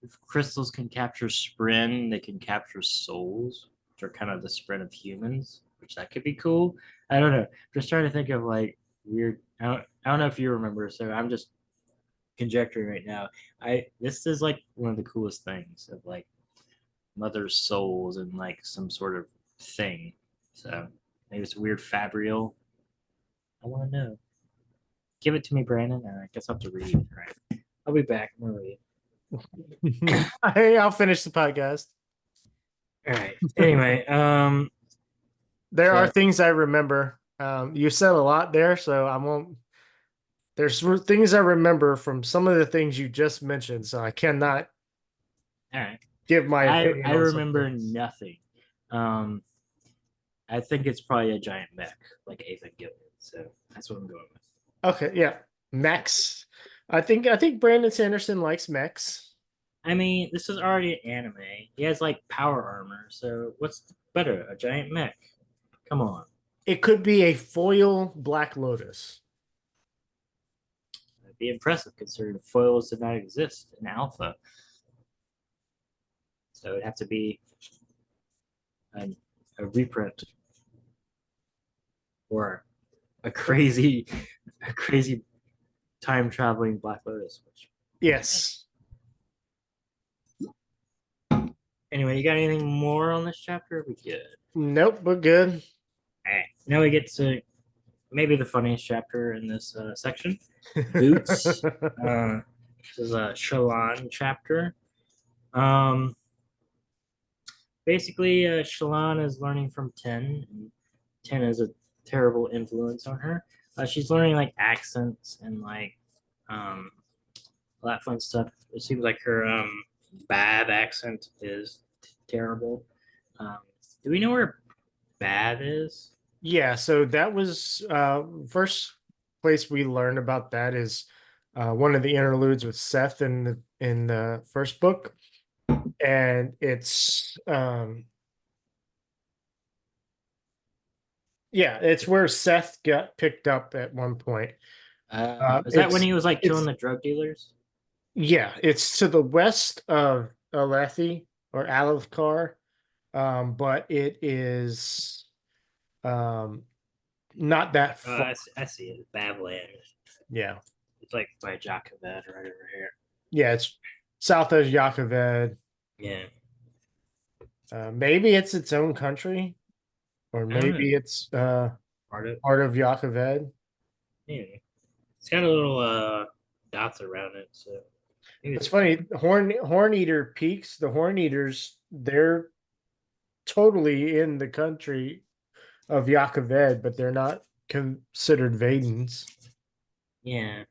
if crystals can capture spren, they can capture souls, which are kind of the spren of humans, which that could be cool. I don't know. Just trying to think of like weird. I don't know if you remember. So I'm just conjecturing right now. This is like one of the coolest things of like mother's souls and like some sort of thing. So maybe it's weird fabrial. I want to know. Give it to me, Brandon. I guess I'll have to read. All right. I'll be back. I'm gonna read. Hey, I'll finish the podcast. All right. Anyway, there are so- things I remember. You said a lot there, so I won't. There's things I remember from some of the things you just mentioned, so I cannot all right. give my opinion. I on remember something. nothing. I think it's probably a giant mech, like Ethan Gilliam. So that's what I'm going with. Okay, yeah, mechs. I think Brandon Sanderson likes mechs. I mean, this is already an anime. He has like power armor. So what's better, a giant mech? Come on. It could be a foil Black Lotus. It'd be impressive considering foils did not exist in Alpha. So it'd have to be a reprint or a crazy time traveling Black Lotus. Yes. Anyway, you got anything more on this chapter? We good. Nope, but good. All right. Now we get to maybe the funniest chapter in this section. Boots. This is a Shallan chapter. Basically, Shallan is learning from Ten. And Ten is a terrible influence on her. She's learning like accents and like all that fun stuff. It seems like her Bab accent is terrible. Do we know where Bab is? Yeah, so that was first place we learned about that is one of the interludes with Seth in the first book, and it's yeah, it's where Seth got picked up at one point. Is that when he was like killing the drug dealers? Yeah, it's to the west of Alethi or Alethkar, but it is not that far. I see it. Babland. Yeah. It's like by Jacobed right over here. Yeah, it's south of Yakoved. Yeah. Maybe it's its own country, or maybe it's part of Yakoved. Yeah. It's got a little dots around it, so It's funny. Horn Eater Peaks, the Horn Eaters, they're totally in the country of Yakoved, but they're not considered Vadens. Yeah.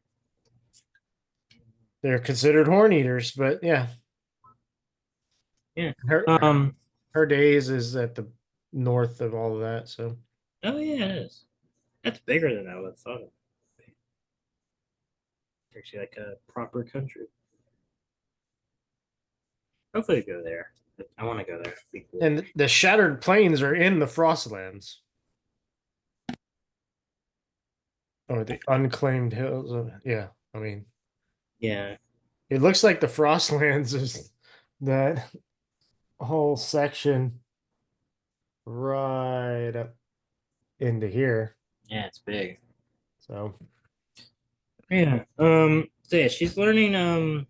They're considered Horn Eaters, but yeah. Yeah. Her days is at the north of all of that, so. Oh yeah, it is. That's bigger than I would have thought of. It's actually like a proper country. Hopefully go there. I want to go there. Be cool. And the Shattered Plains are in the Frostlands. or the unclaimed hills of, yeah, I mean, Yeah. it looks like the Frostlands is that whole section right up into here. Yeah, it's big. So Yeah. So yeah, she's learning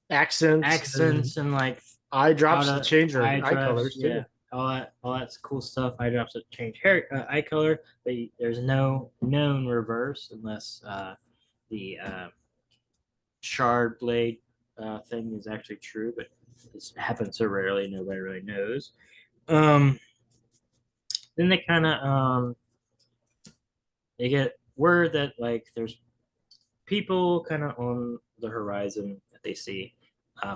accents accents and like eye how drops to to change her eye eye drops. colors Yeah, too. all that's cool stuff. Eye drops that change hair eye color, but there's no known reverse unless the shard blade thing is actually true, but this happens so rarely, nobody really knows. Um, then they kind of they get word that like there's people kind of on the horizon that they see.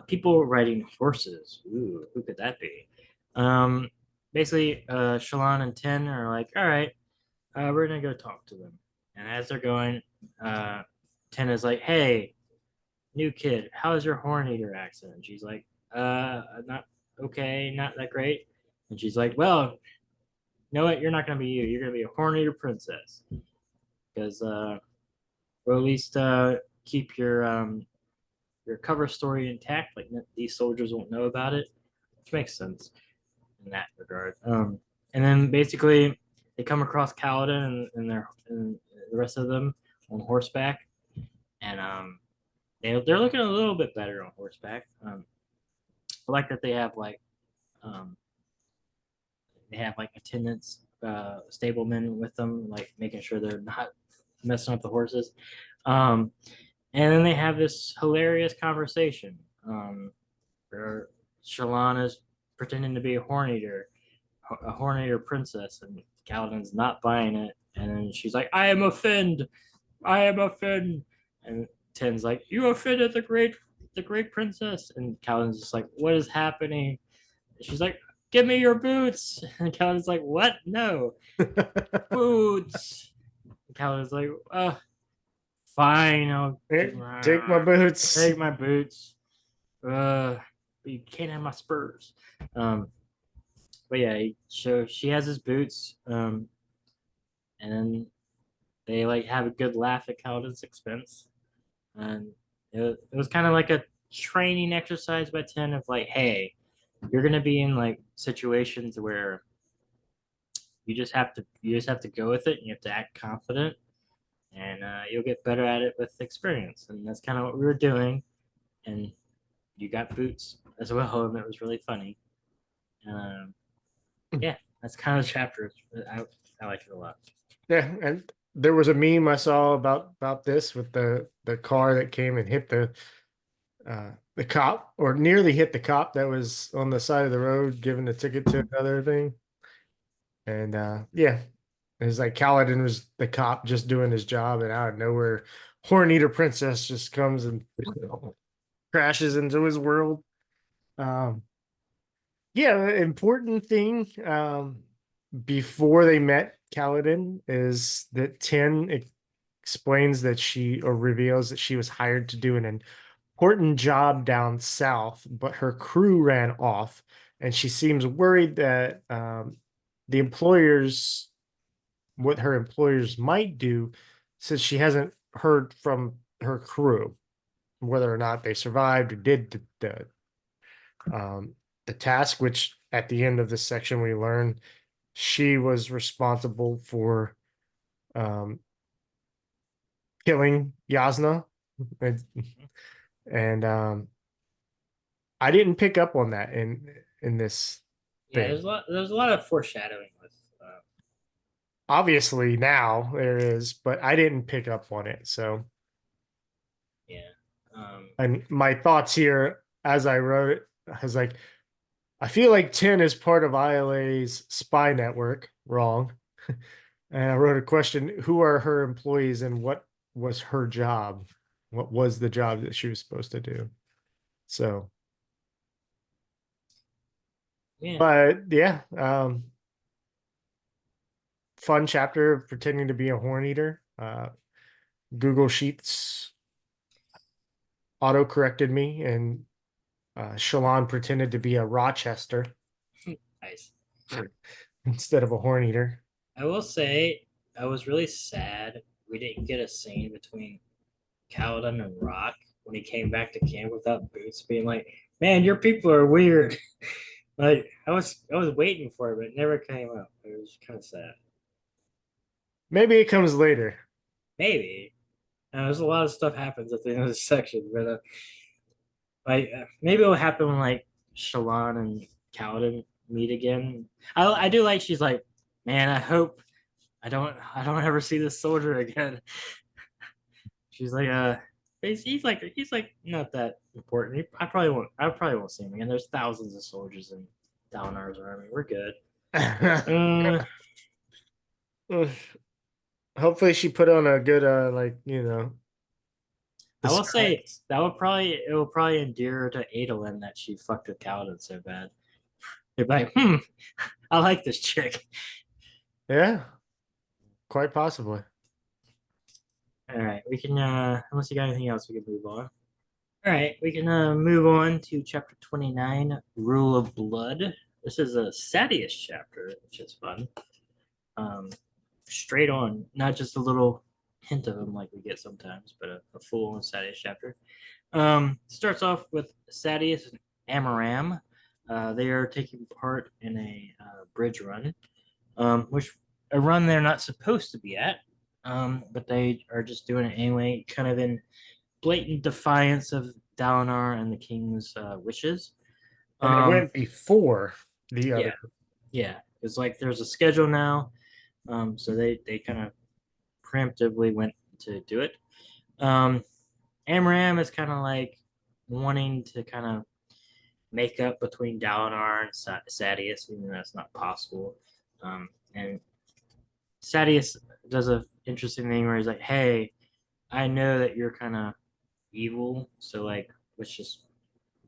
People riding horses. Ooh, who could that be? Um, basically, Shalon and Ten are like, all right, we're gonna go talk to them. And as they're going, uh, Ten is like, hey, new kid, how's your horn eater accent? And she's like, not okay, not that great. And she's like, well, you know what? You're not gonna be you. You're gonna be a horn eater princess because, or at least keep your cover story intact. Like these soldiers won't know about it, which makes sense in that regard. And then basically they come across Kaladin and the rest of them on horseback, and they're looking a little bit better on horseback. I like that um, they have like attendants, stablemen with them, like making sure they're not messing up the horses. Um, and then they have this hilarious conversation. Where Shalon is pretending to be a horn eater princess, and Kaladin's not buying it. And then she's like, I am a Finn. And Ten's like, you offended the great princess. And Kaladin's just like, what is happening? And she's like, give me your boots. And Kaladin's like, what? No, boots. And Kaladin's like, fine, I'll Take my boots. take my boots. But you can't have my spurs. Um, but yeah, so she has his boots, and then they like have a good laugh at Kaladin's expense, and it was kind of like a training exercise by Ten of like, hey, you're gonna be in like situations where you just have to go with it, and you have to act confident, and you'll get better at it with experience, and that's kind of what we were doing, and you got boots as well, and it was really funny. Um, yeah, that's kind of the chapter. I like it a lot. Yeah, and there was a meme I saw about this with the car that came and hit the cop or nearly hit the cop that was on the side of the road giving the ticket to another thing. And yeah, it was like Kaladin was the cop just doing his job, and out of nowhere, Horn Eater Princess just comes and crashes into his world. Um, yeah, important thing before they met Kaladin is that Tin explains that she or reveals that she was hired to do an important job down south, but her crew ran off, and she seems worried that the employers, what her employers might do, since she hasn't heard from her crew whether or not they survived or did the task. Which at the end of this section we learn she was responsible for um, killing Yasna, and I didn't pick up on that in this Yeah, thing. there's a lot of foreshadowing with. Obviously now there is, but I didn't pick up on it. So, Yeah. and my thoughts here as I wrote it, I was like, I feel like Tin is part of ILA's spy network. Wrong. And I wrote a question: who are her employees and what was her job? What was the job that she was supposed to do? So, Yeah. but yeah, fun chapter of pretending to be a horn eater. Google Sheets auto corrected me, and Shalon pretended to be a Rochester Nice. instead of a horn eater. I will say I was really sad we didn't get a scene between Kaladin and Rock when he came back to camp without boots, being like, "Man, your people are weird." Like I was waiting for it, but it never came up. It was kind of sad. Maybe it comes later. Maybe. There's a lot of stuff happens at the end of this section, but maybe it'll happen when like Shallan and Kaladin meet again. I do like she's like, man, I hope I don't ever see this soldier again. She's like, he's like not that important. I probably won't see him again. There's thousands of soldiers in Dalinar's army. We're good. Hopefully she put on a good I will say disguise. it will probably endear her to Adolin that she fucked with Kaladin so bad. They're like, I like this chick. Yeah, quite possibly. All right, we can unless you got anything else, we can move on. All right, we can move on to chapter 29, Rule of Blood. This is a Sadius chapter, which is fun. Straight on, not just a little hint of him like we get sometimes, but a full-on Sadius chapter. Starts off with Sadius and Amaram. They are taking part in a bridge run, which a run they're not supposed to be at, but they are just doing it anyway, kind of in blatant defiance of Dalinar and the king's wishes. And it went before the other. Yeah. It's like there's a schedule now, so they kind of preemptively went to do it. Amram is kind of like wanting to kind of make up between Dalinar and Sadius, even though that's not possible. And Sadius does an interesting thing where he's like, "Hey, I know that you're kind of evil, so like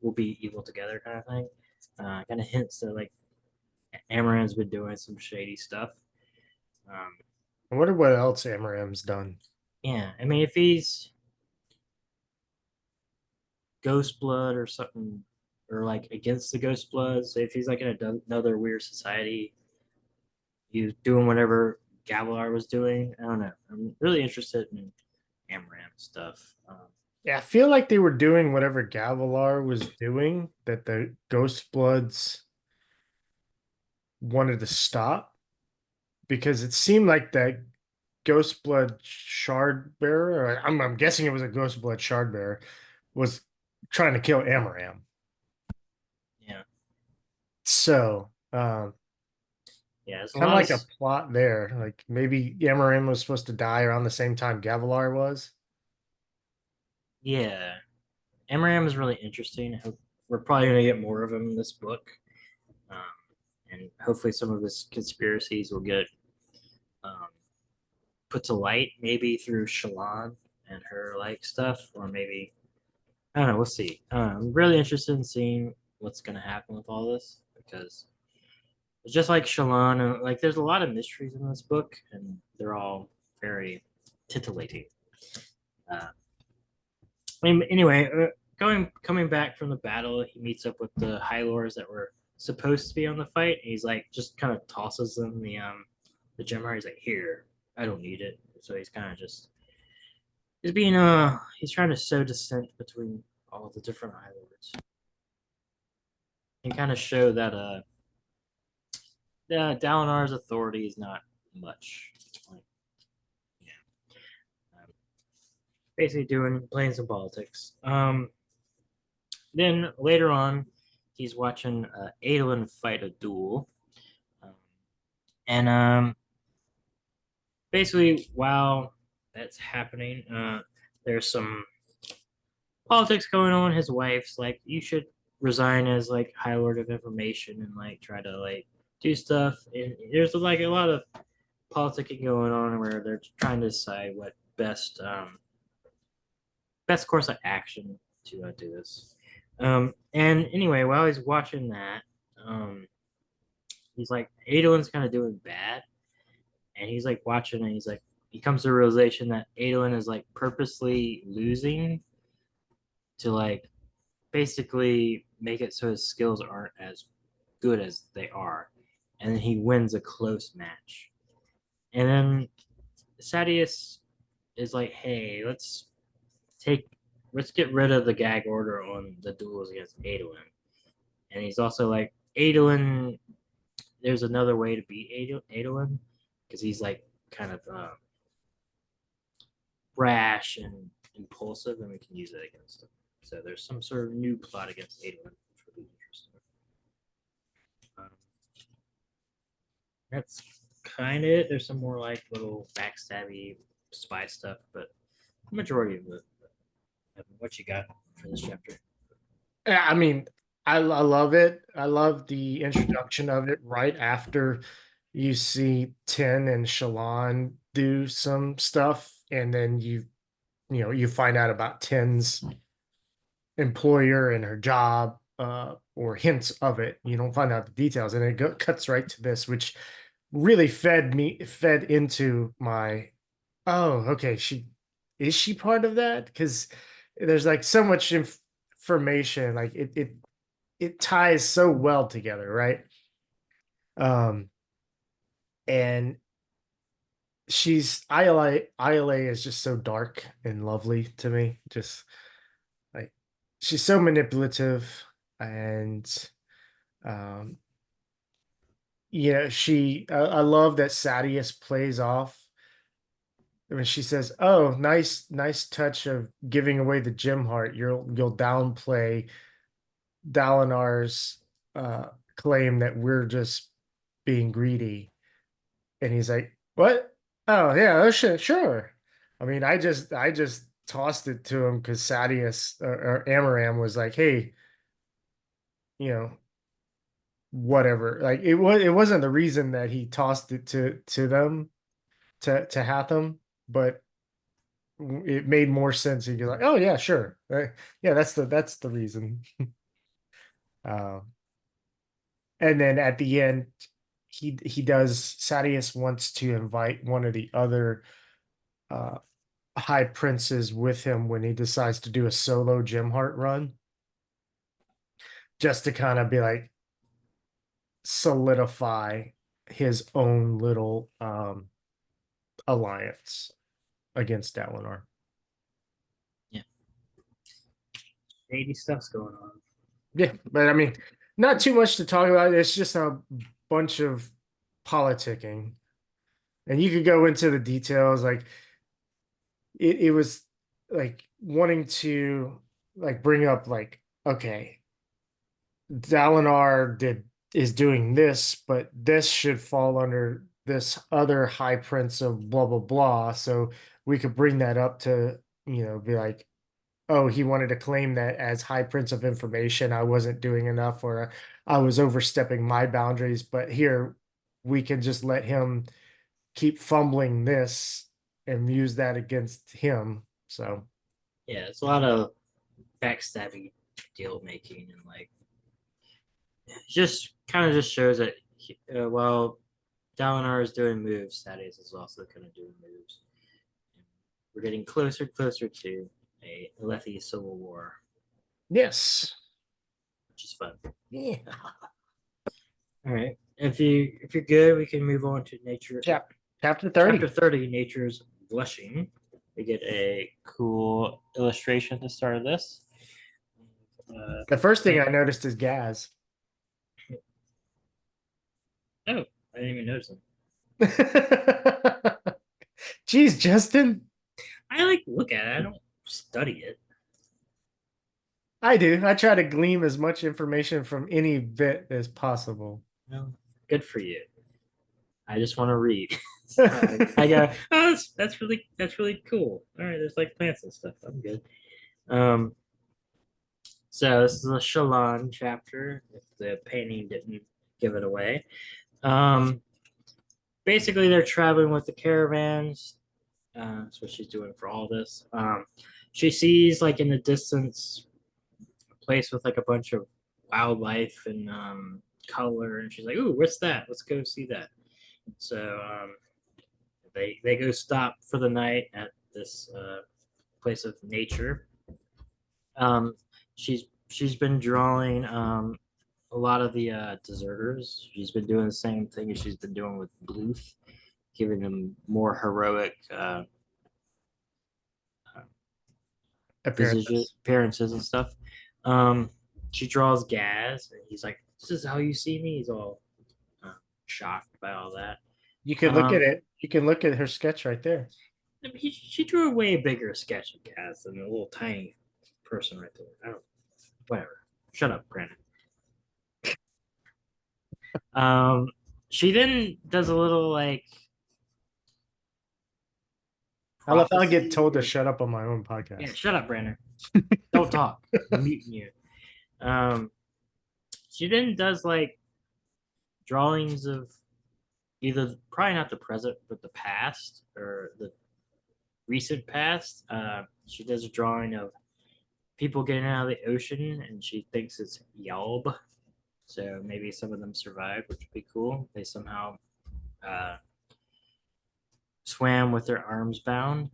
we'll be evil together," kind of thing. Kind of hints that like Amaran's been doing some shady stuff. I wonder what else Amaram's done. Yeah, I mean, if he's Ghost Blood or something, or like against the Ghost Bloods, if he's like in another weird society, he's doing whatever Gavilar was doing. I don't know. I'm really interested in Amaram stuff. Yeah, I feel like they were doing whatever Gavilar was doing that the Ghost Bloods wanted to stop, because it seemed like that Ghost Blood Shard Bearer, or I'm guessing it was a Ghost Blood Shard Bearer, was trying to kill Amaram. Yeah. So, Yeah, it's kind of like a plot there. Like maybe Amaram was supposed to die around the same time Gavilar was. Yeah, Amaram is really interesting. We're probably going to get more of him in this book. And hopefully some of his conspiracies will get put to light, maybe through Shallan and her like stuff, or maybe I don't know. We'll see. I'm really interested in seeing what's going to happen with all this, because it's just like Shallan, and like there's a lot of mysteries in this book, and they're all very titillating. Anyway, coming back from the battle, he meets up with the High Lords that were supposed to be on the fight. And he's like, just kind of tosses them the Gemma. He's like, "Here, I don't need it." So he's kind of just he's trying to sow dissent between all the different High Lords and kind of show that Dalinar's authority is not much. Like, yeah, basically playing some politics. Then later on, he's watching Adolin fight a duel, and basically while that's happening, there's some politics going on. His wife's like, "You should resign as like High Lord of Information and like try to like do stuff." And there's like a lot of politicking going on where they're trying to decide what best course of action to do this. And anyway, while he's watching that, he's like, Adolin's kind of doing bad, and he's like watching, and he's like, he comes to the realization that Adolin is like purposely losing to like basically make it so his skills aren't as good as they are, and then he wins a close match, and then Sadius is like, hey, let's get rid of the gag order on the duels against Adolin. And he's also like, Adolin, there's another way to beat Adolin because he's like kind of brash and impulsive, and we can use that against him. So there's some sort of new plot against Adolin, which will be interesting. That's kind of it. There's some more like little backstabby spy stuff, but the majority of it. What you got for this chapter? Yeah, I mean, I love it. I love the introduction of it right after you see Tin and Shalon do some stuff, and then you find out about Tin's employer and her job, or hints of it. You don't find out the details, and it cuts right to this, which really fed into my, oh, okay, she part of that? Because there's like so much information, like it ties so well together, right? And she's Ila is just so dark and lovely to me. Just like she's so manipulative, and um I love that Sadius plays off when she says, "Oh, nice touch of giving away the gem heart. You'll downplay Dalinar's claim that we're just being greedy." And he's like, "What? Oh yeah, oh, sure. I mean, I just tossed it to him because Sadius or Amaram was like, hey, you know, whatever. Like it wasn't the reason that he tossed it to them to Hatham, but it made more sense. He'd be like, oh yeah, sure, yeah, that's the reason." Uh, and then at the end, he does. Sadius wants to invite one of the other uh, high princes with him when he decides to do a solo Gem Heart run, just to kind of be like solidify his own little alliance against Dalinar. Yeah, shady stuff's going on. Yeah, but I mean, not too much to talk about. It's just a bunch of politicking, and you could go into the details. Like it was like wanting to like bring up like, okay, Dalinar is doing this, but this should fall under this other high prince of blah blah blah. So we could bring that up to, be like, oh, he wanted to claim that as high prince of information, I wasn't doing enough, or I was overstepping my boundaries. But here we can just let him keep fumbling this and use that against him. So Yeah, it's a lot of backstabbing deal making, and like just kind of just shows that while Dalinar is doing moves, Thaddeus is also kind of doing moves. We're getting closer to a Alethi civil war, yes, which is fun. yeah. All right, if you're good, we can move on to nature. Chapter 30. Chapter 30, Nature's Blushing. We get a cool illustration to start this. The first thing I noticed is Gaz. Oh, I didn't even notice him. Jeez, Justin. I like look at it. I don't study it. I do. I try to glean as much information from any bit as possible. No, good for you. I just want to read. I go, oh, that's really cool. All right, there's like plants and stuff. I'm good. So this is a Shalon chapter. If the painting didn't give it away, basically they're traveling with the caravans. That's what she's doing for all this. She sees like in the distance a place with like a bunch of wildlife and color, and she's like, "Ooh, what's that? Let's go see that." So they go stop for the night at this place of nature. She's been drawing a lot of the deserters. She's been doing the same thing as she's been doing with Bluth, giving them more heroic appearances and stuff. She draws Gaz, and he's like, "This is how you see me." He's all shocked by all that. You can look at it. You can look at her sketch right there. She drew a way bigger sketch of Gaz than a little tiny person right there. I don't. Whatever. Shut up, Brandon. She then does a little like. I love how I get told to shut up on my own podcast. Yeah, shut up, Brandon. Don't talk. I'm muting you. She then does like drawings of either probably not the present, but the past or the recent past. She does a drawing of people getting out of the ocean, and she thinks it's Yalb. So maybe some of them survived, which would be cool. They somehow swam with their arms bound.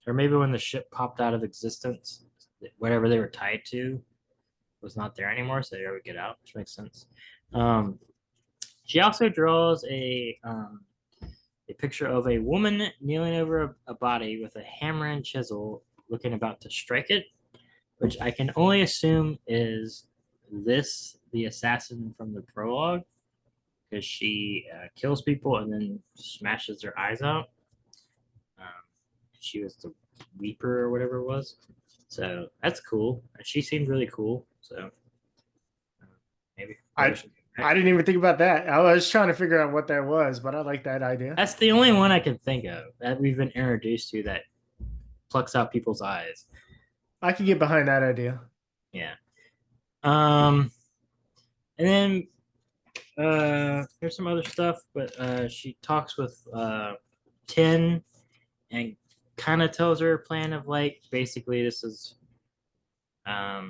Or maybe when the ship popped out of existence, whatever they were tied to was not there anymore, so they would get out, which makes sense. She also draws a picture of a woman kneeling over a body with a hammer and chisel, looking about to strike it, which I can only assume is the assassin from the prologue, because she kills people and then smashes their eyes out. She was the Weeper or whatever it was. So that's cool. She seemed really cool. So maybe I didn't even think about that. I was trying to figure out what that was, but I like that idea. That's the only one I can think of that we've been introduced to that plucks out people's eyes. I could get behind that idea. Yeah. And then there's some other stuff, but she talks with Tin and kind of tells her a plan of like basically this is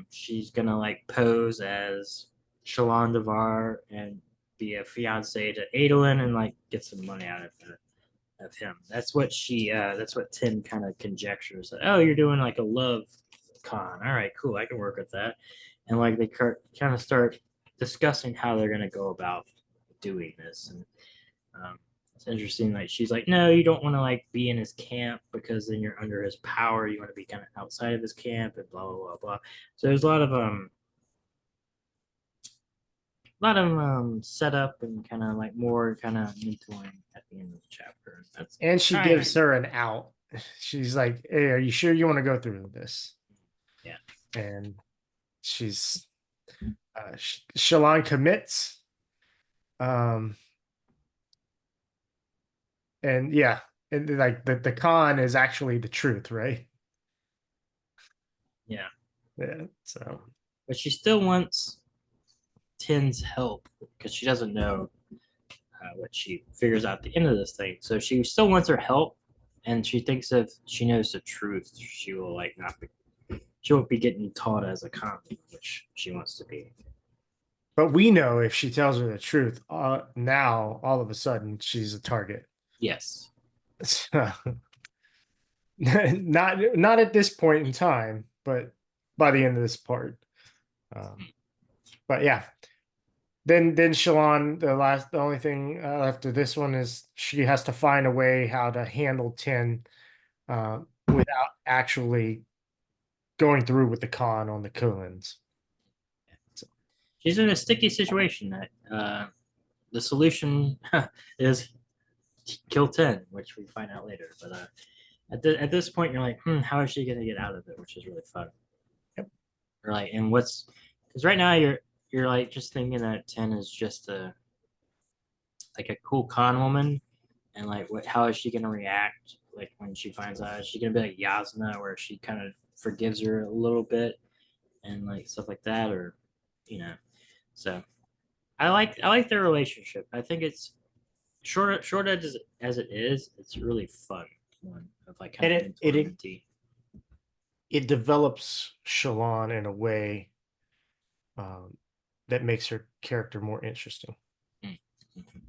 she's gonna like pose as Shalon Devar and be a fiance to Adolin and like get some money out of him. That's what Tin kind of conjectures. Oh, you're doing like a love con. All right, cool. I can work with that. And like they kind of start discussing how they're gonna go about doing this. And it's interesting. Like she's like, no, you don't want to like be in his camp because then you're under his power. You want to be kind of outside of his camp and blah blah blah blah. So there's a lot of setup and kind of like more kind of mentoring at the end of the chapter. And she gives her an out. She's like, hey, are you sure you want to go through this? Yeah. And she's Shalon commits. And yeah, and like the con is actually the truth, right? Yeah. Yeah. So, but she still wants Tin's help because she doesn't know what she figures out at the end of this thing. So she still wants her help, and she thinks if she knows the truth, she will like not be. She won't be getting taught as a con, which she wants to be. But we know if she tells her the truth, now all of a sudden she's a target. Yes. Not at this point in time, but by the end of this part. But yeah. Then Shalon, the only thing after this one is she has to find a way how to handle Tin without actually going through with the con on the Kullens. So she's in a sticky situation that the solution is kill Tin, which we find out later. But at this point, you're like, how is she going to get out of it? Which is really fun. Yep. Or like, and because right now you're like just thinking that Tin is just a cool con woman, and like how is she going to react like when she finds out? Is she going to be like Yasna, where she kind of forgives her a little bit and like stuff like that, or so I like their relationship. I think it's short as it is, it's really fun one of like kind of it develops Shalon in a way that makes her character more interesting. Mm-hmm.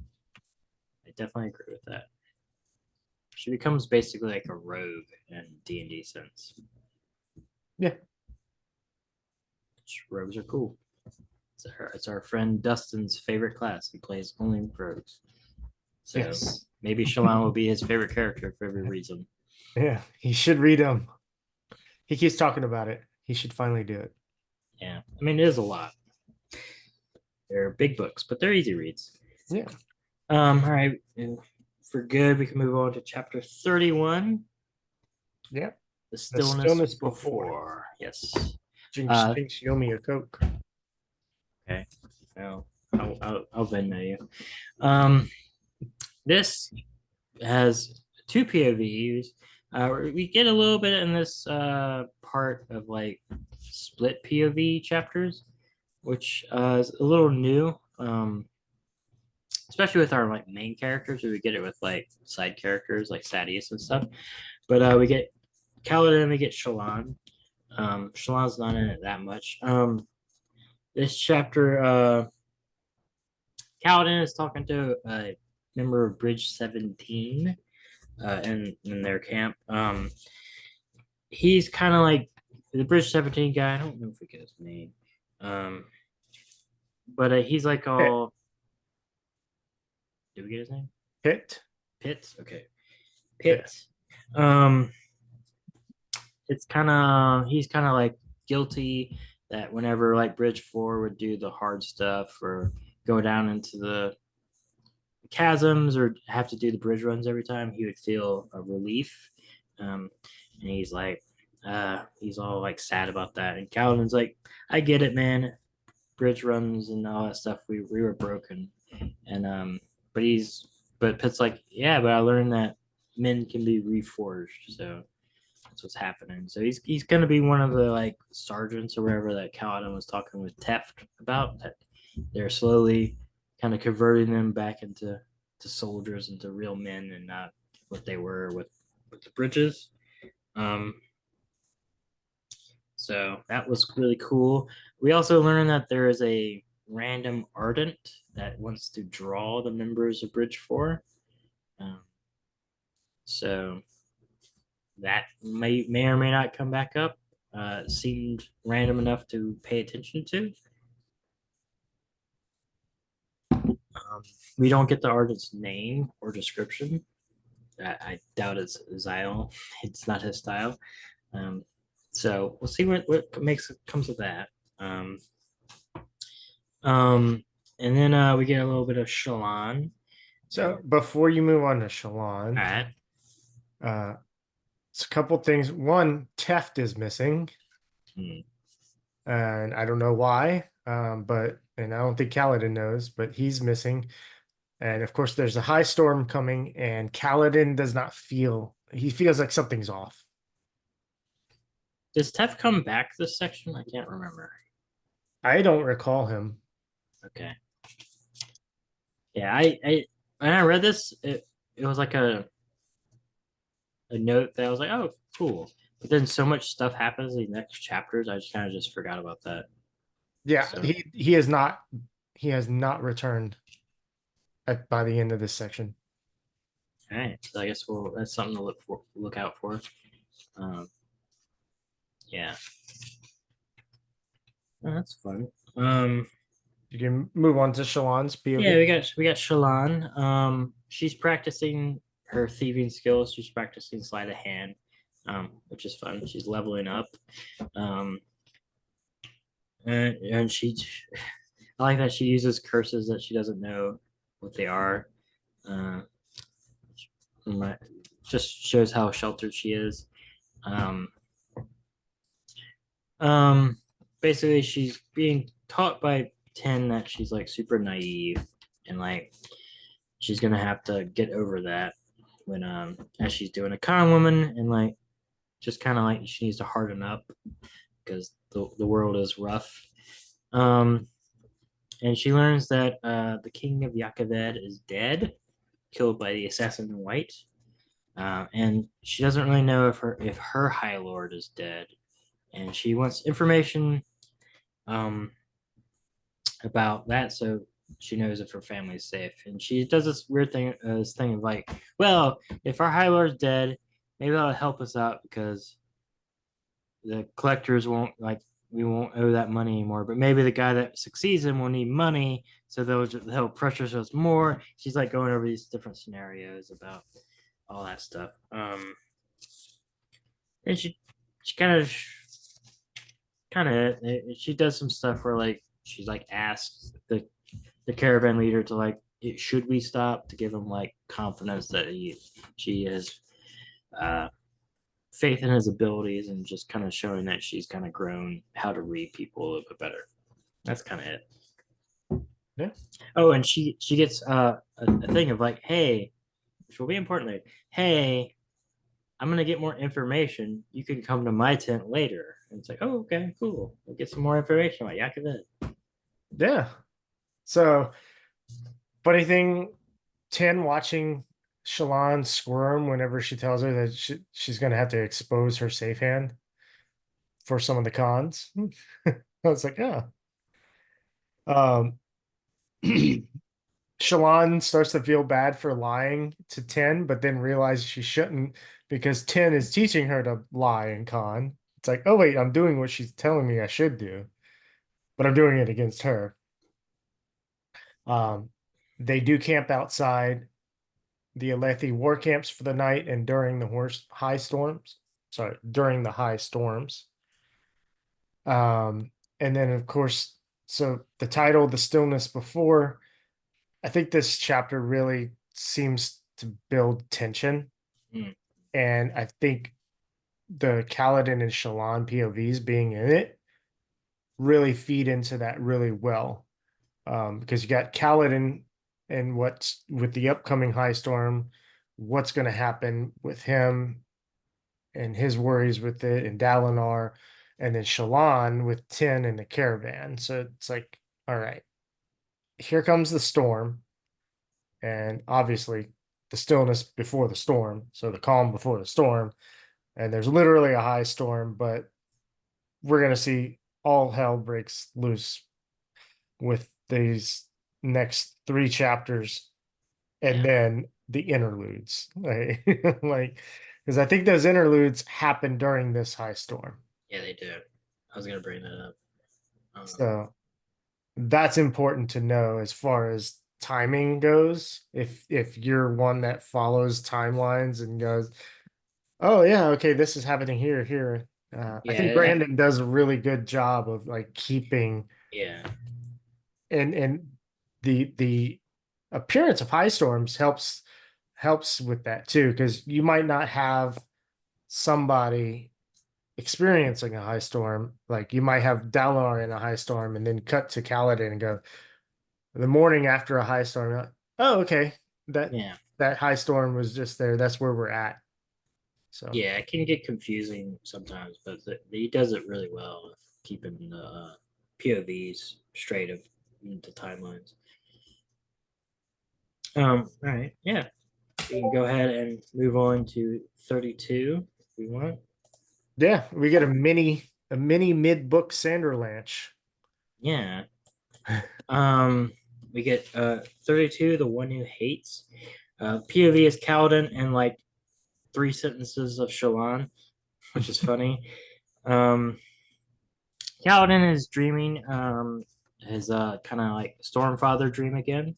I definitely agree with that. She becomes basically like a rogue in D&D sense. Yeah. Which rogues are cool. It's our friend Dustin's favorite class. He plays only rogues. So yes. Maybe Shalon will be his favorite character for every reason. Yeah, he should read them. He keeps talking about it. He should finally do it. Yeah, I mean, it is a lot. They're big books, but they're easy reads. Yeah. All right. And for good, we can move on to chapter 31. Yeah. The stillness, stillness before. before. Yes. Jinx, Jinx, you owe me a Coke. Okay. Well, I'll Venmo you. This has two POVs. We get a little bit in this part of like split POV chapters, which is a little new. Especially with our like main characters, we get it with like side characters like Sadius and stuff. But we get Kaladin, we get Shallan. Shallan's not in it that much. This chapter, Kaladin is talking to a member of Bridge 17 in their camp. He's kind of like the Bridge 17 guy. I don't know if we get his name. But he's like all. Did we get his name? Pit. Pitts. Okay. Pitts. It's kind of he's kind of like guilty that whenever like Bridge 4 would do the hard stuff or go down into the chasms or have to do the bridge runs every time, he would feel a relief. And he's like, he's all like sad about that. And Calvin's like, I get it, man. Bridge runs and all that stuff. We were broken. And but Pitt's like, yeah, but I learned that men can be reforged. So that's what's happening. So he's gonna be one of the like sergeants or whatever that Kaladin was talking with Teft about. That they're slowly kind of converting them back into soldiers, into real men, and not what they were with the bridges. So that was really cool. We also learned that there is a random ardent that wants to draw the members of Bridge 4. So that may or may not come back up. It seemed random enough to pay attention to. We don't get the artist's name or description. I doubt it's Zyle. It's not his style. So we'll see what comes of that. And then we get a little bit of Shallan. So before you move on to Shallan, all right. It's a couple things. One, Teft is missing. Hmm. And I don't know why. And I don't think Kaladin knows, but he's missing. And of course, there's a high storm coming, and Kaladin does not he feels like something's off. Does Teft come back this section? I can't remember. I don't recall him. Okay. Yeah, I when I read this, it was like a note that I was like, oh, cool. But then so much stuff happens in the next chapters, I just kind of just forgot about that. Yeah, So. he has not returned by the end of this section. All right, so I guess that's something to look out for. Yeah, oh, that's fun. You can move on to Shallan's POV. Yeah, we got Shallan. She's practicing her thieving skills. She's practicing sleight of hand, which is fun. She's leveling up. And she, I like that she uses curses that she doesn't know what they are. Just shows how sheltered she is. Basically, she's being taught by 10 that she's like super naive and like she's gonna have to get over that when as she's doing a con woman, and like just kind of like she needs to harden up because the world is rough. And she learns that the king of Yakaved is dead, killed by the assassin in white. And she doesn't really know if her High Lord is dead, and she wants information about that so she knows if her family is safe. And she does this weird thing, this thing of like, well, if our High Lord's dead, maybe that'll help us out because the collectors we won't owe that money anymore. But maybe the guy that succeeds him will need money, so they'll pressure us more. She's like going over these different scenarios about all that stuff. And she she does some stuff where like she's like asks the caravan leader to like, should we stop, to give him like confidence that she has uh, faith in his abilities, and just kind of showing that she's kind of grown how to read people a little bit better. That's kind of it. Yeah. Oh, and she gets a thing of like, hey, which will be important later. Hey, I'm gonna get more information. You can come to my tent later. And it's like, oh, okay, cool. We'll get some more information about Yakuza. Yeah. So, funny thing, 10 watching Shalon squirm whenever she tells her that she's going to have to expose her safe hand for some of the cons. I was like, oh. Shalon starts to feel bad for lying to 10, but then realizes she shouldn't because 10 is teaching her to lie and con. It's like, oh, wait, I'm doing what she's telling me I should do, but I'm doing it against her. They do camp outside the Alethi war camps for the night and during the high storms. Sorry, during the high storms. And then of course, so the title, The Stillness Before, I think this chapter really seems to build tension. Mm. And I think the Kaladin and Shallan POVs being in it really feed into that really well. Because you got Kaladin and what's with the upcoming high storm, what's going to happen with him and his worries with it, and Dalinar, and then Shallan with Tin and the caravan. So it's like, all right, here comes the storm, and obviously the stillness before the storm, so the calm before the storm, and there's literally a high storm, but we're gonna see all hell breaks loose with these next 3 chapters, and then the interludes, like, like, because I think those interludes happen during this high storm. Yeah, they do. I was gonna bring that up. So that's important to know as far as timing goes. If you're one that follows timelines and goes, oh yeah, okay, this is happening here. I think Yeah, Brandon does a really good job of like keeping yeah, and the appearance of high storms helps with that too, because you might not have somebody experiencing a high storm. Like you might have Dalinar in a high storm and then cut to Kaladin and go, the morning after a high storm, you're like, oh, okay, that yeah, that high storm was just there. That's where we're at. So yeah. It can get confusing sometimes, but he does it really well with keeping the POVs straight of the timelines. All right, yeah. We can go ahead and move on to 32 if we want. yeah, we get a mini mid book Sanderlanche. Yeah. We get 32, the one who hates. POV is Kaladin and like 3 sentences of Shallan, which is funny. Kaladin is dreaming his kind of like Stormfather dream again.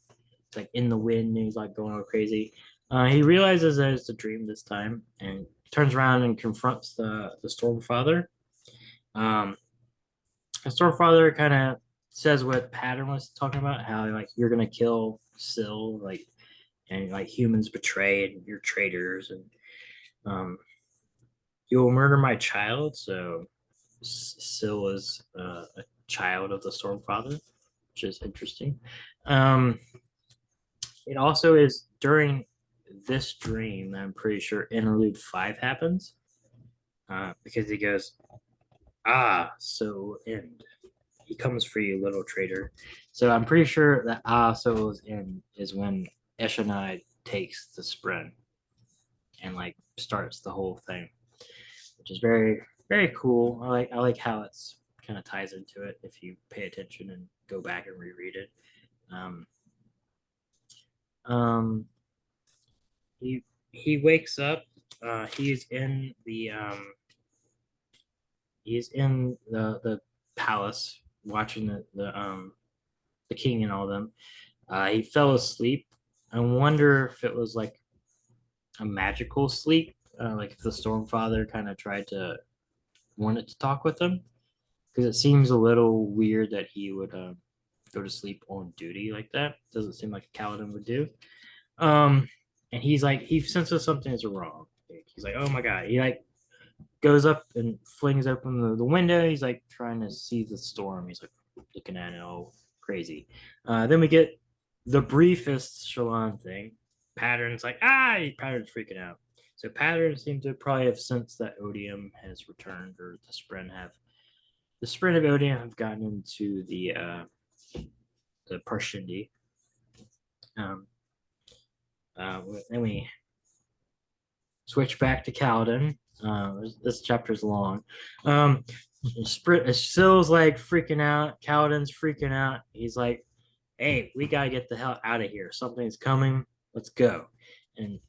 It's like in the wind and he's like going all crazy. He realizes that it's a dream this time and turns around and confronts the Stormfather. The Stormfather kind of says what Pattern was talking about, how like you're gonna kill Syl, like, and like humans betrayed, you're traitors, and you will murder my child. So Syl is a child of the Stormfather, which is interesting. It also is during this dream, I'm pretty sure interlude 5 happens, because he goes, ah, so end. He comes for you, little traitor. So I'm pretty sure that So's end is when Eshonai takes the sprint and like starts the whole thing, which is very, very cool. I like how it's kind of ties into it if you pay attention and go back and reread it. He wakes up. He's in the palace watching the king and all of them. He fell asleep. I wonder if it was like a magical sleep, like if the Stormfather kind of tried to wanted to talk with him because it seems a little weird that he would go to sleep on duty like that. Doesn't seem like a Kaladin would do. And he's like, he senses something is wrong. He's like, oh my god. He like goes up and flings open the window. He's like trying to see the storm. He's like looking at it all crazy. Then we get the briefest Shalon thing. Pattern's like, Pattern's freaking out. So Pattern seems to probably have sensed that Odium has returned, or the Sprint of Odium have gotten into the Parshindi. Then we switch back to Kaladin. This chapter's long. Sill's like freaking out. Kaladin's freaking out. He's like, "Hey, we gotta get the hell out of here. Something's coming. Let's go." And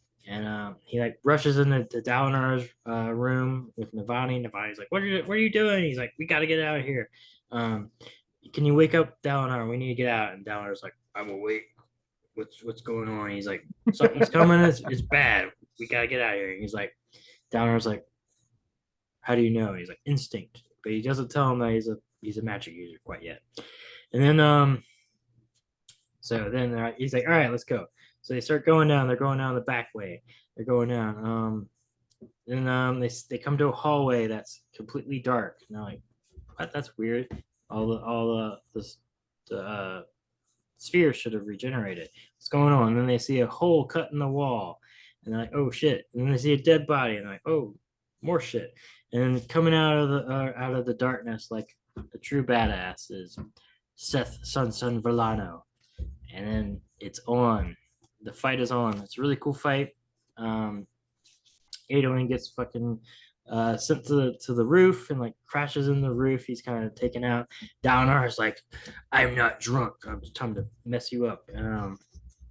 he like rushes into Dalinar's room with Navani. Navani's like, "What are you doing?" He's like, "We gotta get out of here. Can you wake up Dalinar? We need to get out." And Dalinar's like, "I'm awake. What's going on?" He's like, "Something's coming. It's bad. We gotta get out of here." And he's like, Downer's like, "How do you know?" He's like, "Instinct," but he doesn't tell him that he's a magic user quite yet. And then so then he's like, "All right, let's go." So they start going down. They're going down the back way. They're going down. Then they come to a hallway that's completely dark. And they're like, "What? That's weird." The sphere should have regenerated. What's going on? And then they see a hole cut in the wall, and they're like, "Oh shit!" And then they see a dead body, and they're like, "Oh, more shit!" And then coming out of the darkness, like the true badass, is Seth Sun Verlano, and then it's on. The fight is on. It's a really cool fight. Adolin gets fucking sent to the roof and like crashes in the roof. He's kind of taken out. Downer is like, "I'm not drunk. I'm just time to mess you up."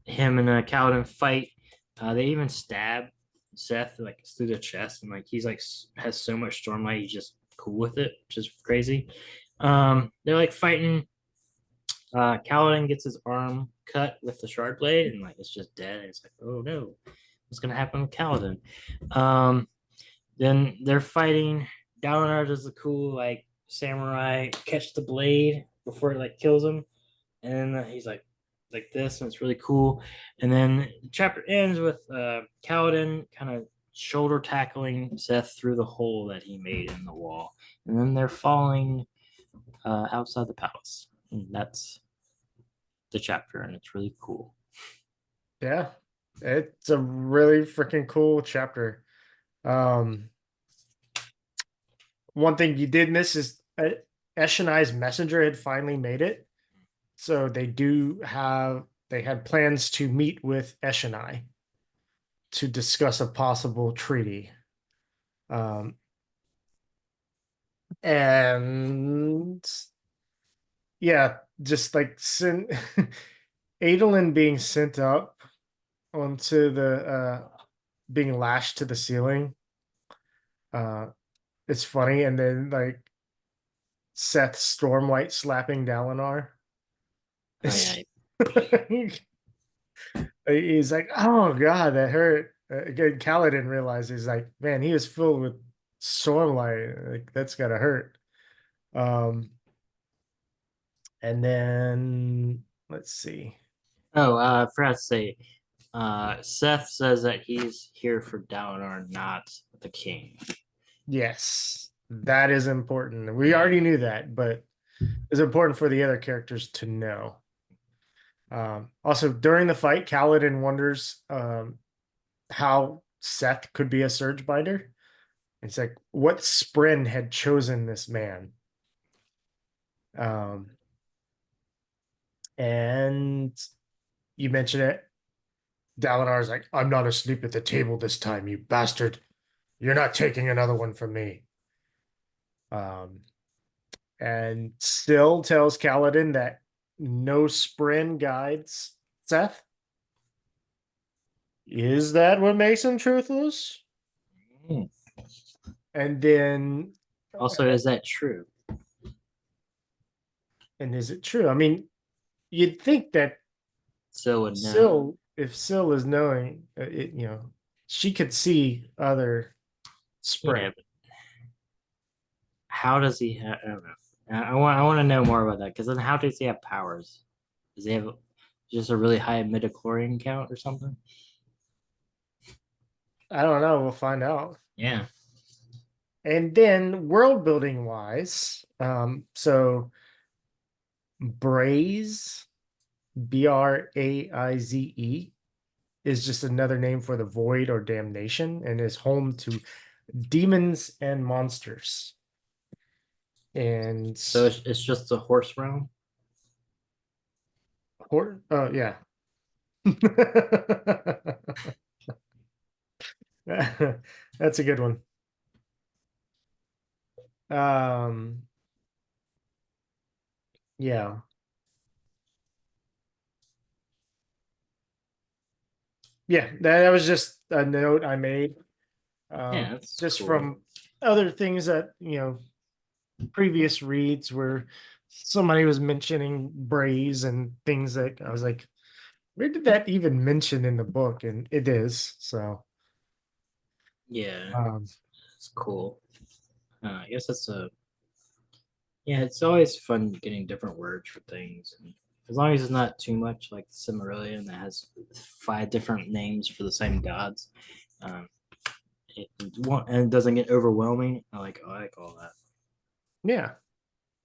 Him and Kaladin fight. They even stab Seth like through the chest, and like he's like has so much stormlight, he's just cool with it, which is crazy. They're like fighting. Kaladin gets his arm cut with the shard blade, and like it's just dead. And it's like, oh no, what's gonna happen with Kaladin? Then they're fighting. Dalinar does the cool like samurai catch the blade before it like kills him, and then he's like this, and it's really cool. And then the chapter ends with Kaladin kind of shoulder tackling Seth through the hole that he made in the wall, and then they're falling outside the palace, and that's the chapter, and it's really cool. Yeah, it's a really freaking cool chapter. One thing you did miss is Eshonai's messenger had finally made it. So they had plans to meet with Eshonai to discuss a possible treaty. And yeah, just like Adolin being sent up onto the being lashed to the ceiling. It's funny, and then like Seth Stormlight slapping Dalinar. He's like, "Oh god, that hurt." Again, Kaladin realizes like, man, he was filled with Stormlight. Like that's gotta hurt. And then let's see. Oh, I forgot to say, Seth says that he's here for Dalinar, not the king. Yes, that is important. We already knew that, but it's important for the other characters to know. Also, during the fight, Kaladin wonders how Seth could be a Surge Binder. It's like, what Spren had chosen this man? And you mentioned it. Dalinar's like, "I'm not asleep at the table this time, you bastard. You're not taking another one from me." And still tells Kaladin that no Spren guides Seth. Is that what makes him truthless? Mm. And then Also, is that true? And is it true? I mean, you'd think that Syl would know. If Syl is knowing, she could see other Spren. Yeah, how does he have? I don't know. I want to know more about that, because then how does he have powers? Does he have just a really high midichlorian count or something? I don't know. We'll find out. Yeah. And then world building wise, so Braze, Braize, is just another name for the void or damnation, and is home to demons and monsters. And So it's just the horse realm. oh yeah. That's a good one. Yeah. Yeah, that was just a note I made. Yeah, that's Just cool. from other things that, previous reads where somebody was mentioning Braze and things that I was like, where did that even mention in the book? And it is. So Yeah, um it's cool. I guess that's yeah. It's always fun getting different words for things, and as long as it's not too much like Silmarillion that has 5 different names for the same gods. Um, and it doesn't get overwhelming. I like all that. yeah.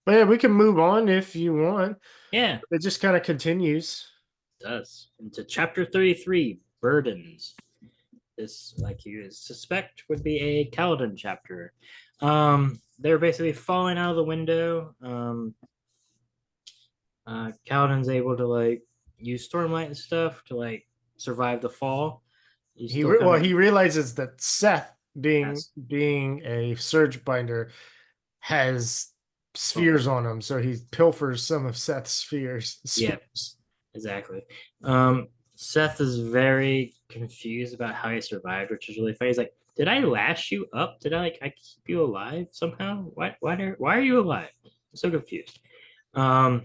But yeah, we can move on if you want. Yeah, It just kind of continues. it does. Into chapter 33, burdens. This, like you suspect, would be a Kaladin chapter. They're basically falling out of the window. Kaladin's able to like use stormlight and stuff to like survive the fall. He's still kind of He realizes that Seth, being has a surge binder, has spheres on him, so he pilfers some of Seth's spheres. Yeah. Exactly. Seth is very confused about how he survived, which is really funny. He's like, "Did I lash you up? Did I keep you alive somehow? Why are you alive?" I'm so confused. Um,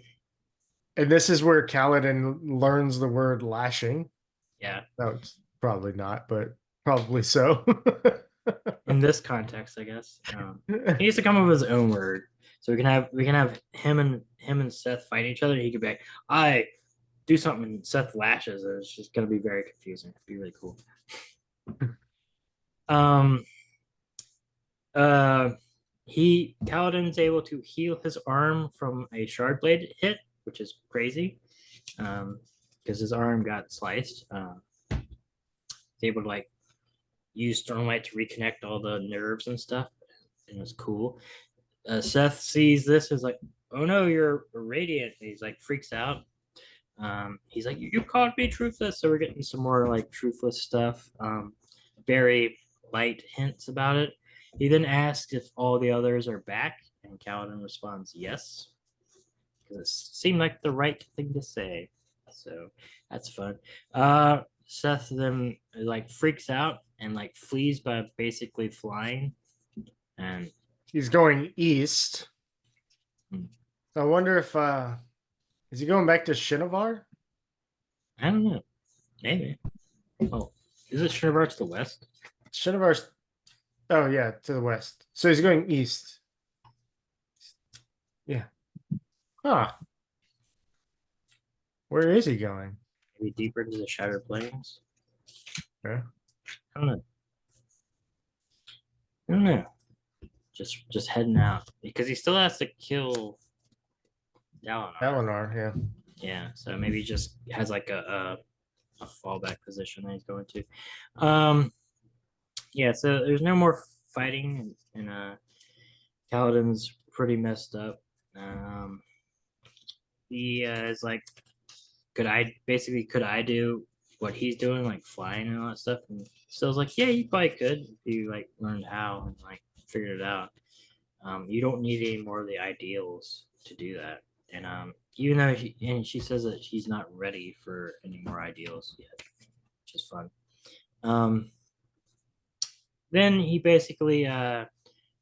And this is where Kaladin learns the word lashing. yeah. No, it's probably not, but probably so. In this context, I guess he needs to come up with his own word, so we can have him and Seth fight each other. He could be like, "I do something," and Seth lashes. And it's just gonna be very confusing. It'd be really cool. Um. Kaladin's able to heal his arm from a shard blade hit, which is crazy. Because his arm got sliced. He's able to like use Stormlight to reconnect all the nerves and stuff. And it was cool. Seth sees this as like, "Oh no, you're radiant." And he's like freaks out. He's like, "You called me truthless." So we're getting some more like truthless stuff. Very light hints about it. He then asks if all the others are back, and Kaladin responds yes, because it seemed like the right thing to say. So that's fun. Seth then like freaks out and like flees by basically flying, and He's going east. I wonder if is he going back to Shinovar? I don't know, maybe. Oh, is it Shinovar to the west? Shinovar's yeah, to the west. So he's going east. Yeah. Huh. Where is he going? Maybe deeper into the Shattered Plains. Yeah. I don't know. I don't know. Just heading out because he still has to kill Dalinar. Dalinar, yeah. Yeah, so maybe he just has like a fallback position that he's going to. Yeah, so there's no more fighting, and Kaladin's pretty messed up. He is like, could I do what he's doing, like flying and all that stuff? And Still's like, yeah, you probably could if you like learned how and like figured it out. You don't need any more of the ideals to do that. And even though she says that she's not ready for any more ideals yet, which is fun. Then he basically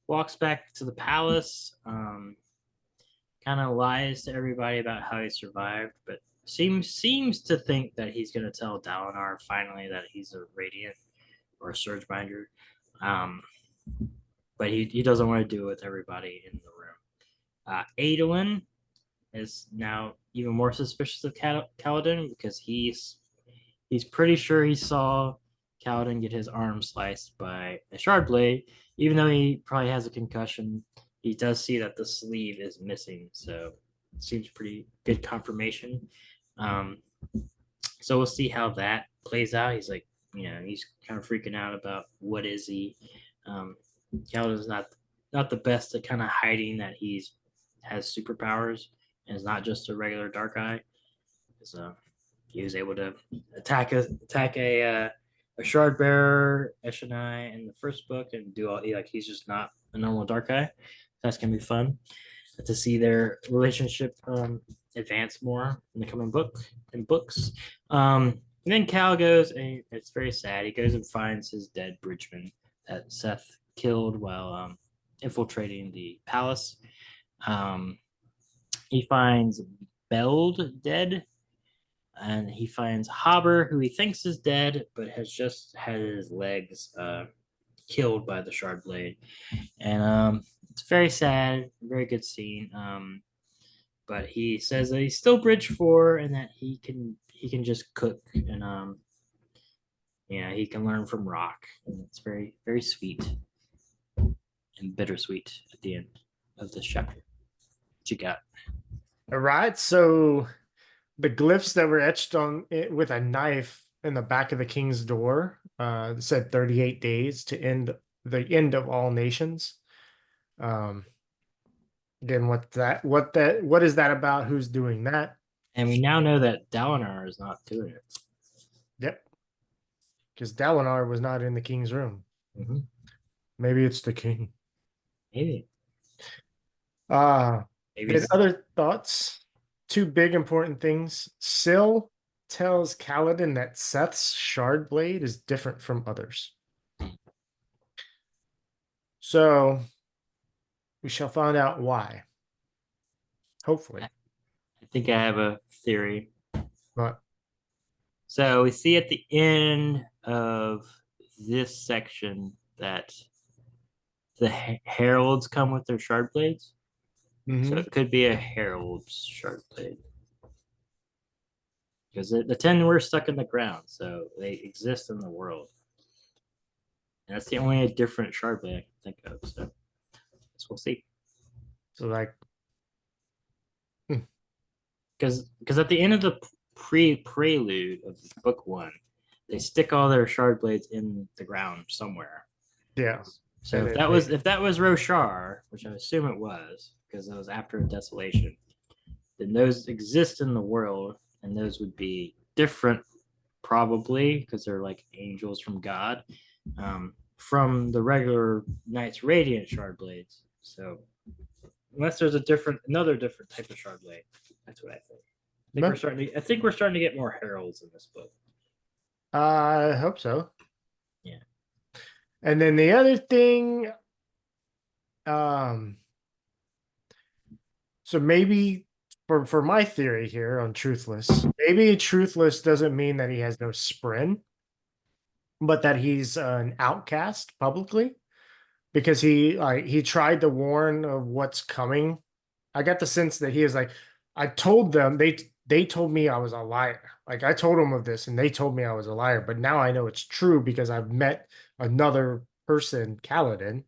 walks back to the palace, kind of lies to everybody about how he survived, but seems to think that he's going to tell Dalinar finally that he's a Radiant or a Surge Binder. but he doesn't want to do it with everybody in the room. Adolin is now even more suspicious of Kaladin because he's pretty sure he saw Kaladin get his arm sliced by a shard blade, even though he probably has a concussion. He does see that the sleeve is missing, so it seems pretty good confirmation. Um, so we'll see how that plays out. He's like, he's kind of freaking out about what is he. Um, Kaladin's not the best at kind of hiding that he's has superpowers and is not just a regular dark eye. So he was able to attack a shard bearer Eshonai in the first book and do all like he's just not a normal dark eye. That's gonna be fun to see their relationship advance more in the coming books. And then Cal goes and it's very sad. He goes and finds his dead bridgeman that Seth killed while infiltrating the palace. He finds Beld dead, and he finds Haber, who he thinks is dead, but has just had his legs killed by the shard blade. And it's very sad, very good scene. But he says that he's still Bridge 4 and that he can just cook and he can learn from Rock. And it's very, very sweet and bittersweet at the end of this chapter. What you got? All right, so the glyphs that were etched on it with a knife in the back of the king's door said 38 days to end the end of all nations. Again, what is that about? Who's doing that? And we now know that Dalinar is not doing it. Yep, because Dalinar was not in the king's room. Mm-hmm. Maybe it's the king. Maybe. Maybe other thoughts? Two big important things. Syl tells Kaladin that Seth's shard blade is different from others. So we shall find out why. Hopefully. I think I have a theory. But so we see at the end of this section that the heralds come with their shard blades. So it could be a herald's shard blade. Because the 10 were stuck in the ground, so they exist in the world. And that's the only different shard blade I can think of. So we'll see. So like because at the end of the prelude of book 1, they stick all their shard blades in the ground somewhere. Yeah. So if that was Roshar, which I assume it was, because it was after Desolation, then those exist in the world, and those would be different, probably, because they're like angels from God, from the regular Knights Radiant shard blades. So unless there's another different type of shard blade, that's what I think. I think we're starting to get more heralds in this book. I hope so. Yeah. And then the other thing, so maybe for my theory here on Truthless, maybe Truthless doesn't mean that he has no spren, but that he's an outcast publicly because he tried to warn of what's coming. I got the sense that he is like, I told them, they told me I was a liar. Like I told them of this and they told me I was a liar, but now I know it's true because I've met another person, Kaladin.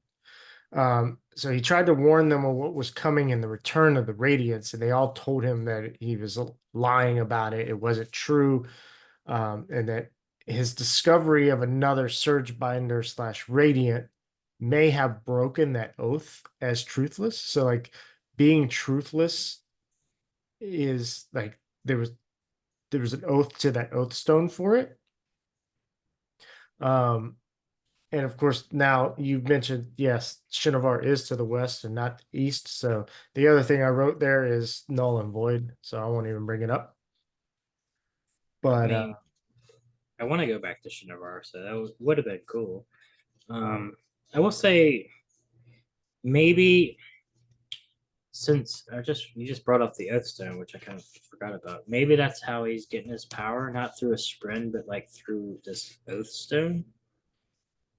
So he tried to warn them of what was coming in the return of the Radiance, and they all told him that he was lying about it. It wasn't true. And that his discovery of another Surge Binder / Radiant may have broken that oath as truthless. So like being truthless is like there was an oath to that oath stone for it. And of course, now you mentioned, yes, Shinovar is to the west and not east. So the other thing I wrote there is null and void. So I won't even bring it up. But I want to go back to Shinovar, so that would have been cool. I will say maybe since you just brought up the Oathstone, which I kind of forgot about. Maybe that's how he's getting his power, not through a spren, but like through this Oathstone.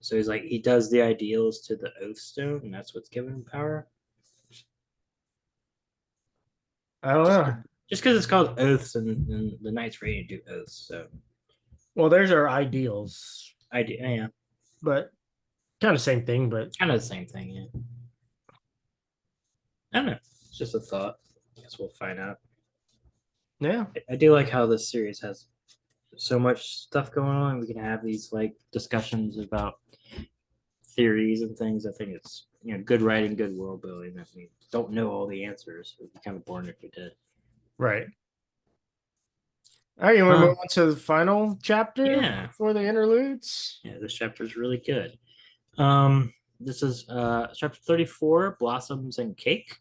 So he's like, he does the ideals to the Oath Stone, and that's what's giving him power. I don't know. Just because it's called Oaths, and the Knights Radiant do Oaths. So Well, there's our ideals, I do, yeah, but kind of same thing. But kind of the same thing. Yeah. I don't know. It's just a thought. I guess we'll find out. yeah, I do like how this series has so much stuff going on. We can have these like discussions about theories and things. I think it's good writing, good world building. That we don't know all the answers. It'd be kind of boring if we did. right. All right, you want to Huh. move on to the final chapter Yeah. before the interludes? Yeah, this chapter is really good. This is chapter 34, Blossoms and Cake.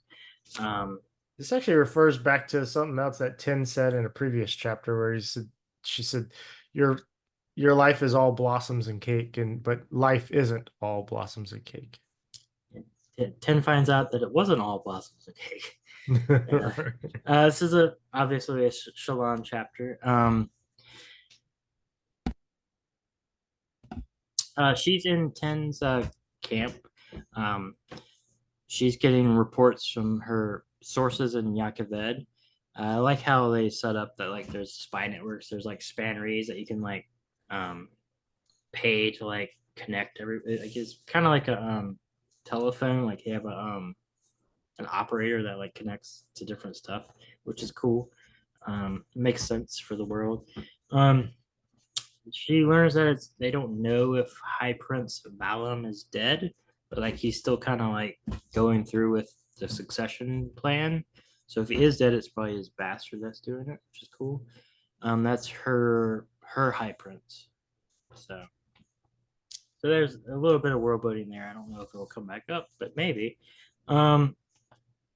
This actually refers back to something else that Tin said in a previous chapter where she said, your life is all blossoms and cake, but life isn't all blossoms and cake. Tin finds out that it wasn't all blossoms and cake. This is obviously a Shalon chapter. She's in Ten's camp. She's getting reports from her sources in Yakaved. I like how they set up that like there's spy networks. There's like spanries that you can like pay to like connect every. Like it's kind of like a telephone. Like you have an operator that like connects to different stuff, which is cool. Makes sense for the world. She learns that they don't know if High Prince Valum is dead, but like he's still kind of like going through with the succession plan. So if he is dead, it's probably his bastard that's doing it, which is cool. That's her High Prince. So there's a little bit of world building there. I don't know if it'll come back up, but maybe.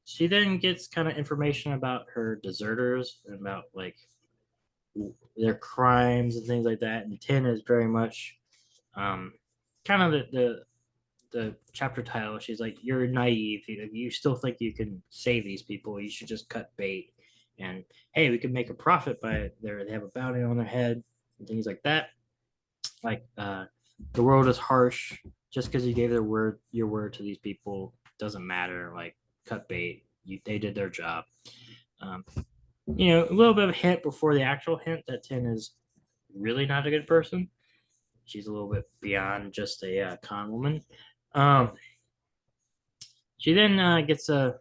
She then gets kind of information about her deserters and about like their crimes and things like that. And 10 is very much kind of the chapter title. She's like, you're naive. You still think you can save these people. You should just cut bait. And hey, we can make a profit by it. They have a bounty on their head and things like that. Like the world is harsh. Just because you gave your word to these people doesn't matter. Like cut bait. They did their job. A little bit of a hint before the actual hint that Tin is really not a good person. She's a little bit beyond just a con woman. She then gets over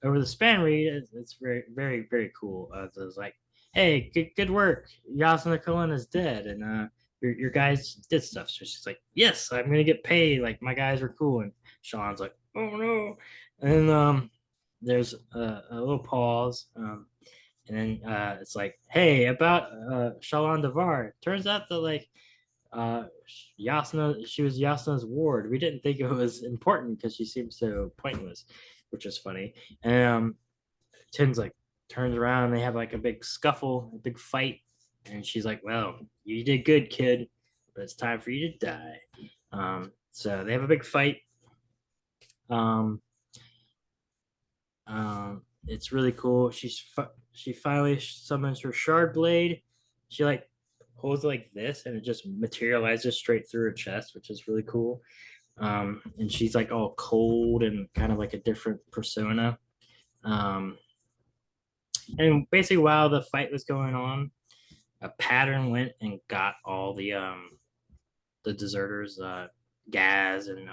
the span read. It's very, very, very cool. It's like, hey, good work. Yasna Cullen is dead, and your guys did stuff. So she's like, yes, I'm gonna get paid. Like my guys are cool. And Sean's like, oh no. And there's a little pause. And then it's like, hey, about Shalon Devar. Turns out that like Yasna, she was Yasna's ward. We didn't think it was important because she seemed so pointless, which is funny. And Tin's like turns around and they have like a big scuffle, a big fight. And she's like, well, you did good, kid, but it's time for you to die. So they have a big fight. It's really cool. She finally summons her shard blade. She like holds it like this, and it just materializes straight through her chest, which is really cool. And she's like all cold and kind of like a different persona. And basically, while the fight was going on, a pattern went and got all the deserters, Gaz and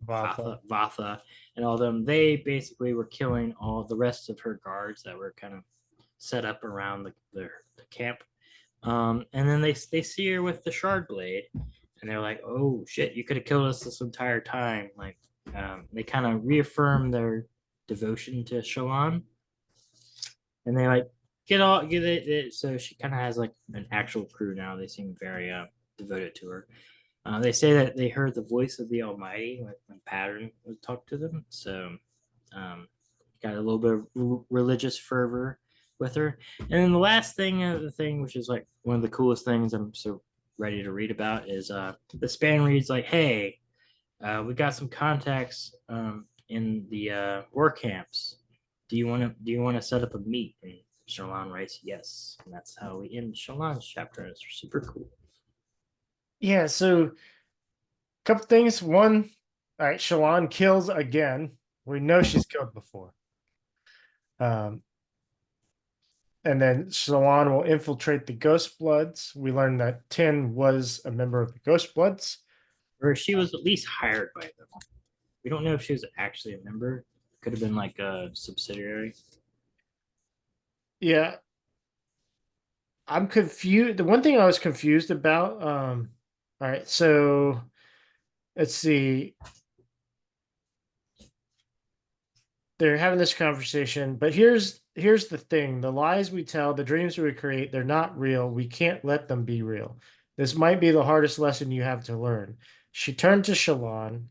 Vatha, and all of them. They basically were killing all the rest of her guards that were kind of set up around the camp. And then they see her with the shard blade, and they're like, "Oh shit, you could have killed us this entire time!" Like they kind of reaffirm their devotion to Shalon, and they like get it. So she kind of has like an actual crew now. They seem very devoted to her. They say that they heard the voice of the Almighty when Pattern would talk to them. So, got a little bit of religious fervor with her. And then the last thing, which is like one of the coolest things I'm so ready to read about, is the span reads like, "Hey, we got some contacts in the war camps. Do you want to set up a meet?" And Shalon writes, "Yes." And that's how we end Shalon's chapter. It's super cool. Yeah, so Couple things. One, all right, Shallan kills again. We know she's killed before. And then Shallan will infiltrate the Ghost Bloods. We learned that Tin was a member of the Ghost Bloods. Or she was at least hired by them. We don't know if she was actually a member. Could have been like a subsidiary. Yeah. I'm confused. The one thing I was confused about, all right, so let's see. They're having this conversation, but here's the thing: the lies we tell, the dreams we create, they're not real. We can't let them be real. This might be the hardest lesson you have to learn. She turned to Shallan,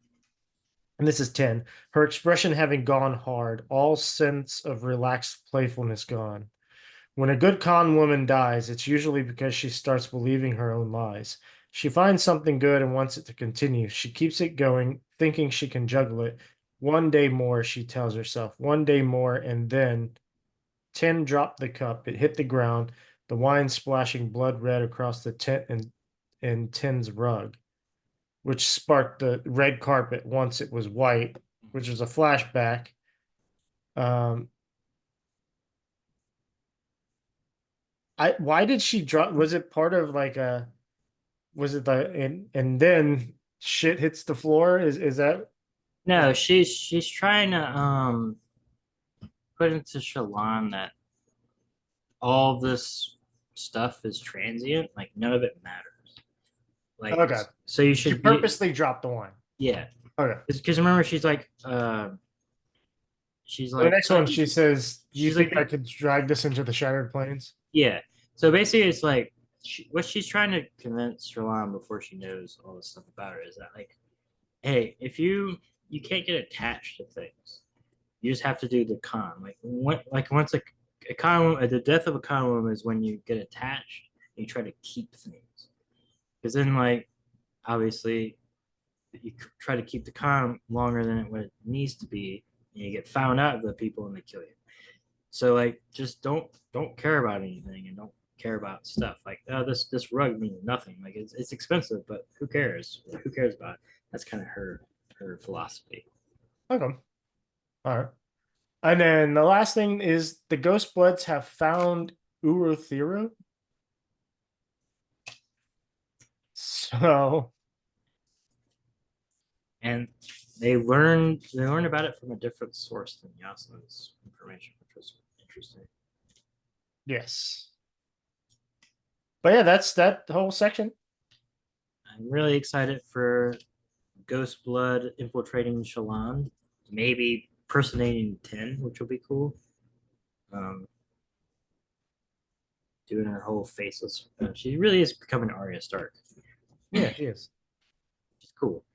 and this is 10. Her expression having gone hard, all sense of relaxed playfulness gone. When a good con woman dies, it's usually because she starts believing her own lies. She finds something good and wants it to continue. She keeps it going, thinking she can juggle it. One day more, she tells herself. One day more, and then Tin dropped the cup. It hit the ground, the wine splashing blood red across the tent and Tin's rug, which sparked the red carpet once it was white, which is a flashback. Um, why did she drop? Was it part of like a? Was it the and then shit hits the floor? Is that No, she's trying to put into Shallan that all this stuff is transient. Like none of it matters. Like okay? so you She should be purposely dropped the wine. yeah. Okay. Because remember she's like The next one, she says, "You she's think like I could drag this into the Shattered Plains?" yeah. So basically, it's like what she's trying to convince Shallan before she knows all this stuff about her is that like, hey, if you can't get attached to things, you just have to do the con. Like once a con, the death of a con woman is when you get attached and you try to keep things, because then like obviously you try to keep the con longer than what it needs to be, and you get found out of the people and they kill you. So like just don't care about anything and don't care about stuff. Like oh this rug means nothing. Like it's expensive, but who cares? Who cares about it? That's kind of her philosophy. Okay. All right. And then the last thing is the Ghost Bloods have found Uruthira. So And they learned about it from a different source than Yasmin's information, which was interesting. yes. But yeah, that's that whole section. I'm really excited for Ghost Blood infiltrating Shallan, maybe personating 10, which will be cool. Doing her whole faceless. She really is becoming Arya Stark. Yeah, she is. Which is cool.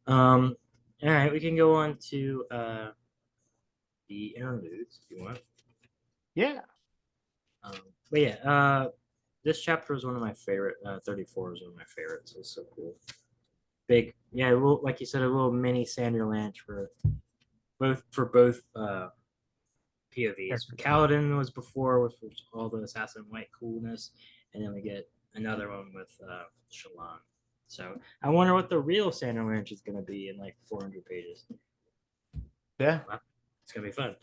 All right, we can go on to the interludes if you want. Yeah. But yeah, this chapter was one of my favorite. 34 was one of my favorites. It was so cool. Big, yeah, a little, like you said, a little mini Sanderlanche for both POVs. Kaladin was before with all the assassin white coolness, and then we get another one with Shallan. So I wonder what the real Sanderlanche is going to be in like 400 pages. Yeah. It's gonna be fun.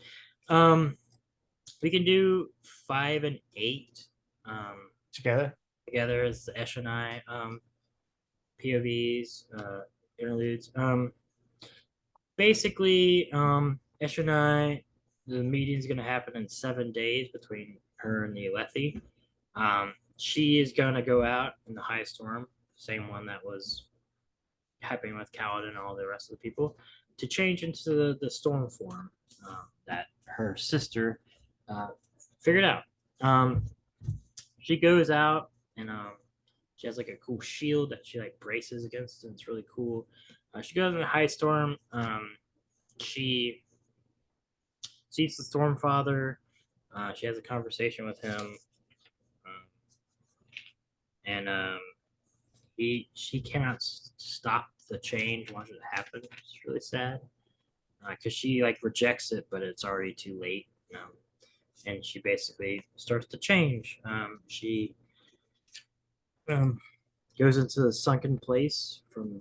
We can do 5 and 8 Together. together as the Esh and I POVs, interludes. Basically, Esh and I, the meeting's gonna happen in 7 days between her and the Alethi. She is gonna go out in the high storm, same one that was happening with Kaladin and all the rest of the people, to change into the storm form that her sister figured out. She goes out and she has like a cool shield that she like braces against, and it's really cool. She goes in the high storm. She sees the Storm Father. She has a conversation with him, and she cannot stop the change once it happens. It's really sad because she like rejects it, but it's already too late. And she basically starts to change. She goes into the sunken place from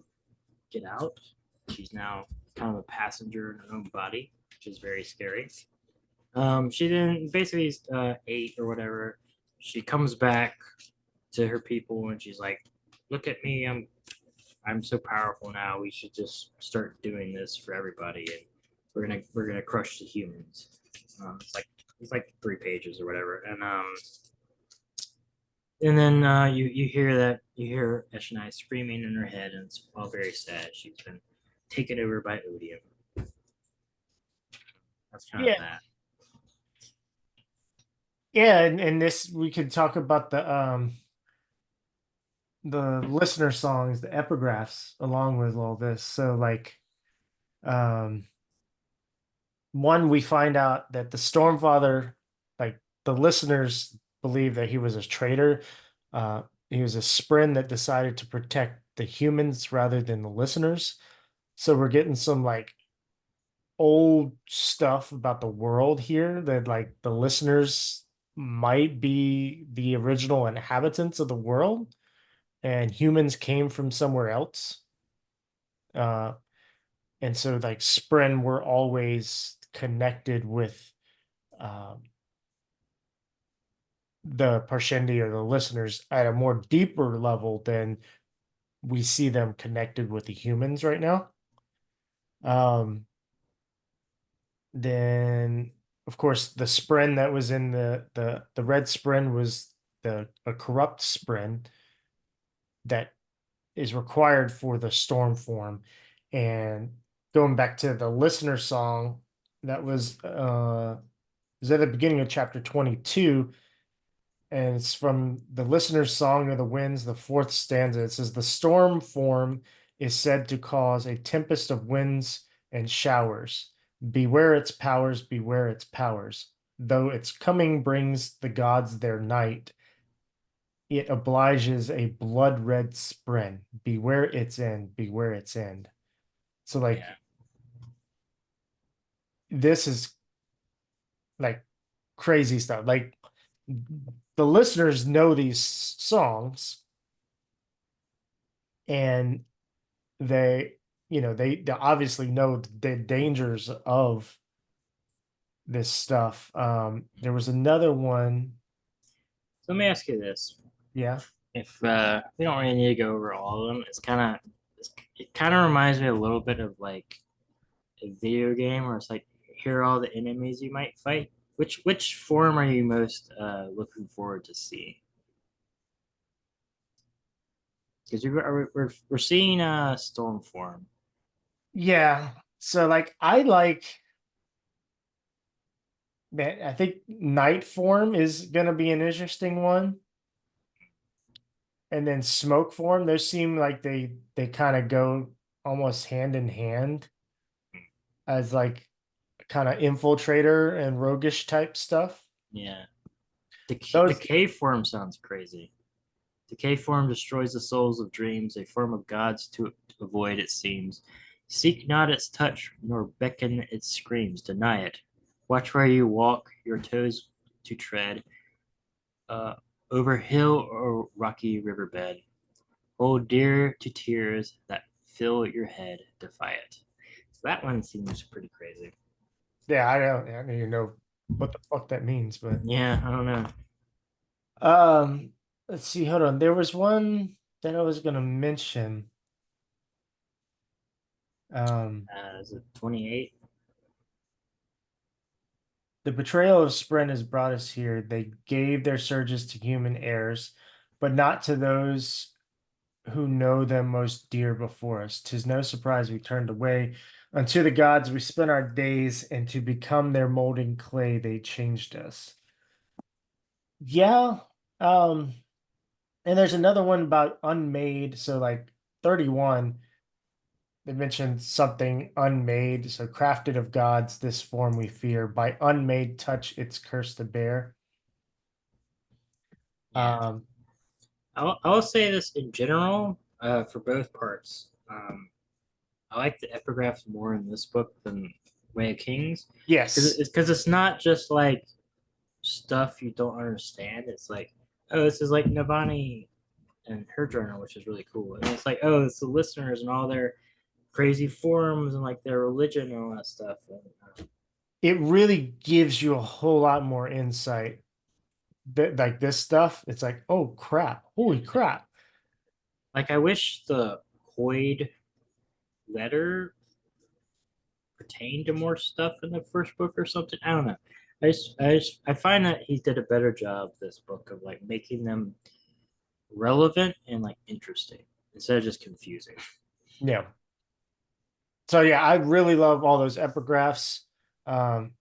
get out. She's now kind of a passenger in her own body, which is very scary. She then basically 8 or whatever. She comes back to her people and she's like, "Look at me! I'm so powerful now. We should just start doing this for everybody, and we're gonna crush the humans." It's like 3 pages or whatever, and then you hear Eshonai screaming in her head, and it's all very sad. She's been taken over by Odium. That's kind of Yeah. that. Yeah, and this we could talk about the listener songs, the epigraphs along with all this. So like um one, we find out that the Stormfather, like the listeners believe that he was a traitor. He was a Spren that decided to protect the humans rather than the listeners. So we're getting some like old stuff about the world here that like the listeners might be the original inhabitants of the world and humans came from somewhere else. Uh, and so like Spren were always connected with um, the Parshendi or the listeners at a more deeper level than we see them connected with the humans right now. Then of course the Spren that was in the red Spren was a corrupt Spren that is required for the storm form. And going back to the listener song, that was at the beginning of chapter 22, and it's from the listener's song of the winds, the fourth stanza. It says, "The storm form is said to cause a tempest of winds and showers. Beware its powers, beware its powers. Though its coming brings the gods their night, it obliges a blood red spren. Beware its end, beware its end." So like Yeah. this is like crazy stuff. Like the listeners know these songs and they they obviously know the dangers of this stuff. There was another one. So let me ask you this: Yeah. if we don't really need to go over all of them, it kind of reminds me a little bit of like a video game where it's like here are all the enemies you might fight. Which form are you most looking forward to see? Because we're seeing a storm form. Yeah. So like I like that. I think night form is gonna be an interesting one. And then smoke form, those seem like they kind of go almost hand in hand as like kind of infiltrator and roguish type stuff. Yeah, Those decay form sounds crazy. Decay form destroys the souls of dreams, a form of gods to avoid, it seems. Seek not its touch, nor beckon its screams, deny it. Watch where you walk, your toes to tread, uh, over hill or rocky riverbed. Hold dear to tears that fill your head, defy it. So that one seems pretty crazy. yeah, I don't even know what the fuck that means, but Yeah, I don't know. um let's see, hold on. There was one that I was gonna mention. Is it 28? The betrayal of Spren has brought us here. They gave their surges to human heirs, but not to those who know them most dear before us. 'Tis no surprise we turned away. Unto the gods we spent our days, and to become their molding clay they changed us. Yeah. Um, and there's another one about unmade. So like 31, they mentioned something unmade. So crafted of gods, this form we fear. By unmade touch, its curse to bear. Yeah. Um, I'll say this in general for both parts. I like the epigraphs more in this book than Way of Kings yes. because it's not just like stuff you don't understand. It's like, oh, this is like Navani and her journal, which is really cool. And it's like, oh, it's the listeners and all their crazy forums and like their religion and all that stuff. And, It really gives you a whole lot more insight. That like this stuff, it's like, oh crap, holy crap. like I wish the Hoyd letter pertained to more stuff in the first book or something. I don't know. I find that he did a better job this book of like making them relevant and like interesting instead of just confusing. Yeah. So yeah, I really love all those epigraphs. Um,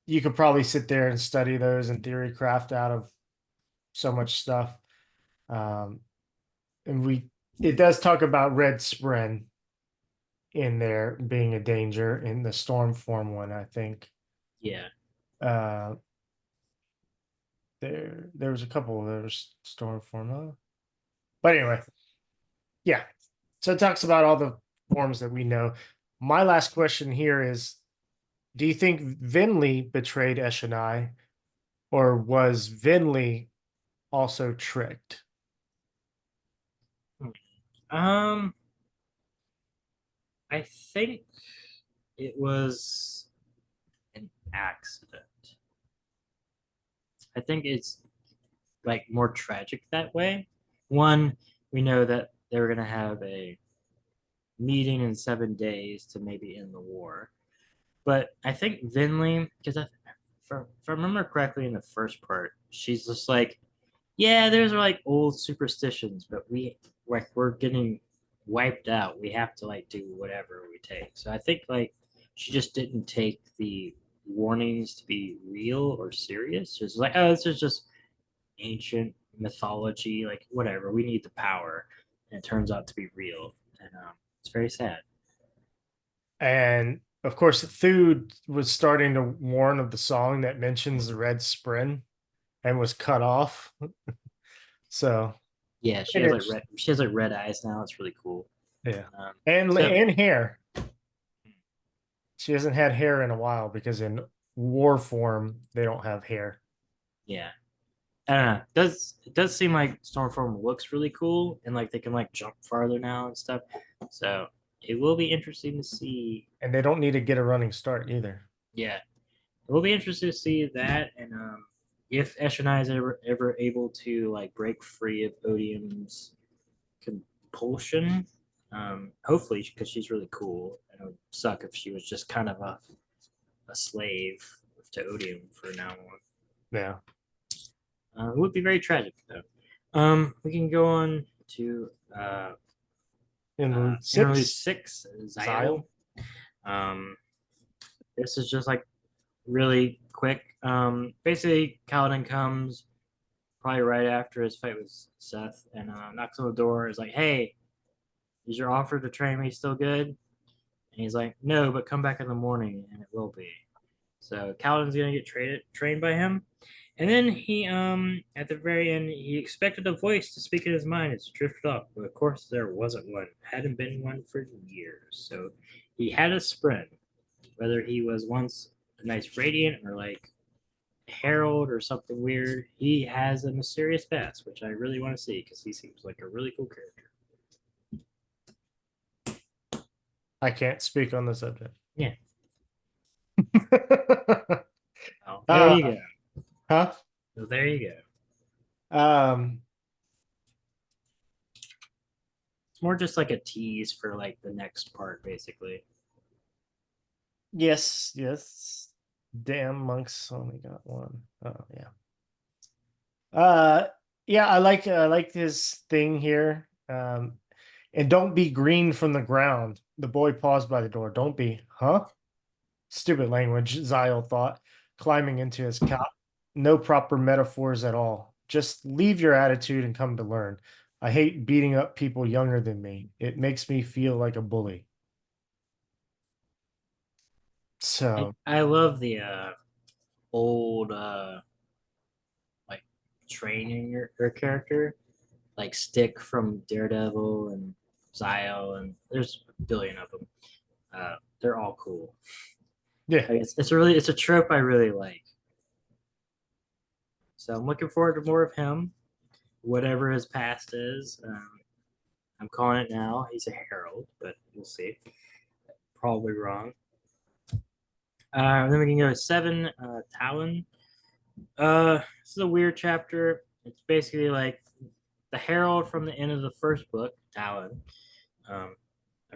you could probably sit there and study those and theory craft out of so much stuff. Um, and it does talk about red spren in there being a danger in the storm form one, I think. Yeah. Uh, there was a couple of those storm form, but anyway, yeah. So it talks about all the forms that we know. My last question here is: do you think Vinley betrayed Eshonai, or was Vinley also tricked? Um, I think it was an accident. I think it's like more tragic that way. One, we know that they were gonna have a meeting in 7 days to maybe end the war. But I think Vinley, because if I remember correctly in the first part, she's just like, yeah, there's like old superstitions, but we're getting wiped out. We have to like do whatever we take. So I think like she just didn't take the warnings to be real or serious. She's like, oh, this is just ancient mythology, like whatever. We need the power, and it turns out to be real, and it's very sad. And of course, Thude was starting to warn of the song that mentions the red spren and was cut off. So Yeah, she has like red eyes now. It's really cool. yeah, Um, and so and hair. She hasn't had hair in a while because in war form they don't have hair. yeah, I don't know. It does seem like Stormform looks really cool, and like they can like jump farther now and stuff. So it will be interesting to see. And they don't need to get a running start either. Yeah, it will be interesting to see that, and if Eshonai is ever able to like break free of Odium's compulsion. Hopefully, because she's really cool. And it would suck if she was just kind of a slave to Odium for now on. Yeah. It would be very tragic, though. We can go on to Interlude Interlude 6. 6, Xyle. This is just like really quick. Basically, Kaladin comes probably right after his fight with Seth and knocks on the door. Is like, hey, is your offer to train me still good? And he's like, no, but come back in the morning and it will be. So Kaladin's gonna get trained by him. And then he at the very end he expected a voice to speak in his mind. It's drifted off, but of course there wasn't one. Hadn't been one for years. So he had a spren. Whether he was once a nice Radiant or like Herald or something weird, he has a mysterious past, which I really want to see because he seems like a really cool character. I can't speak on the subject. Yeah. Oh, there you go. Huh? So there you go. Um, It's more just like a tease for like the next part, basically. yes. Damn monks only got one. Oh yeah. Yeah, I like his thing here. And don't be green from the ground. The boy paused by the door. Don't be, huh? Stupid language, Xyle thought, climbing into his cot. No proper metaphors at all. Just leave your attitude and come to learn. I hate beating up people younger than me. It makes me feel like a bully. So I love the old like training your character, like Stick from Daredevil and Xyle, and there's a billion of them. They're all cool. yeah, Like, it's a trope I really like. So I'm looking forward to more of him, whatever his past is. I'm calling it now. He's a herald, but we'll see. Probably wrong. Then we can go to 7, Talon. This is a weird chapter. It's basically like the herald from the end of the first book, Talon. I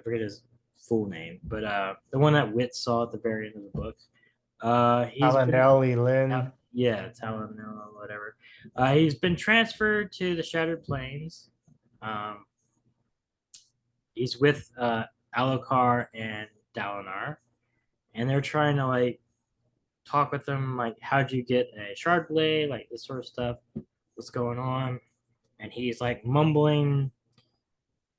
forget his full name, but the one that Wit saw at the very end of the book. He's been, Alanelli Lynn. yeah, Talon, whatever. He's been transferred to the Shattered Plains. He's with Alucard and Dalinar, and they're trying to like talk with him, like, how'd you get a shard blade, like this sort of stuff, what's going on, and he's like mumbling,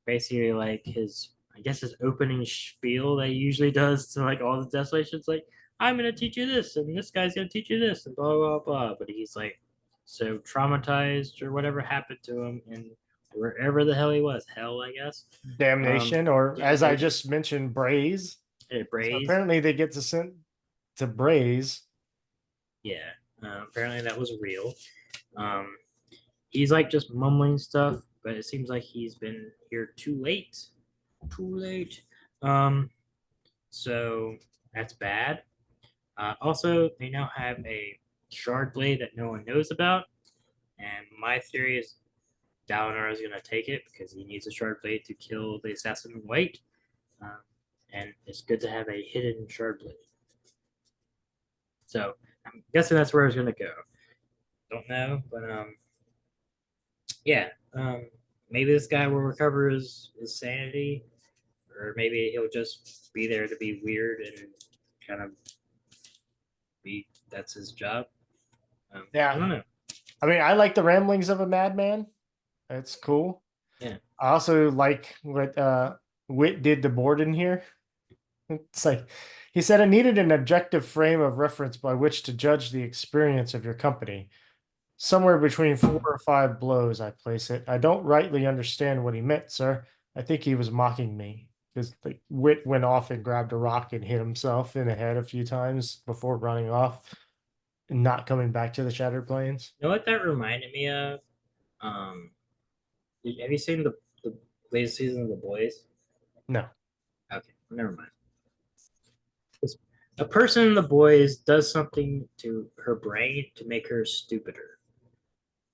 basically like his, I guess his opening spiel that he usually does to like all the desolations, like, I'm gonna teach you this, and this guy's gonna teach you this, and blah blah blah. But he's like so traumatized or whatever happened to him, and wherever the hell he was, hell, I guess. Damnation, or as I Damnation. just mentioned, Braze. It So Braze. apparently they get to send to Braze. Yeah, apparently that was real. He's like just mumbling stuff, but it seems like he's been here too late. Too late. So that's bad. Also, they now have a shard blade that no one knows about, and my theory is Dalinar is going to take it because he needs a shard blade to kill the assassin in white, and it's good to have a hidden shard blade. So I'm guessing that's where it's going to go. Don't know, but yeah, maybe this guy will recover his sanity, or maybe he'll just be there to be weird and kind of be that's his job. Yeah. I don't know. I mean, I like the ramblings of a madman. It's cool. Yeah. I also like what Wit did to Borden here. It's like he said it needed an objective frame of reference by which to judge the experience of your company. Somewhere between 4 or 5 blows, I place it. I don't rightly understand what he meant, sir. I think he was mocking me because like Wit went off and grabbed a rock and hit himself in the head a few times before running off and not coming back to the Shattered Plains. You know what that reminded me of? Have you seen the latest season of The Boys? No. Okay, never mind. A person in The Boys does something to her brain to make her stupider.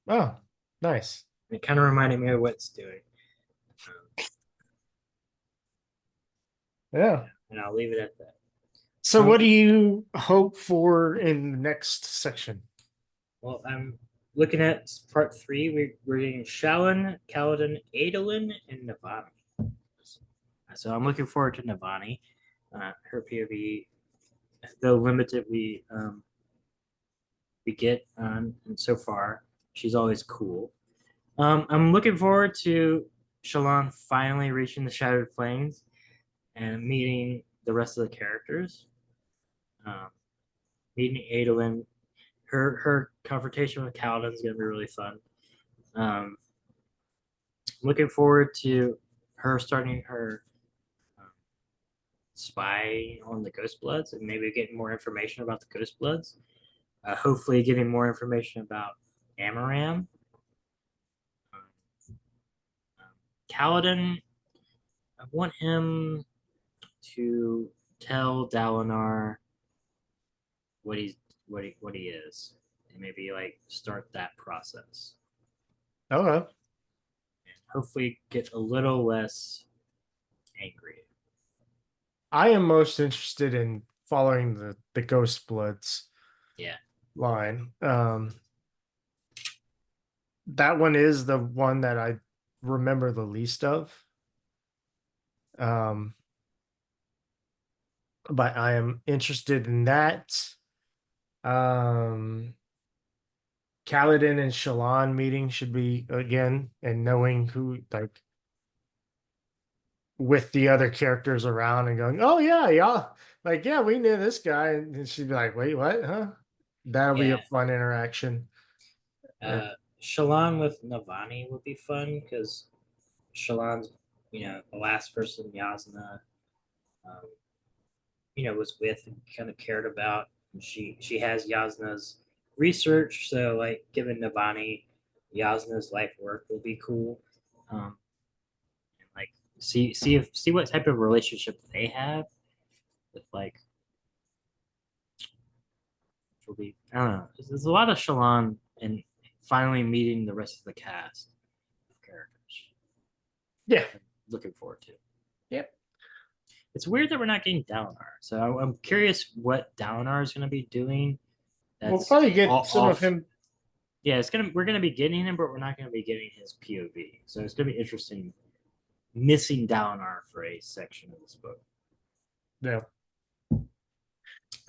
Oh, nice. And it kind of reminded me of what it's doing. Yeah. And I'll leave it at that. So, what do you hope for in the next section? Well, I'm looking at part 3. We're getting Shallan, Kaladin, Adolin, and Navani. So I'm looking forward to Navani. Her POV, though limited, we get and so far she's always cool. I'm looking forward to Shallan finally reaching the Shattered Plains and meeting the rest of the characters. Meeting Adolin, her confrontation with Kaladin is going to be really fun. Looking forward to her starting her spy on the Ghost Bloods and maybe getting more information about the Ghost Bloods. Hopefully, getting more information about Amaram. Kaladin, I want him to tell Dalinar what he is, and maybe like start that process. Okay. And hopefully, get a little less angry. I am most interested in following the Ghost Bloods line. That one is the one that I remember the least of. But I am interested in that. Kaladin and Shallan meeting should be again, and knowing who, like, with the other characters around and going, oh yeah, like, yeah, we knew this guy, and she'd be like, wait, what, huh? That'll be a fun interaction. Shallan with Navani would be fun because Shallan's, the last person Yasna, was with and kind of cared about. And she has Yasna's research, so like giving Navani Yasna's life work will be cool. see what type of relationship they have with like. I don't know. There's a lot of Shalon and finally meeting the rest of the cast of characters. Yeah. I'm looking forward to. Yep. It's weird that we're not getting Dalinar. So I'm curious what Dalinar is going to be doing. We'll probably get some of him. Yeah, we're gonna be getting him, but we're not gonna be getting his POV. So it's gonna be interesting missing Dalinar for a section of this book. Yeah.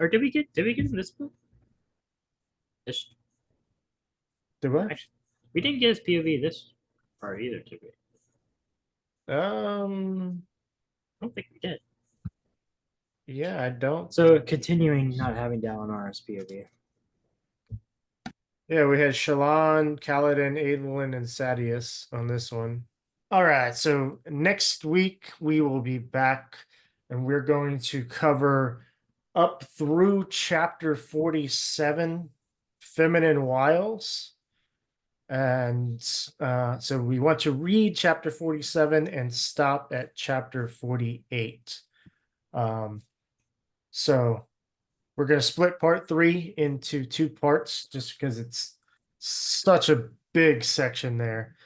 Or did we get in this book? Did what? Actually, we didn't get his POV this part either, did we? I don't think we did. Yeah, I don't. So continuing not having Dalinar as POV. Yeah, we had Shalon, Kaladin, Adolin, and Sadius on this one. All right, so next week we will be back and we're going to cover up through chapter 47, Feminine Wiles. And so we want to read chapter 47 and stop at chapter 48. So we're going to split part 3 into 2 parts just because it's such a big section there.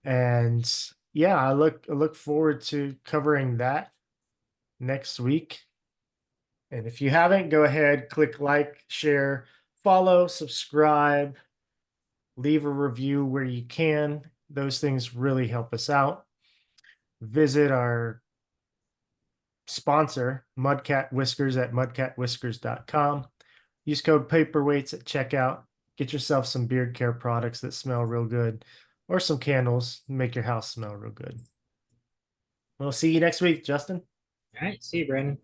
And yeah, I look forward to covering that next week. And if you haven't, go ahead, click like, share, follow, subscribe, leave a review where you can. Those things really help us out. Visit our sponsor, Mudcat Whiskers, at mudcatwhiskers.com. Use code paperweights at checkout. Get yourself some beard care products that smell real good, or some candles, make your house smell real good. We'll see you next week, Justin. All right, see you, Brandon.